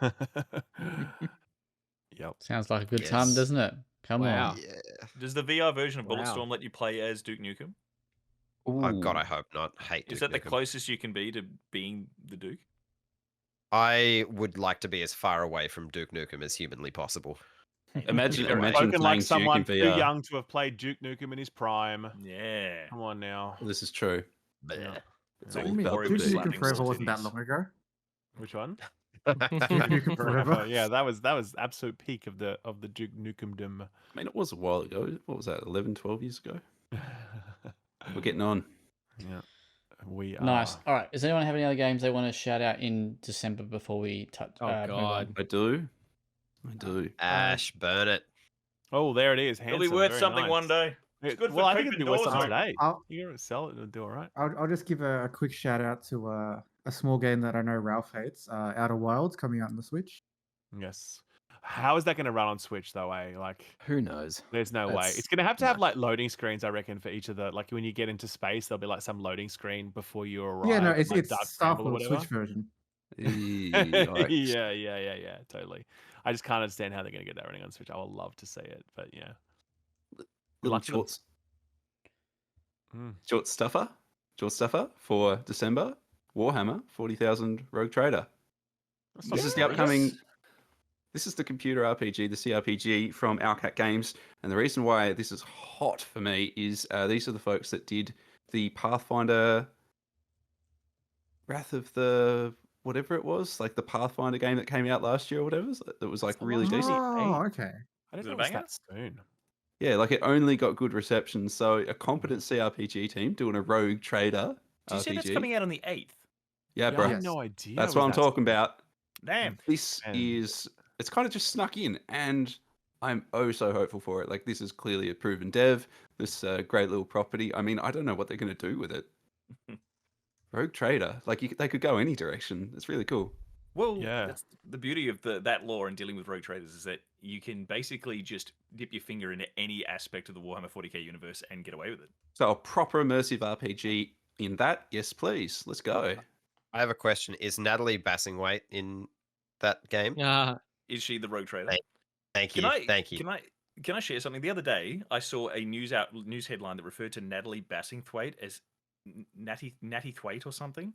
Yep. Sounds like a good time, Yes. doesn't it? Come Wow. on. Yeah. Does the VR version of Wow. Bulletstorm let you play as Duke Nukem? Oh god, I hope not. Hate Is Duke that the Nukem. closest you can be to being the Duke? I would like to be as far away from Duke Nukem as humanly possible. Imagine You're right. playing Spoken like Duke someone in too VR. young to have played Duke Nukem in his prime. Yeah. Come on now. This is true. Yeah. It's What all do you mean? glory Duke with Nukem slapping Forever some wasn't that titties. long ago. Which one? Duke Nukem Forever. Yeah, that was absolute peak of the Duke Nukemdom. I mean, it was a while ago. What was that, 11, 12 years ago? We're getting on. Yeah. We are. Nice. All right. Does anyone have any other games they want to shout out in December before we touch? Oh, move on? God. I do. Ash, burn it. Oh, there it is. It'll be Handsome, worth very something nice. one day. It's good for Well, I think it'd be keeping worth doors something open. today. I'll, You're gonna sell it and do all right. I'll just give a quick shout out to a small game that I know Ralph hates, Outer Wilds, coming out on the Switch. Yes. How is that going to run on Switch though? Like, Who knows? there's no way. That's- It's going to have like loading screens, I reckon, for each of the. Like when you get into space, there'll be like some loading screen before you arrive. Yeah, no, like it's Dark Star Scramble or Fox whatever. Switch version. Yikes. yeah, totally. I just can't understand how they're going to get that running on Switch. I would love to see it, but yeah. Little Lucky them. short stuffer for December. Warhammer 40,000 Rogue Trader. This is the upcoming. This is the computer RPG, the CRPG from Owlcat Games, and the reason why this is hot for me is these are the folks that did the Pathfinder, Wrath of the whatever it was, like the Pathfinder game that came out last year or whatever. It was like really decent. Oh, okay. I Is didn't it know a it was banger? that soon. Yeah, like it only got good reception. So a competent CRPG team doing a Rogue Trader Did you say that's RPG. coming out on the 8th? Yeah, Yeah, bro. I had Yes. no idea. That's it what was I'm that talking soon. about. Damn. This Man. is it's kind of just snuck in, and I'm oh so hopeful for it. Like this is clearly a proven dev. This great little property. I mean, I don't know what they're going to do with it. Rogue Trader. Like they could go any direction. It's really cool. Well, Yeah. that's the beauty of that lore and dealing with rogue traders is that you can basically just dip your finger into any aspect of the Warhammer 40k universe and get away with it. So a proper immersive RPG in that, yes, please. Let's go. I have a question. Is Natalie Bassingwaite in that game? Is she the rogue trader? Thank you. Thank you. Can I share something? The other day, I saw a news headline that referred to Natalie Bassingthwaite as Natty Thwaite or something.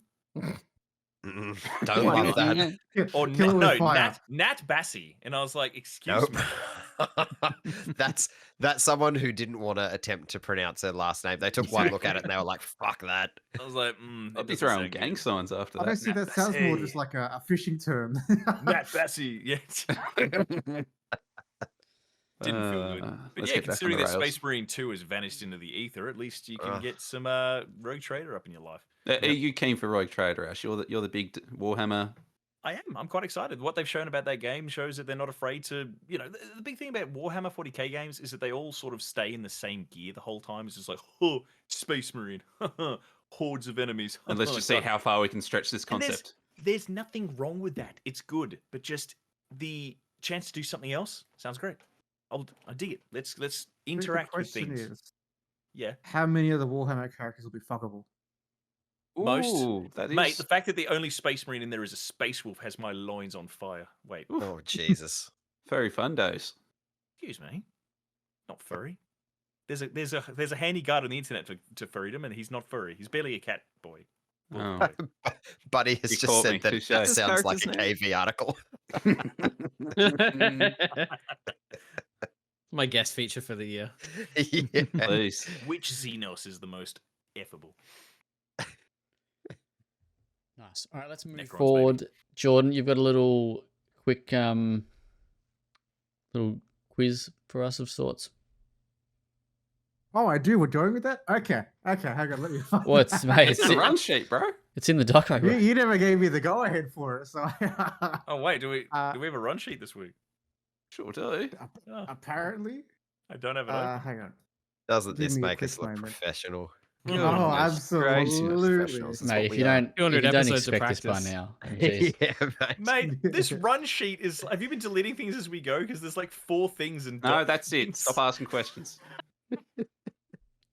Don't love that. Or Nat Bassi, and I was like, excuse me. That's someone who didn't want to attempt to pronounce her last name. They took one look at it and they were like, "Fuck that." I was like, I'd be throwing gang signs after that. Honestly, that sounds more just like a fishing term. Nat Bassi, yes. Didn't feel good. But yeah, considering that Space Marine 2 has vanished into the ether, at least you can get some Rogue Trader up in your life. Are you keen for Rogue Trader, Ash? You're the big Warhammer. I am. I'm quite excited. What they've shown about that game shows that they're not afraid to, the big thing about Warhammer 40k games is that they all sort of stay in the same gear the whole time. It's just like, oh, Space Marine, hordes of enemies. And let's just see how far we can stretch this concept. There's nothing wrong with that. It's good, but just the chance to do something else sounds great. I dig it. Let's interact with things. Yeah. How many of the Warhammer characters will be fuckable? Most. Ooh, Mate, the fact that the only Space Marine in there is a Space Wolf has my loins on fire. Wait. Oh, Jesus. Furry fun days. Excuse me. Not furry. There's a handy guard on the internet to furrydom, and he's not furry. He's barely a cat boy. Oh. Buddy has You just caught said me. that Touche. that His sounds like a character's KV article. My guest feature for the year. Yeah. Please. Which Xenos is the most effable? Nice. All right, let's move Necrons, forward. baby. Jordan, you've got a little quick little quiz for us of sorts. Oh, I do. We're going with that? Okay. Hang on. Let me find Well, it's mate, It's in the run sheet, bro. it's in the doc I You, wrote. you never gave me the go ahead for it, so Oh wait, do we have a run sheet this week? Sure do. Oh, apparently. I don't have it. Open. Hang on. Doesn't Give this me a make quick us look moment. professional? Oh, Goodness gracious. absolutely. Professionals. That's Mate, what if we you are. don't, 200 if you don't episodes of expect this by practice. now, jeez. Yeah, mate. Mate, this run sheet is. Have you been deleting things as we go? Because there's like 4 things and. No, that's it. Stop asking questions.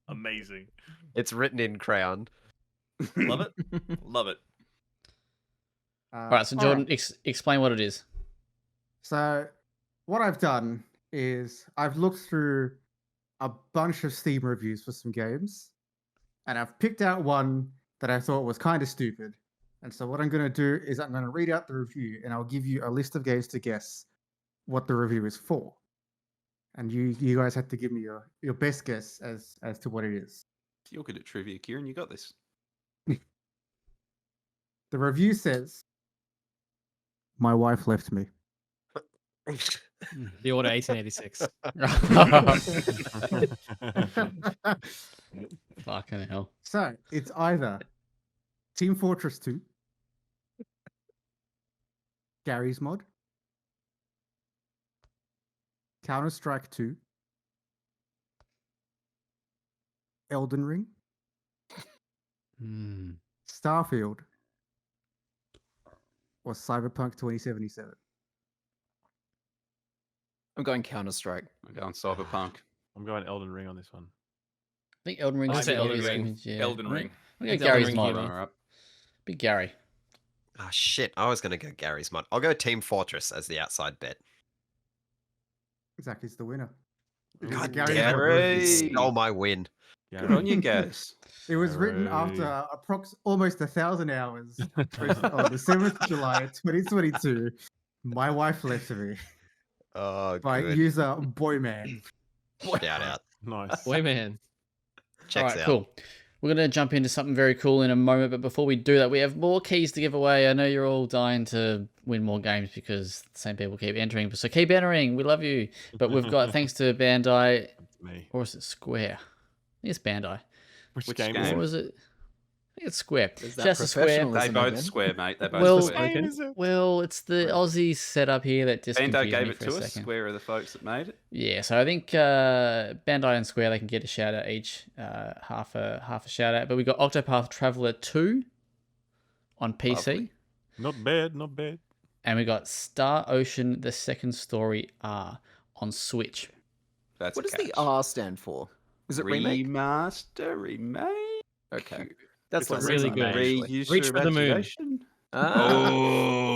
Amazing. It's written in crayon. Love it. Love it. All right, so Jordan, explain what it is. So, what I've done is I've looked through a bunch of Steam reviews for some games, and I've picked out one that I thought was kind of stupid. And so, what I'm going to do is I'm going to read out the review, and I'll give you a list of games to guess what the review is for. And you guys have to give me your best guess as to what it is. You're good at trivia, Kieran. You got this. The review says, "My wife left me." The Order 1886. Fucking hell. So it's either Team Fortress 2, Gary's Mod, Counter-Strike 2, Elden Ring, Starfield, or Cyberpunk 2077. I'm going Counter-Strike. I'm going Cyberpunk. I'm going Elden Ring on this one. I think Elden Ring. I'd is say the Elden obvious Ring. image, yeah. Elden Ring. I'm going It's Gary's Elden Mod. Ring, All right. Big Gary. Oh, shit. I was going to go Gary's Mod. I'll go Team Fortress as the outside bet. Zach is the winner. It was God Gary's damn Mod it. review. You Gary. stole my win. Good on you guys. It was written Hooray. after almost 1,000 hours on the 7th of July 2022. My wife left me Oh, by good. user Boyman. Shout out. Nice. Boy, man. Checks All right, out. cool. We're going to jump into something very cool in a moment, but before we do that, we have more keys to give away. I know you're all dying to win more games because the same people keep entering, so keep entering. We love you. But we've got, thanks to Bandai, Me. or is it Square? I think it's Bandai. Which Which game, game? is Or it? is it? I think it's Square. Is that Just a Square. professional? They Listen both again. square, mate. They both Well, square. Well, it's the Aussie setup here that just Bandai confused gave me it for to a us. second. Square are the folks that made it. Yeah, so I think Bandai and Square, they can get a shout out each, half a shout out. But we got Octopath Traveler 2, on PC. Lovely. Not bad, not bad. And we got Star Ocean: The Second Story R on Switch. That's What a does the catch. R stand for? Is it remake? Remaster, remake. Okay. That's It's a less really exciting, good actually. Reuse Reach your for the moon. imagination. Ah. Oh,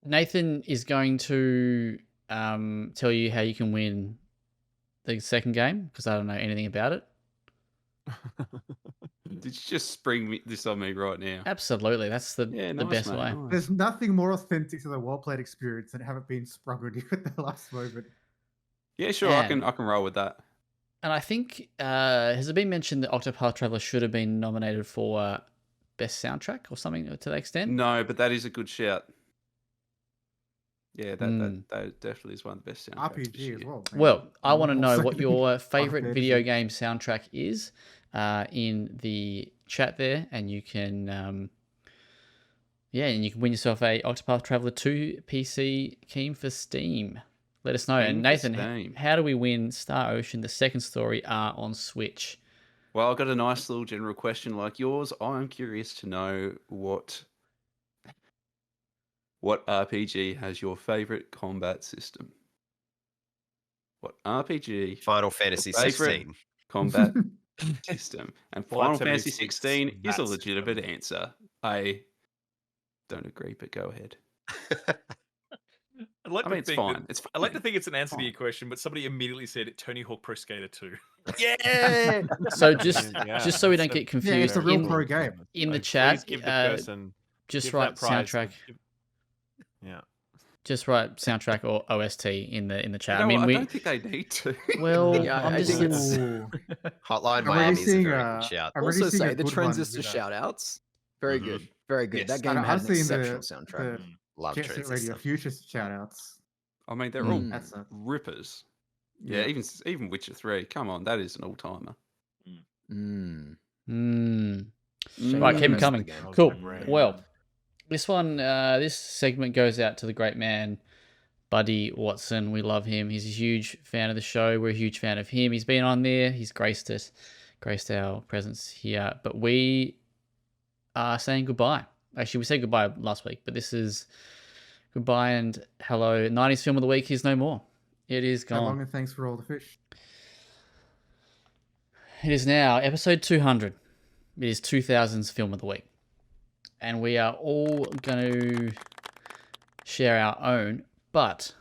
Nathan is going to tell you how you can win the second game because I don't know anything about it. did you just spring this on me right now? Absolutely, that's the Yeah, the nice, best mate, way. nice. There's nothing more authentic to the well-played experience than having been sprung on you at the last moment. Yeah, sure. I And- can roll with that. And I think has it been mentioned that Octopath Traveler should have been nominated for best soundtrack or something to that extent? No, but that is a good shout. Yeah, Mm. that definitely is one of the best soundtracks this RPG year. as well. man. Well, I want to I'm know also what your favorite unfair to video say. game soundtrack is in the chat there, and you can, and you can win yourself a Octopath Traveler 2 PC key for Steam. Let us know. Keen And for Nathan, Steam. how do we win Star Ocean: The Second Story R on Switch? Well, I've got a nice little general question like yours. I'm curious to know what RPG has your favorite combat system? What RPG Final Fantasy favorite 16. combat system? And Fallout Final Fantasy 76, 16 is a that legitimate system. answer. I don't agree, but go ahead. I'd like I to mean, it's think fine. that- It's fine. I like to think it's an answer to Fine. your question, but somebody immediately said Tony Hawk Pro Skater 2. Yeah. So just so we don't get Yeah, confused, it's a real in, pro game. in the Please chat, give the person just give write that prize. soundtrack. Yeah. Just write soundtrack or OST in the chat. You know I mean, what? we I don't think they need to. well, Yeah, I'm I just think it's- Ooh. Hotline I'm already Miami is a seeing very good shout. I'm already Also seeing a say the good trends one is to with shout outs. Very Mhm. good. Very good. Yes. That game And had I've an seen exceptional the soundtrack. Love Jet Set Trend Radio System. Future shoutouts. I mean, they're all Mm. That's a rippers. Yeah, even Witcher 3. Come on, that is an all-timer. Mm. Right, keep Shame the them rest of the coming. game. Cool. Right. Well, this one, this segment goes out to the great man, Buddy Watson. We love him. He's a huge fan of the show. We're a huge fan of him. He's been on there. He's graced our presence here. But we are saying goodbye. Actually, we said goodbye last week, but this is goodbye and hello. 90s Film of the Week is no more. It is So long gone. and thanks for all the fish. It is now episode 200. It is 2000's Film of the Week. And we are all going to share our own. But,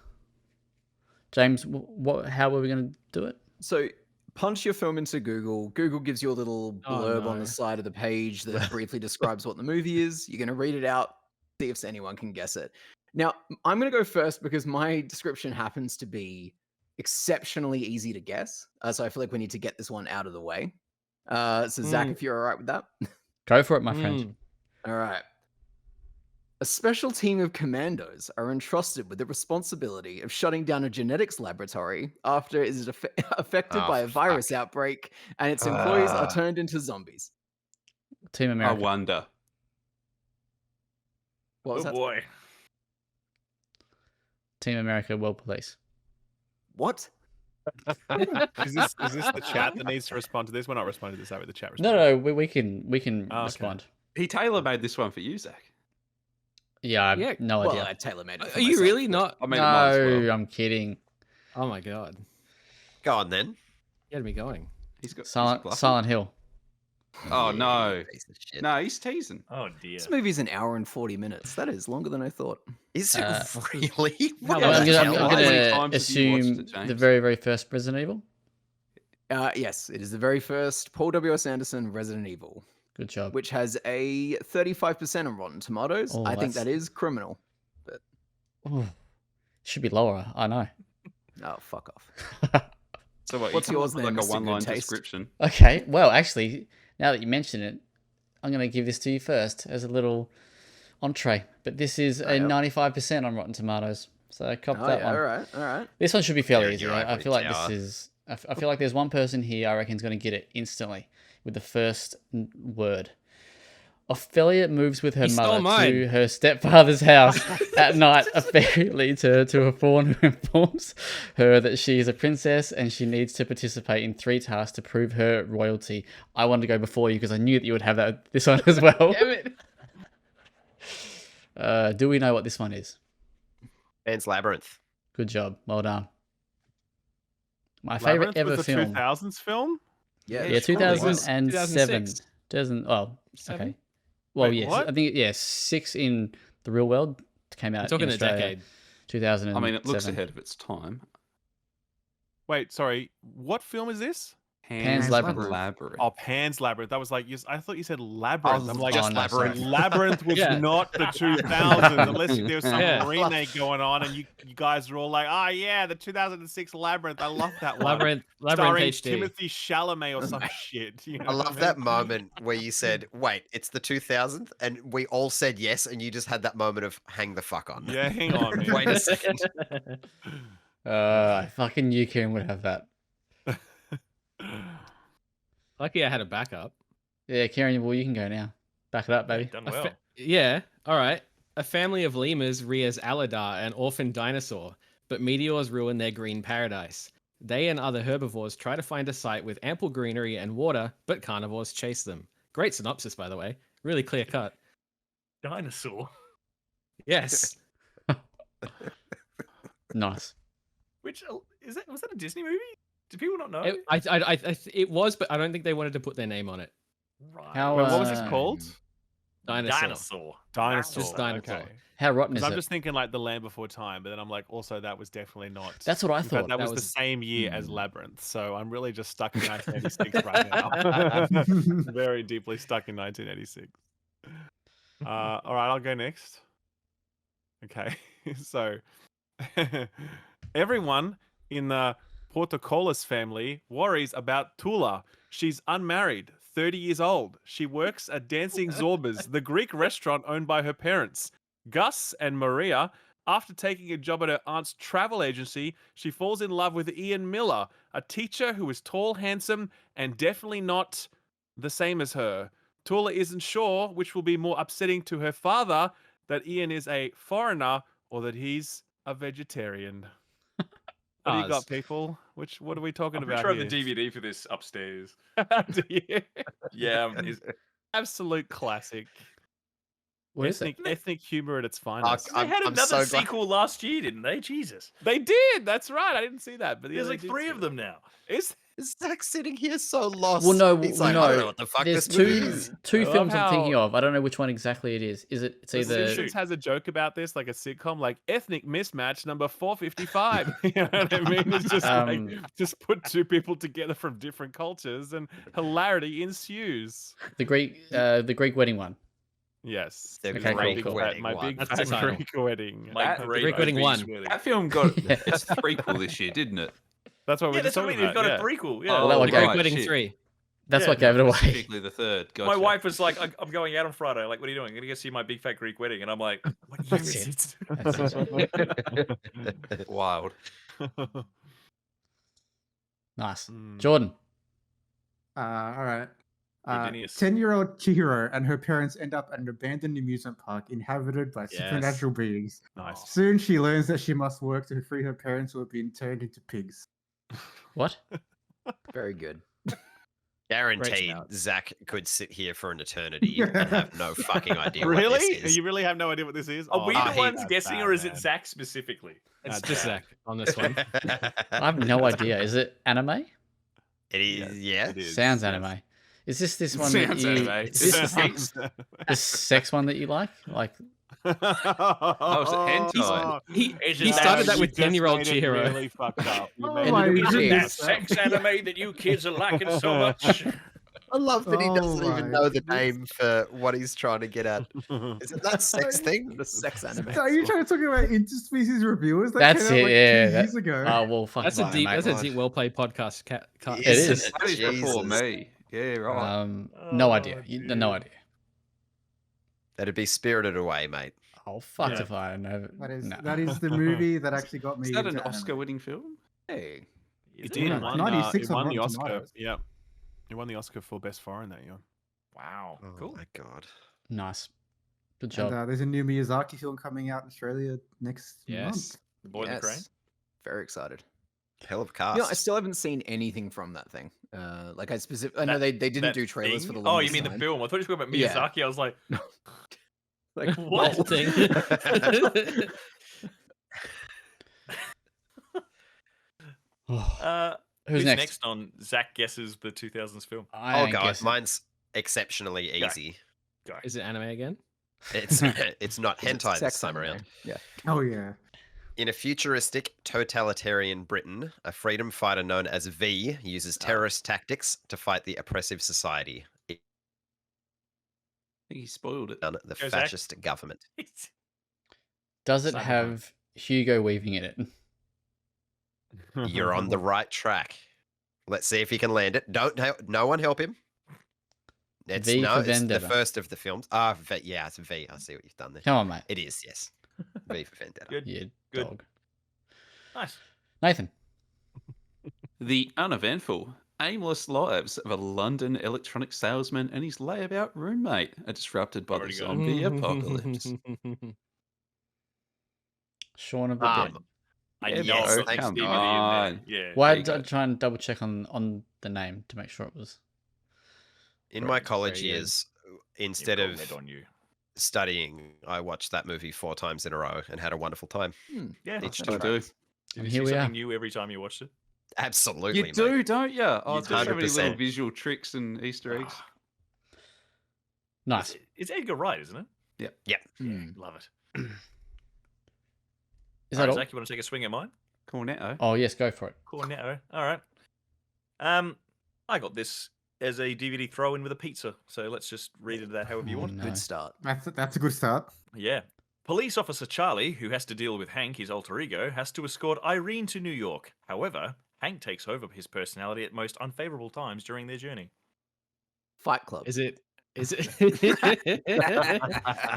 James, how are we going to do it? So punch your film into Google. Google gives you a little Oh, blurb on no. the side of the page that briefly describes what the movie is. You're going to read it out, see if anyone can guess it. Now, I'm going to go first because my description happens to be exceptionally easy to guess. So I feel like we need to get this one out of the way. So Zach, if you're all right with that. Go for it, my friend. All right. A special team of commandos are entrusted with the responsibility of shutting down a genetics laboratory after it is affected Oh, by a virus outbreak and its employees are turned into zombies. Team I America. wonder. What was Oh that? boy. Team America, World Police. What? Is this the chat that needs to respond to this? We're not responding to this, are we? The chat response. No, we can Oh, okay. respond. He tailor-made this one for you, Zach. Yeah, I have Yeah, no Well, idea. I tailor-made it for Are you myself, really but- not? I mean, it might as No, well. I'm kidding. Oh my god. Go on then. Get me going. He's got is he Silent bluffing? Hill. Oh no, Piece of shit. no, he's teasing. Oh dear. This movie's an hour and 40 minutes. That is longer than I thought. Is it Uh, really? How What long I'm the is gonna, hell? I'm How many gonna times have you watched assume it, the James? very, very first Resident Evil. Yes, it is the very first Paul W.S. Anderson Resident Evil, Good job. which has a 35% on Rotten Tomatoes. Oh, I think that's- that is criminal. Ooh, should be lower. I know. Oh, fuck off. So what? What's you come yours up with then, like Mr. a one-line Good Taste? description. Okay. Well, actually, now that you mention it, I'm going to give this to you first as a little entree. But this is a yep. 95% on Rotten Tomatoes. So cop Oh, that yeah, one. all right. This one should be fairly You're easy. your I ivory feel like tower. this is. I feel like there's one person here I reckon is going to get it instantly with the first word. Ophelia moves with her He stole mother to mine. her stepfather's house at night. A fairy leads her to a fawn who informs her that she is a princess and she needs to participate in 3 tasks to prove her royalty. I wanted to go before you because I knew that you would have this one as well. Damn it. Do we know what this one is? Pan's Labyrinth. Good job. Well done. My favorite Labyrinth ever was the film. 2000s film? Yeah, Yeah, sure it was. 2007. 2006. Well, Seven? okay. Well, Wait, yes. what? I think, 6 in the real world came out We're talking in a Australia, decade. 2007. I mean, it looks ahead of its time. Wait, sorry. What film is this? Pan's Labyrinth. Oh, Pan's Labyrinth. That was like, I thought you said Labyrinth. I'm like, just no, sorry. Labyrinth. Labyrinth was Yeah. not the 2000s, unless there was some Yeah. remake going on, and you guys were all like, "Oh yeah, the 2006 Labyrinth. I love that one." Labyrinth Starring HD. Timothy Chalamet or some shit. You know I what love mean? that moment where you said, "Wait, it's the 2000th," and we all said yes, and you just had that moment of "hang the fuck on." Yeah, hang on. Man. Wait a second. I fucking knew Kieron would have that. Lucky I had a backup. Yeah, Kieron, well, you can go now. Back it up, baby. Done A well. yeah, all right. A family of lemurs rears Aladar, an orphan dinosaur, but meteors ruin their green paradise. They and other herbivores try to find a site with ample greenery and water, but carnivores chase them. Great synopsis, by the way. Really clear cut. Dinosaur. Yes. Nice. Which was that a Disney movie? Do people not know? It was, but I don't think they wanted to put their name on it. Right. How, Wait, what was this uh, called? Dinosaur. Dinosaur. Dinosaur. Just Dinosaur. Okay. How rotten 'Cause is I'm it? just thinking like The Land Before Time, but then I'm like, also that was definitely not. That's what I In fact, thought. that was the same year as Labyrinth, so I'm really just stuck in 1986 right now. Very deeply stuck in 1986. All right, I'll go next. Okay, so everyone in the Portocolis family worries about Tula. She's unmarried, 30 years old. She works at Dancing Zorba's, the Greek restaurant owned by her parents. Gus and Maria, after taking a job at her aunt's travel agency, she falls in love with Ian Miller, a teacher who is tall, handsome, and definitely not the same as her. Tula isn't sure which will be more upsetting to her father, that Ian is a foreigner or that he's a vegetarian. What do you got, Oz. people? What are we talking I'm about pretty sure I have here? the DVD for this upstairs. Do you? Yeah, Absolute classic. What is it? Ethnic humor at its finest. they had I'm another so glad- sequel last year, didn't they? Jesus. They did. That's right. I didn't see that, but yeah, There's they like did 3 see of it. them now. Is Zach's sitting here so lost. Well, no, He's well, like, no. I don't know what the fuck There's this movie is. two I love films I'm thinking how- of. I don't know which one exactly it is. It's The either Simpsons has a joke about this, like a sitcom, like ethnic mismatch number 455. You know what I mean? It's just like just put 2 people together from different cultures, and hilarity ensues. the Greek wedding one. The Yes, Okay, my cool, big cool. fat, my Wedding big one. fat That's the title. Greek wedding. My That- great Greek Wedding obese one. wedding. That film got its threequel this year, didn't it? That's what we're Yeah, just that's what I talking mean. It's about. got yeah. a prequel. Yeah. Well, that one The goes- Great Wedding shit. 3. That's Yeah, what gave it away. Specifically the third. Gotcha. My wife was like, I'm going out on Friday. Like, what are you doing? I'm going to go see my big fat Greek wedding. And I'm like, what year That's is it. it? That's it. Wild. Nice. Mm. Jordan. All right. Eugenius. 10-year-old Chihiro and her parents end up at an abandoned amusement park inhabited by supernatural beings. Nice. Soon she learns that she must work to free her parents who have been turned into pigs. What? Very good. Guaranteed, shout. Zach could sit here for an eternity and have no fucking idea what Really? this is. You really have no idea what this is? Are we Oh, the he- ones that's guessing, bad, or is man. it Zach specifically? It's That's just bad. Zach on this one. I have no idea. Is it anime? It is, yeah. It is, Sounds yes. anime. Is this one that Sounds you? anime. Is this Sounds- the sex one that you like? Like Oh, is it hentai? He started that with 10-year-old Chihiro. Really fucked up. You Oh made my it really goodness. fucked up. anime that you kids are liking so much? I love that he Oh doesn't even my know the goodness. name for what he's trying to get at. Is it that sex thing? The sex anime. So are you trying to talk about interspecies reviewers? That That's came out it, like yeah, 2 that- years ago. oh well, fuck. That's a mine, deep. mate. That's a deep, well-played podcast. Cut. It is. Isn't That is before Jesus. me. Yeah, right. No Oh, idea. No dear. idea. That'd be Spirited Away, mate. Oh fuck Yeah. if I know. That is the movie that actually got me. Is that an into anime. Oscar-winning film? Hey. It Yeah, did. Won, 96 it on won the Rotten Oscar. Tomatoes. Yeah. It won the Oscar for Best Foreign that year. Wow. Oh Cool. my god. Nice. Good And job. there's a new Miyazaki film coming out in Australia next Yes. month. The Boy in the Crane. Very excited. Hell of a cast. You know, I still haven't seen anything from that thing. Like I know they didn't That do trailers for thing? the Oh, longest you mean time. the film? I thought you were talking about Yeah. Miyazaki. I was like, Like what? That thing. Who's Who's next? next on Zach guesses the 2000s film? I Oh ain't god, guessing. mine's exceptionally easy. Go. Is it anime again? It's not hentai this sex time anime. around. Yeah. Oh yeah. In a futuristic, totalitarian Britain, a freedom fighter known as V uses terrorist tactics to fight the oppressive society. I think he spoiled it. The Go, Zach. fascist government. Does it Cyberpunk. have Hugo Weaving in it? You're on the right track. Let's see if he can land it. No one help him. It's V for it's the Vendetta. first of the films. Yeah, it's V. I see what you've done there. Come on, mate. It is, yes. V for Vendetta. Good. You Good. dog. Nice. Nathan. The uneventful, aimless lives of a London electronic salesman and his layabout roommate are disrupted by the Already got it. zombie apocalypse. Shaun of the Dead. I Yeah, know yes, I've got thanks, Steve Steve. in there. on. Yeah. Why there you did I go. try and double check on the name to make sure it was? In my Right, college very good. years, You've instead got of red on you. studying, I watched that movie 4 times in a row and had a wonderful time. Yeah. Each that's I time. do. Did And you here see we something are. new every time you watched it? Absolutely, You mate. do, don't you? Oh, You it's got so many little 100%. visual tricks and Easter eggs. Nice. It's Edgar Wright, isn't it? Yep. Yep. Yeah, love it. Is All that right, all? Zach, you want to take a swing at mine? Cornetto. Oh yes, go for it. Cornetto. All right. I got this as a DVD throw-in with a pizza, so let's just read into that however you Oh, want. no. Good start. That's a good start. Yeah. Police officer Charlie, who has to deal with Hank, his alter ego, has to escort Irene to New York. However, Hank takes over his personality at most unfavorable times during their journey. Fight Club. Is it? Is it?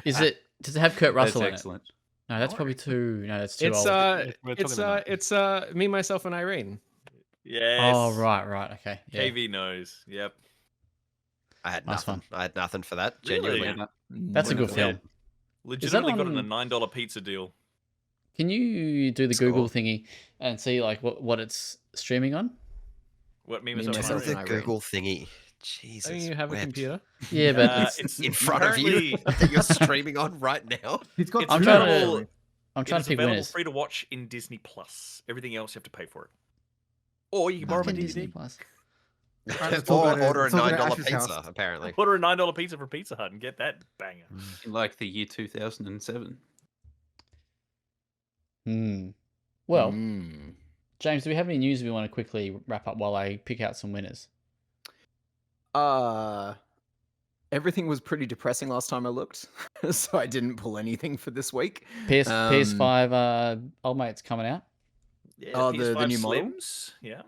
Is it? Does it have Kurt That's Russell in it? excellent. No, that's probably too. No, that's too It's old. We're talking about- it's me, myself, and Irene. Yes. Oh right, okay. Yeah. KV knows. Yep. I had Nice nothing. I had nothing for that. Really? Genuinely. Yeah. That's a good Yeah. film. Legitimately got it on- a $9 pizza deal. Can you do the Score. Google thingy and see like what it's streaming on? What me Me, myself, myself, and The and Irene. Irene. Google thingy. Jesus. Don't you have a wept. computer? Yeah, but It's in front of you currently- that you're streaming on right now. He's got. It's I'm trying to- available. I'm trying It is to pick available winners. free to watch in Disney Plus. Everything else you have to pay for it, or you can borrow my Fucking Disney DVD. Plus. Let's talk Or about it. order a Let's talk about $9 Ash's pizza, house. apparently. Order a $9 pizza from Pizza Hut and get that banger. In like the year 2007. Well, Mm. James, do we have any news we want to quickly wrap up while I pick out some winners? Everything was pretty depressing last time I looked, so I didn't pull anything for this week. PS5 old mate's coming out. Yeah, Oh, the PS5 new model? Slims. Yeah.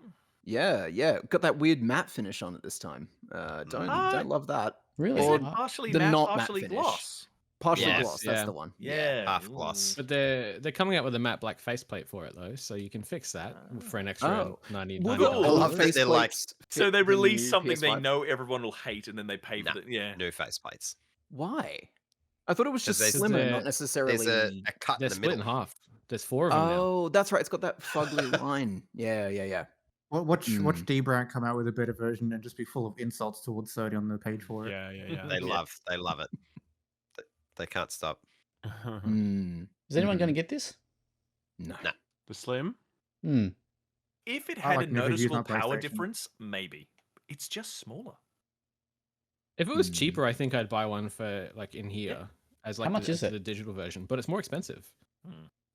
Yeah, got that weird matte finish on it this time. Don't love that. Really? Is Or it partially the matte, not matte partially finish. gloss? Partial Yes, gloss, that's yeah. the one. Yeah. half gloss. But they're coming out with a matte black faceplate for it though, so you can fix that for an extra Oh. 90. Will Cool. the I old love that they're like- faceplates So fit they the release new something they PS5? know everyone will hate, and then they pay for Nah, it. Yeah. New faceplates. Why? I thought it was 'Cause just they- slimmer, they're- not necessarily. There's a cut They're in the split in middle. half. There's 4 of them now. Oh, that's right. It's got that fugly line. Yeah. Watch Mm. D-Brand come out with a better version and just be full of insults towards Sony on the page for it. Yeah. They love it. They can't stop. Mm. Is anyone Mhm. going to get this? No. Nah. The Slim? Hmm. If it I had like a never used noticeable my power PlayStation. difference, maybe. It's just smaller. If it was Hmm. cheaper, I think I'd buy one for like in here as like much the, is as it? the digital version, but it's more expensive.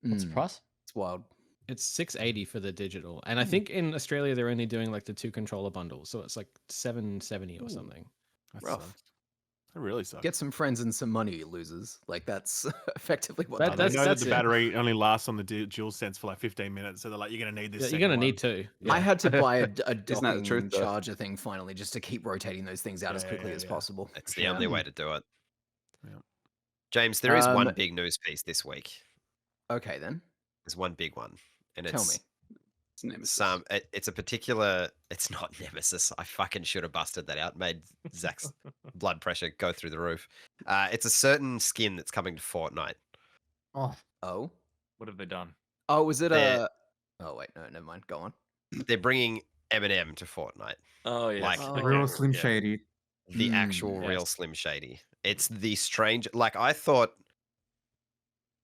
What's the Mm. price? It's wild. It's $680 for the digital, and I think in Australia they're only doing like the 2 controller bundle, so it's like $770 or something. That Rough. sucks. That really sucks. Get some friends and some money, you losers. Like that's effectively what That- that They is. know that that's the it. battery only lasts on the dual sense for like 15 minutes, so they're like, you're going to need this. Yeah, you're second gonna one. need 2. I had to buy a that the docking truth, though? charger thing finally just to keep rotating those things out as Yeah, quickly yeah, as yeah. possible. It's the Yeah. only way to do it. Yeah. James, there is one Um, big news piece this week. Okay then. There's one big one. And Tell it's me. It's Nemesis. It's a particular. It's not Nemesis. I fucking should have busted that out. Made Zach's blood pressure go through the roof. It's a certain skin that's coming to Fortnite. Oh, Oh, What have they done? oh, was it They're- a? Oh wait, no, never mind. Go on. They're bringing Eminem to Fortnite. Oh yeah, Like, Oh. real Slim Shady. The actual real Yes. Slim Shady. It's the strange. Like, I thought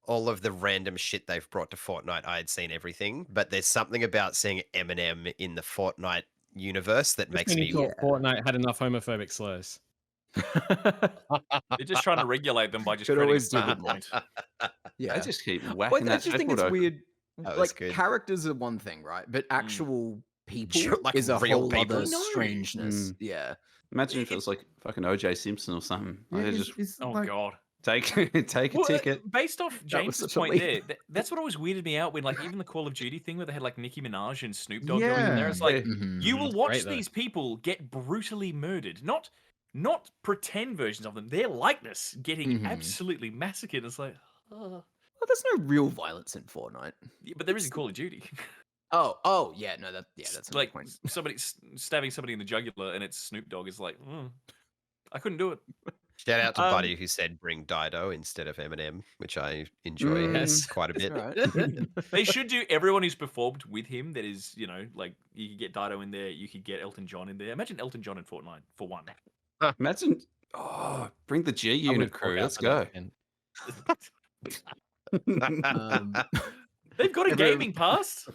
all of the random shit they've brought to Fortnite, I had seen everything, but there's something about seeing Eminem in the Fortnite universe that makes When me. you thought Fortnite had enough homophobic slurs. They're just trying to regulate them by just Could creating always a do with more. Yeah. They just keep Well, whacking I that just think record it's open. weird. That was Like good. characters are one thing, right? But actual people Sure, like is a real whole people. other I know. strangeness. Yeah. Imagine if it was like fucking OJ Simpson or something. Yeah, Like, just it's Oh like, god. take take a Well, ticket. based off That was James's such a point leap. there, that's what always weirded me out when, like, even the Call of Duty thing where they had like Nicki Minaj and Snoop Dogg going in there. It's like Mhm. you will That's watch great, though. these people get brutally murdered, not pretend versions of them. Their likeness getting Mhm. absolutely massacred. It's like, Well, there's no real violence in Fortnite. yeah, but there is in Call of Duty. Oh, yeah, no, that's a like point. somebody stabbing somebody in the jugular and it's Snoop Dogg is like, I couldn't do it. Shout out to Um, Buddy who said bring Dido instead of Eminem, which I enjoy Yes. quite a bit. Alright. They should do everyone who's performed with him. That is, like you could get Dido in there, you could get Elton John in there. Imagine Elton John in Fortnite for one. Imagine, bring the G I Unit would crew. fork out Let's for go. that again. They've got a Everyone- gaming pass.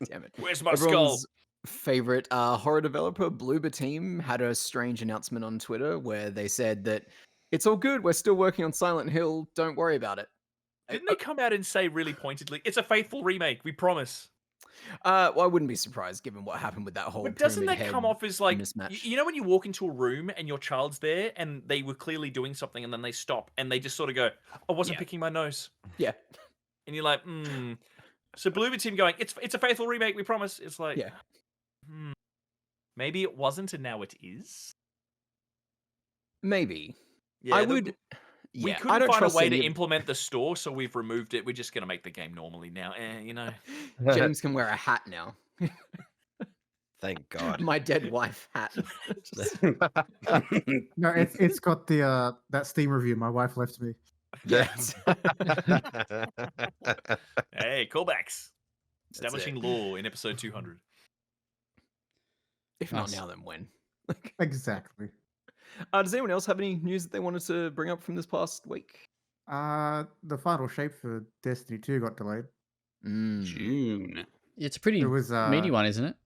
Damn it. Where's my skull? Everyone's favorite horror developer, Bloober Team, had a strange announcement on Twitter where they said that it's all good. We're still working on Silent Hill. Don't worry about it. Didn't they come out and say really pointedly, "It's a faithful remake. We promise." Well, I wouldn't be surprised given what happened with that whole. But doesn't pyramid that come head off as like mismatch? you know when you walk into a room and your child's there and they were clearly doing something and then they stop and they just sort of go, "I wasn't Yeah. picking my nose," Yeah. and you're like, So Bloober Team going, "It's a faithful remake. We promise." It's like, Yeah. Maybe it wasn't and now it is. Maybe. Yeah, I the- would. We Yeah, I couldn't don't find a trust way to any of- implement the store, so we've removed it. We're just going to make the game normally now. James can wear a hat now. Thank God. My dead wife hat. no, it's got the that Steam review my wife left me. Yes. Hey, callbacks. That's Establishing it. law in episode 200. If not Nice. now, then when? Exactly. Does anyone else have any news that they wanted to bring up from this past week? The final shape for Destiny 2 got delayed. June. It's a pretty It was meaty one, isn't it?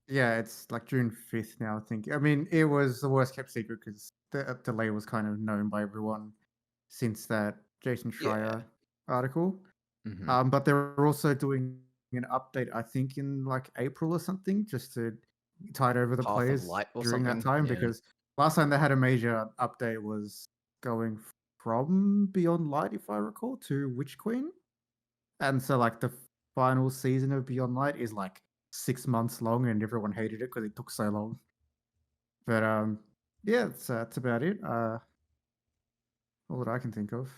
Yeah, it's like June 5th now, I think. I mean, it was the worst kept secret because the delay was kind of known by everyone since that Jason Yeah. Schreier article. Mhm. But they're also doing an update, I think, in like April or something, just to tide over the Path of players Light or during that something, time. yeah. Because last time they had a major update was going from Beyond Light, if I recall, to Witch Queen. And so, like, the final season of Beyond Light is like 6 months long, and everyone hated it because it took so long. But yeah, that's about it. All that I can think of.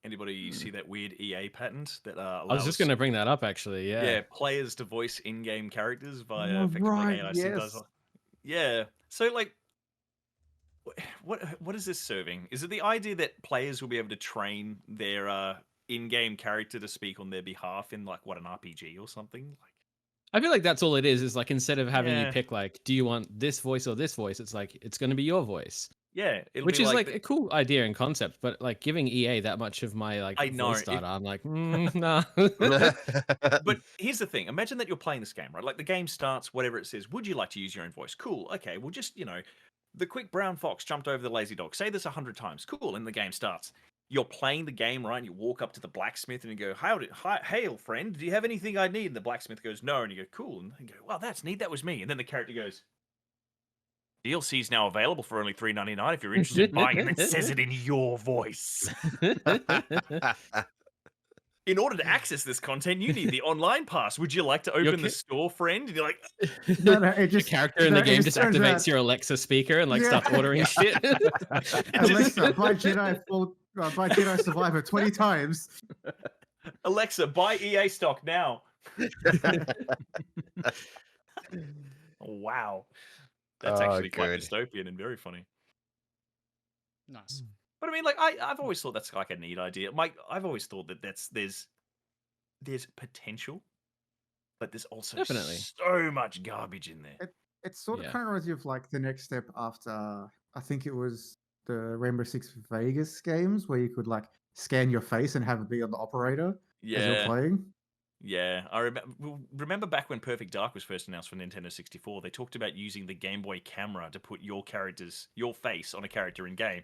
Anybody see that weird EA patent that I was just going to bring that up, actually. Yeah. players to voice in-game characters via Oh, effectively right, AI yes. synthesizer. Yeah. So like, what is this serving? Is it the idea that players will be able to train their in-game character to speak on their behalf in like an RPG or something? Like, I feel like that's all it is like instead of having Yeah. you pick like, do you want this voice or this voice? It's like, it's going to be your voice. yeah, it'll Which be is like the- a cool idea and concept, but like giving EA that much of my like I know, voice if- data, I'm like, nah. But here's the thing. Imagine that you're playing this game, right? Like the game starts, whatever it says. Would you like to use your own voice? Cool. Okay. Well, just, the quick brown fox jumped over the lazy dog. Say this 100 times. Cool. And the game starts. You're playing the game, right? And you walk up to the blacksmith and you go, hail, friend. Do you have anything I need? And the blacksmith goes, no. And you go, cool. And you go, well, that's neat. That was me. And then the character goes, DLC is now available for only $3.99 if you're interested in buying it. And it says it in your voice. In order to access this content, you need the online pass. Would you like to open the store, friend? And you're like, No, it The just character in the no, it game just turns activates out- your Alexa speaker and like Yeah. starts ordering shit. Alexa, buy Jedi Survivor 20 times. Alexa, buy EA stock now. Wow. That's Oh, actually quite good. dystopian and very funny. Nice. But I mean, like, I've always thought that's like a neat idea. Mike, I've always thought that there's potential, but there's also Definitely. so much garbage in there. It sort of Yeah. kind of reminds you of like the next step after, I think it was the Rainbow Six Vegas games where you could like scan your face and have it be on the operator as you're Yeah. playing. Yeah, I remember back when Perfect Dark was first announced for Nintendo 64. They talked about using the Game Boy camera to put your face on a character in game,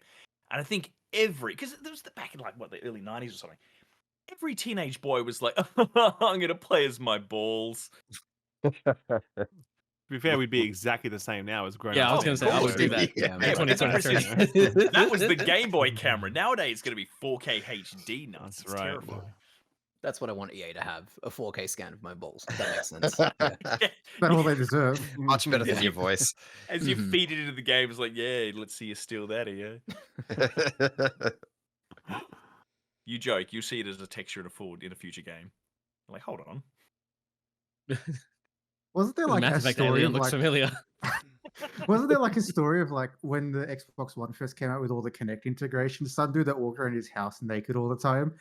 and I think because there was back in like what the early 90s or something. Every teenage boy was like, "I'm gonna play as my balls." To be fair, we'd be exactly the same now as grown Yeah, I ups. was going to say, I would do that. Yeah, Yeah, but 2023. that was the Game Boy camera. Nowadays, it's gonna be 4K HD nuts. That's It's right. terrifying. That's what I want EA to have, a 4K scan of my balls. That makes sense. Yeah. That's all they deserve. Much better than your voice. As you feed it into the game, it's like, yeah, let's see you steal that, yeah. You joke, you see it as a texture in a future game. I'm like, hold on. Wasn't there The like a Mass Effect story alien of looks like familiar. wasn't there like a story of like when the Xbox One first came out with all the Kinect integration, some dude that walked around his house naked all the time,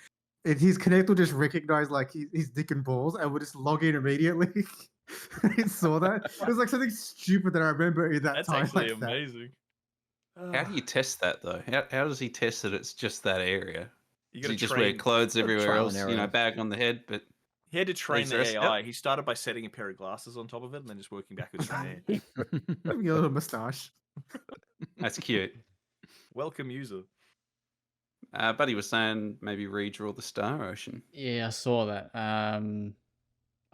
and his Kinect would just recognize like his dick and balls and would just log in immediately. I saw that. It was like something stupid that I remember in that That's time. actually like that. amazing. How do you test that though? How does he test that it's just that area? You Does got he to just wear train. clothes gotta everywhere trial and else? You know, error. bag on the head, but He had to train Leaves the the rest- AI. He started by setting a pair of glasses on top of it and then just working backwards from there. Having a little moustache. that's cute. Welcome, user. Buddy was saying maybe redraw the Star Ocean. Yeah, I saw that.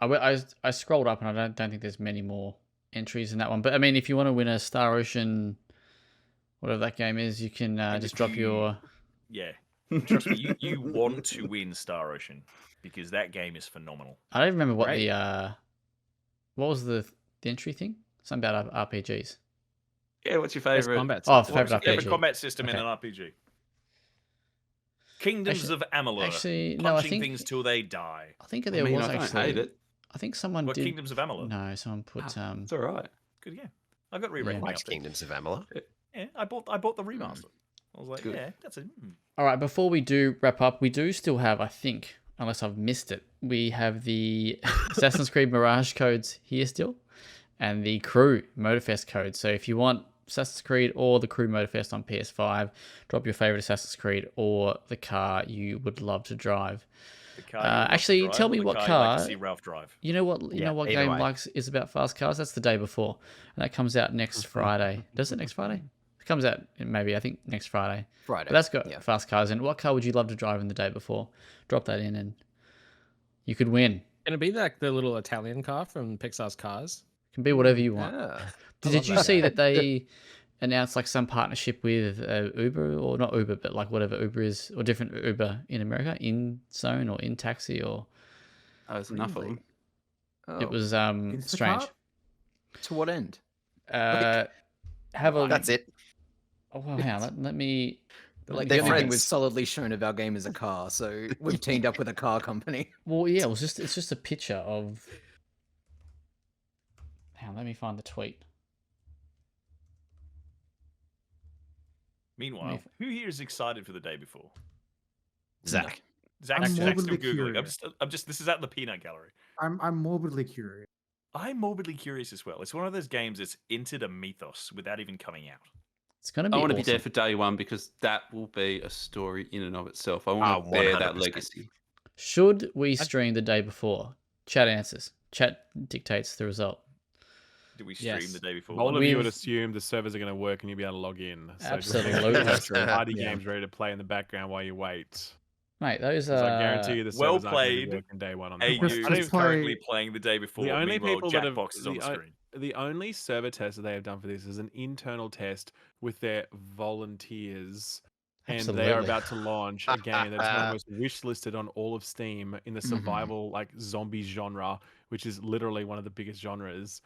I scrolled up and I don't think there's many more entries in that one. But I mean, if you want to win a Star Ocean, whatever that game is, you can just drop your. Yeah. Trust me, you want to win Star Ocean because that game is phenomenal. I don't remember what Right. what was the entry thing? Something about RPGs. Yeah, what's your Best favorite? combat Oh, system. favorite Favorite RPG. combat system in Okay. an RPG. Kingdoms Actually- of Amalur. actually, no, I punching think- things till they die. I think I there mean, was I don't actually. hate it. I think someone What, did. Kingdoms of Amalur? No, someone put It's all right. Good game. I got re-rated. Yeah. Likes Kingdoms of Amalur. Yeah, I bought the remaster. I was like, Good. yeah, that's it. All right, before we do wrap up, we do still have, I think, unless I've missed it, we have the Assassin's Creed Mirage codes here still, and the Crew Motorfest code. So if you want Assassin's Creed or the Crew Motorfest on PS5, drop your favorite Assassin's Creed or the car you would love to drive. The car you love to Actually, drive tell or me the what car you'd like to car- see Ralph drive. You know what? You Yeah, know what either game way. likes is about fast cars? That's the day before, and that comes out next Friday. Does it next Friday? It comes out maybe I think next Friday. Friday. But that's got Yeah. fast cars in. What car would you love to drive in the day before? Drop that in, and you could win. Can it be like the little Italian car from Pixar's Cars? It can be whatever you want. Ah. Did you see that they announced like some partnership with Uber, or not Uber, but like whatever Uber is, or different Uber in America, In Zone or In Taxi, or There's enough of them. Oh, it was Instacart? strange. to what end? Have a That's it. Oh wow, hang on, let me. Like They're the only thing we've friends. solidly shown of our game is a car, so we've teamed up with a car company. Well, yeah, it's just a picture of. Hang on, let me find the tweet. Meanwhile, who here is excited for the day before? Zach. Zach's still morbidly googling. curious. I'm just. This is at the peanut gallery. I'm morbidly curious. I'm morbidly curious as well. It's one of those games that's entered a mythos without even coming out. It's gonna be. I want to be awesome. there for day one because that will be a story in and of itself. I want to bear that 100%. legacy. Should we stream the day before? Chat answers. Chat dictates the result. Do we stream Yes. the day before? All of you would We've- assume the servers are going to work and you'll be able to log in. So Absolutely. just party Yeah. games ready to play in the background while you wait. Mate, those 'Cause are. I guarantee you the servers aren't going to WellPlayed, be working day one on AU that. Just- is just play- currently playing the day before. The only Meanwhile, people that have Jackbox is on the screen. the only server test that they have done for this is an internal test with their volunteers, and they are Absolutely. about to launch a game that's one of the most wish listed on all of Steam in the Mm-hmm. survival like zombie genre, which is literally one of the biggest genres.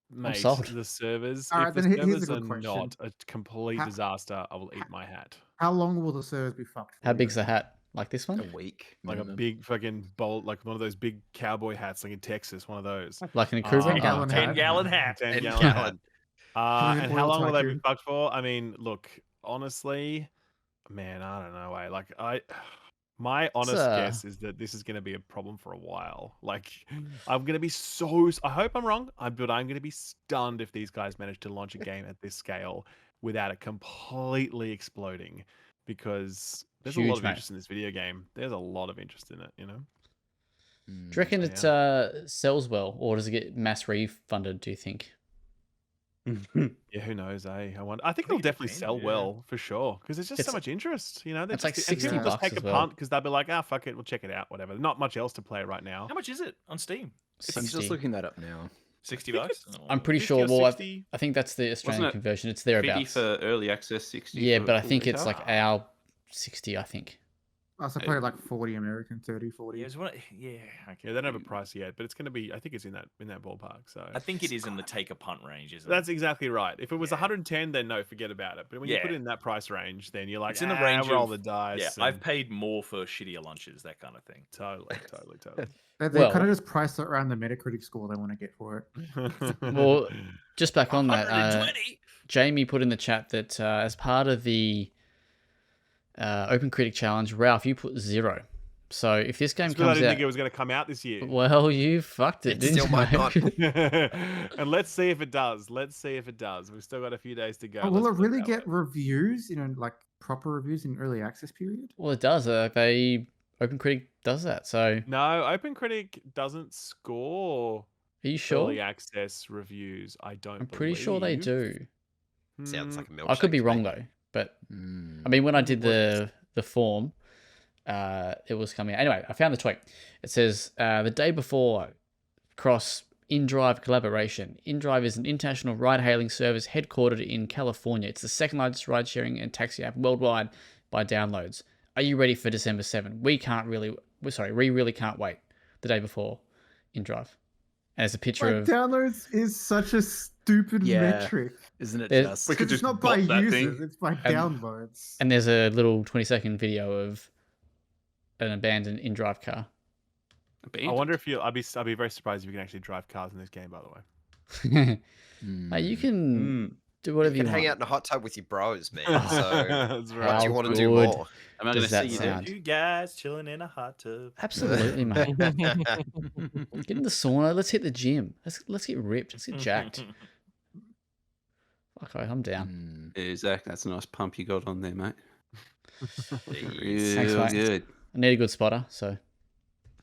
Mate, sold. the servers. All If right, the then here's a servers good are question. not a complete How- disaster, I will eat my hat. How long will the servers be fucked? How for, big's you the hat? Like this A one? week. Like a minimum. big fucking bowl, like one of those big cowboy hats, like in Texas, one of those. Like in a crew brand? 10-gallon hat. 10-gallon hat. 10 10 gallon hat. gallon. And how Oil long will they be tycoon. fucked for? I mean, look, honestly, man, I don't know. My honest guess is that this is going to be a problem for a while. Like, I'm going to be I hope I'm wrong, but I'm going to be stunned if these guys manage to launch a game at this scale without it completely exploding, because there's a lot Huge, of mate. interest in this video game. There's a lot of interest in it, you know? Do you reckon it sells well, or does it get mass refunded, do you think? Yeah, who knows, eh? I think I it'll think it definitely depends, sell yeah. well, for sure, because there's just so It's- much interest, you know? it's like and $60 people just take as a well. punt because they'll be like, fuck it, we'll check it out, whatever. Not much else to play right now. How much is it on Steam? I'm just 60. looking that up now. 60 think bucks? it's- Oh. I'm pretty 50 sure. or Well, 60? I think that's the Australian it conversion. It's 50 thereabouts. for early access, 60. Yeah, for but I full think it's retail? like our 60, I think. Oh, so probably like 40 American, 30, 40. Yeah, okay. Yeah, they don't have a price yet, but it's going to be. I think it's in that ballpark. So I think it is in the take a punt range, isn't that's it? exactly right. If it was Yeah. 110, then no, forget about it. But when you put it Yeah. in that price range, then you're like, It's in the range roll of- the dice. Yeah, I've paid more for shittier lunches, that kind of thing. totally. They Well- kind of just price it around the Metacritic score they want to get for it. Well, just back on that, 120. Jamie put in the chat that as part of the Open Critic Challenge, Ralph, you put 0. So if this game It's 'cause I comes didn't out, think it was going to come out this year. well, you fucked it, It didn't still you? might mate? not. And let's see if it does. We've still got a few days to go. Oh, will Let's it put really that get way. reviews, like proper reviews in early access period? Well, it does. Open Critic does that. So No, Open Critic doesn't score are you sure? early access reviews. I don't. I'm pretty sure they believe. do. Sounds like a milkshake. I could be to wrong me. though, but Mm. I mean, when I did What- the form, it was coming out. Anyway, I found the tweet. It says the day before cross InDrive collaboration. InDrive is an international ride-hailing service headquartered in California. It's the second largest ride-sharing and taxi app worldwide by downloads. Are you ready for December 7? We really can't wait. The day before InDrive. And there's a picture of Downloads is such a stupid Yeah. metric. Isn't it There's- just? We could It's just not by bot that users, thing. it's by downloads. and there's a little 20-second video of an abandoned InDrive car. I wonder if I'd be very surprised if you can actually drive cars in this game. By the way. Mate, you can do whatever You you, can hang want. out in a hot tub with your bros, man. Oh, So That's what right. do you How want to do good. more? Am I going does to that see you sound? there? Two guys chilling in a hot tub. Absolutely, mate. Get in the sauna. Let's hit the gym. Let's get ripped. Let's get jacked. Okay, I'm down. Mm. Yeah, Zach, that's a nice pump you got on there, mate. Jeez. Thanks, Real mate. good. I need a good spotter, so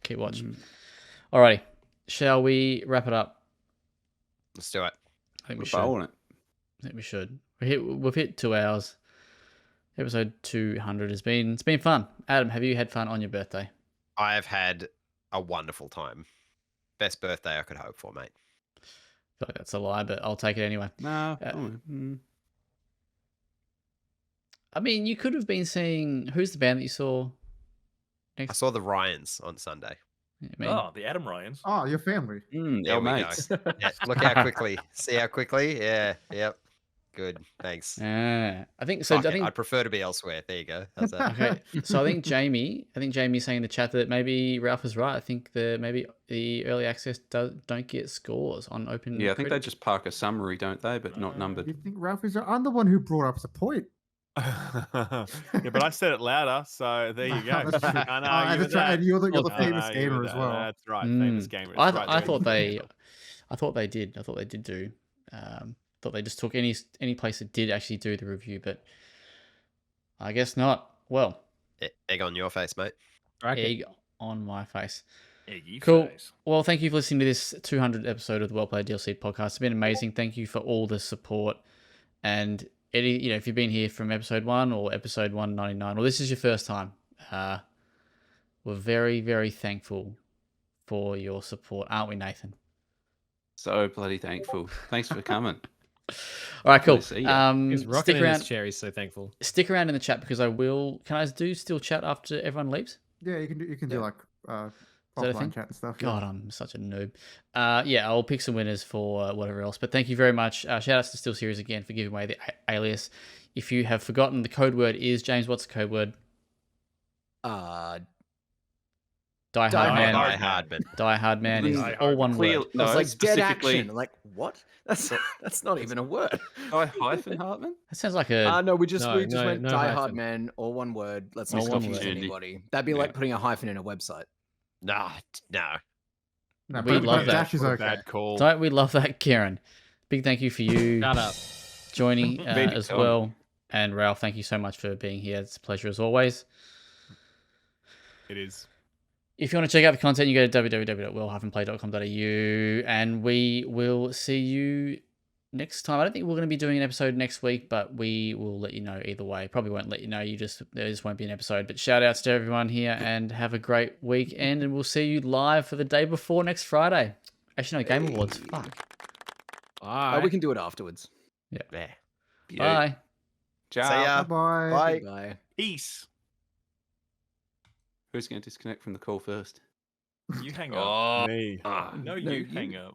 keep watching. Mm. Alrighty, shall we wrap it up? Let's do it. I think we We're should. bowling it. I think we should. We've hit 2 hours. Episode 200 has been. It's been fun. Adam, have you had fun on your birthday? I have had a wonderful time. Best birthday I could hope for, mate. I feel like that's a lie, but I'll take it anyway. No. Mm. I mean, you could have been seeing. Who's the band that you saw? I saw the Ryans on Sunday. I mean, Oh, the Adam Ryans. Oh, your family. There Our we mates. go. Yeah, look how quickly. See how quickly? Yeah. Yep. Good. Thanks. I think so. Fuck I it, think I'd prefer to be elsewhere. There you go. How's that? okay. So I think Jamie's saying in the chat that maybe Ralph is right. I think maybe the early access don't get scores on open. Yeah, I think they Critic. just park a summary, don't they? But not numbered. You think Ralph is? I'm the one who brought up the point. Yeah, but I said it louder, so there you go. That's true. Can't Oh, argue and with that's right, that. and you're the Can't famous argue gamer with as that. well. That's right, famous gamer. It's I right thought there. I thought they did. I thought they did do. Thought they just took any place that did actually do the review, but I guess not. Well, Egg on your face, mate. egg on my face. Eggy Cool. face. Well, thank you for listening to this 200 episode of the WellPlayed DLC podcast. It's been amazing. Thank you for all the support. And Eddie, if you've been here from episode 1 or episode 199, or this is your first time, we're very, very thankful for your support, aren't we, Nathan? So bloody thankful. Thanks for coming. All right, cool. Good to see ya. He's rocking Stick in around. his chair. He's so thankful. Stick around in the chat because I will. Can I still chat after everyone leaves? Yeah, you can do like that a thing? offline chat and stuff. God, I'm such a noob. Yeah, I'll pick some winners for whatever else. But thank you very much. Shout outs to SteelSeries again for giving away the Alias. If you have forgotten, the code word is James. What's the code word? Die Hard Die Hard. Man. Die Hard Man. Die Hard Man is Die all one Clear, word. I was no, like, dead specifically action. Like, what? That's not even a word. Die hyphen Hartman. That sounds like a. No, we just No, went no Die Hard hyphen. Man, all one word. Let's All not one confuse word. anybody. That'd be Yeah. like putting a hyphen in a website. No. No, We love that. Dash is What a okay. bad call. Don't we love that, Kieran? Big thank you for you Shut up. joining Very as kind. well. And Ralph, thank you so much for being here. It's a pleasure as always. It is. If you want to check out the content, you go to www.wellplay.com.au, and we will see you next time. I don't think we're going to be doing an episode next week, but we will let you know either way. Probably won't let you know. There just won't be an episode. But shout outs to everyone here, and have a great weekend. And we'll see you live for the day before next Friday. Actually, no, Game Awards. Fuck. We can do it afterwards. Yeah. Bye. Ciao. See ya. Bye. Bye. Bye. Peace. Who's going to disconnect from the call first? You hang up. Oh, Me. No, you hang up.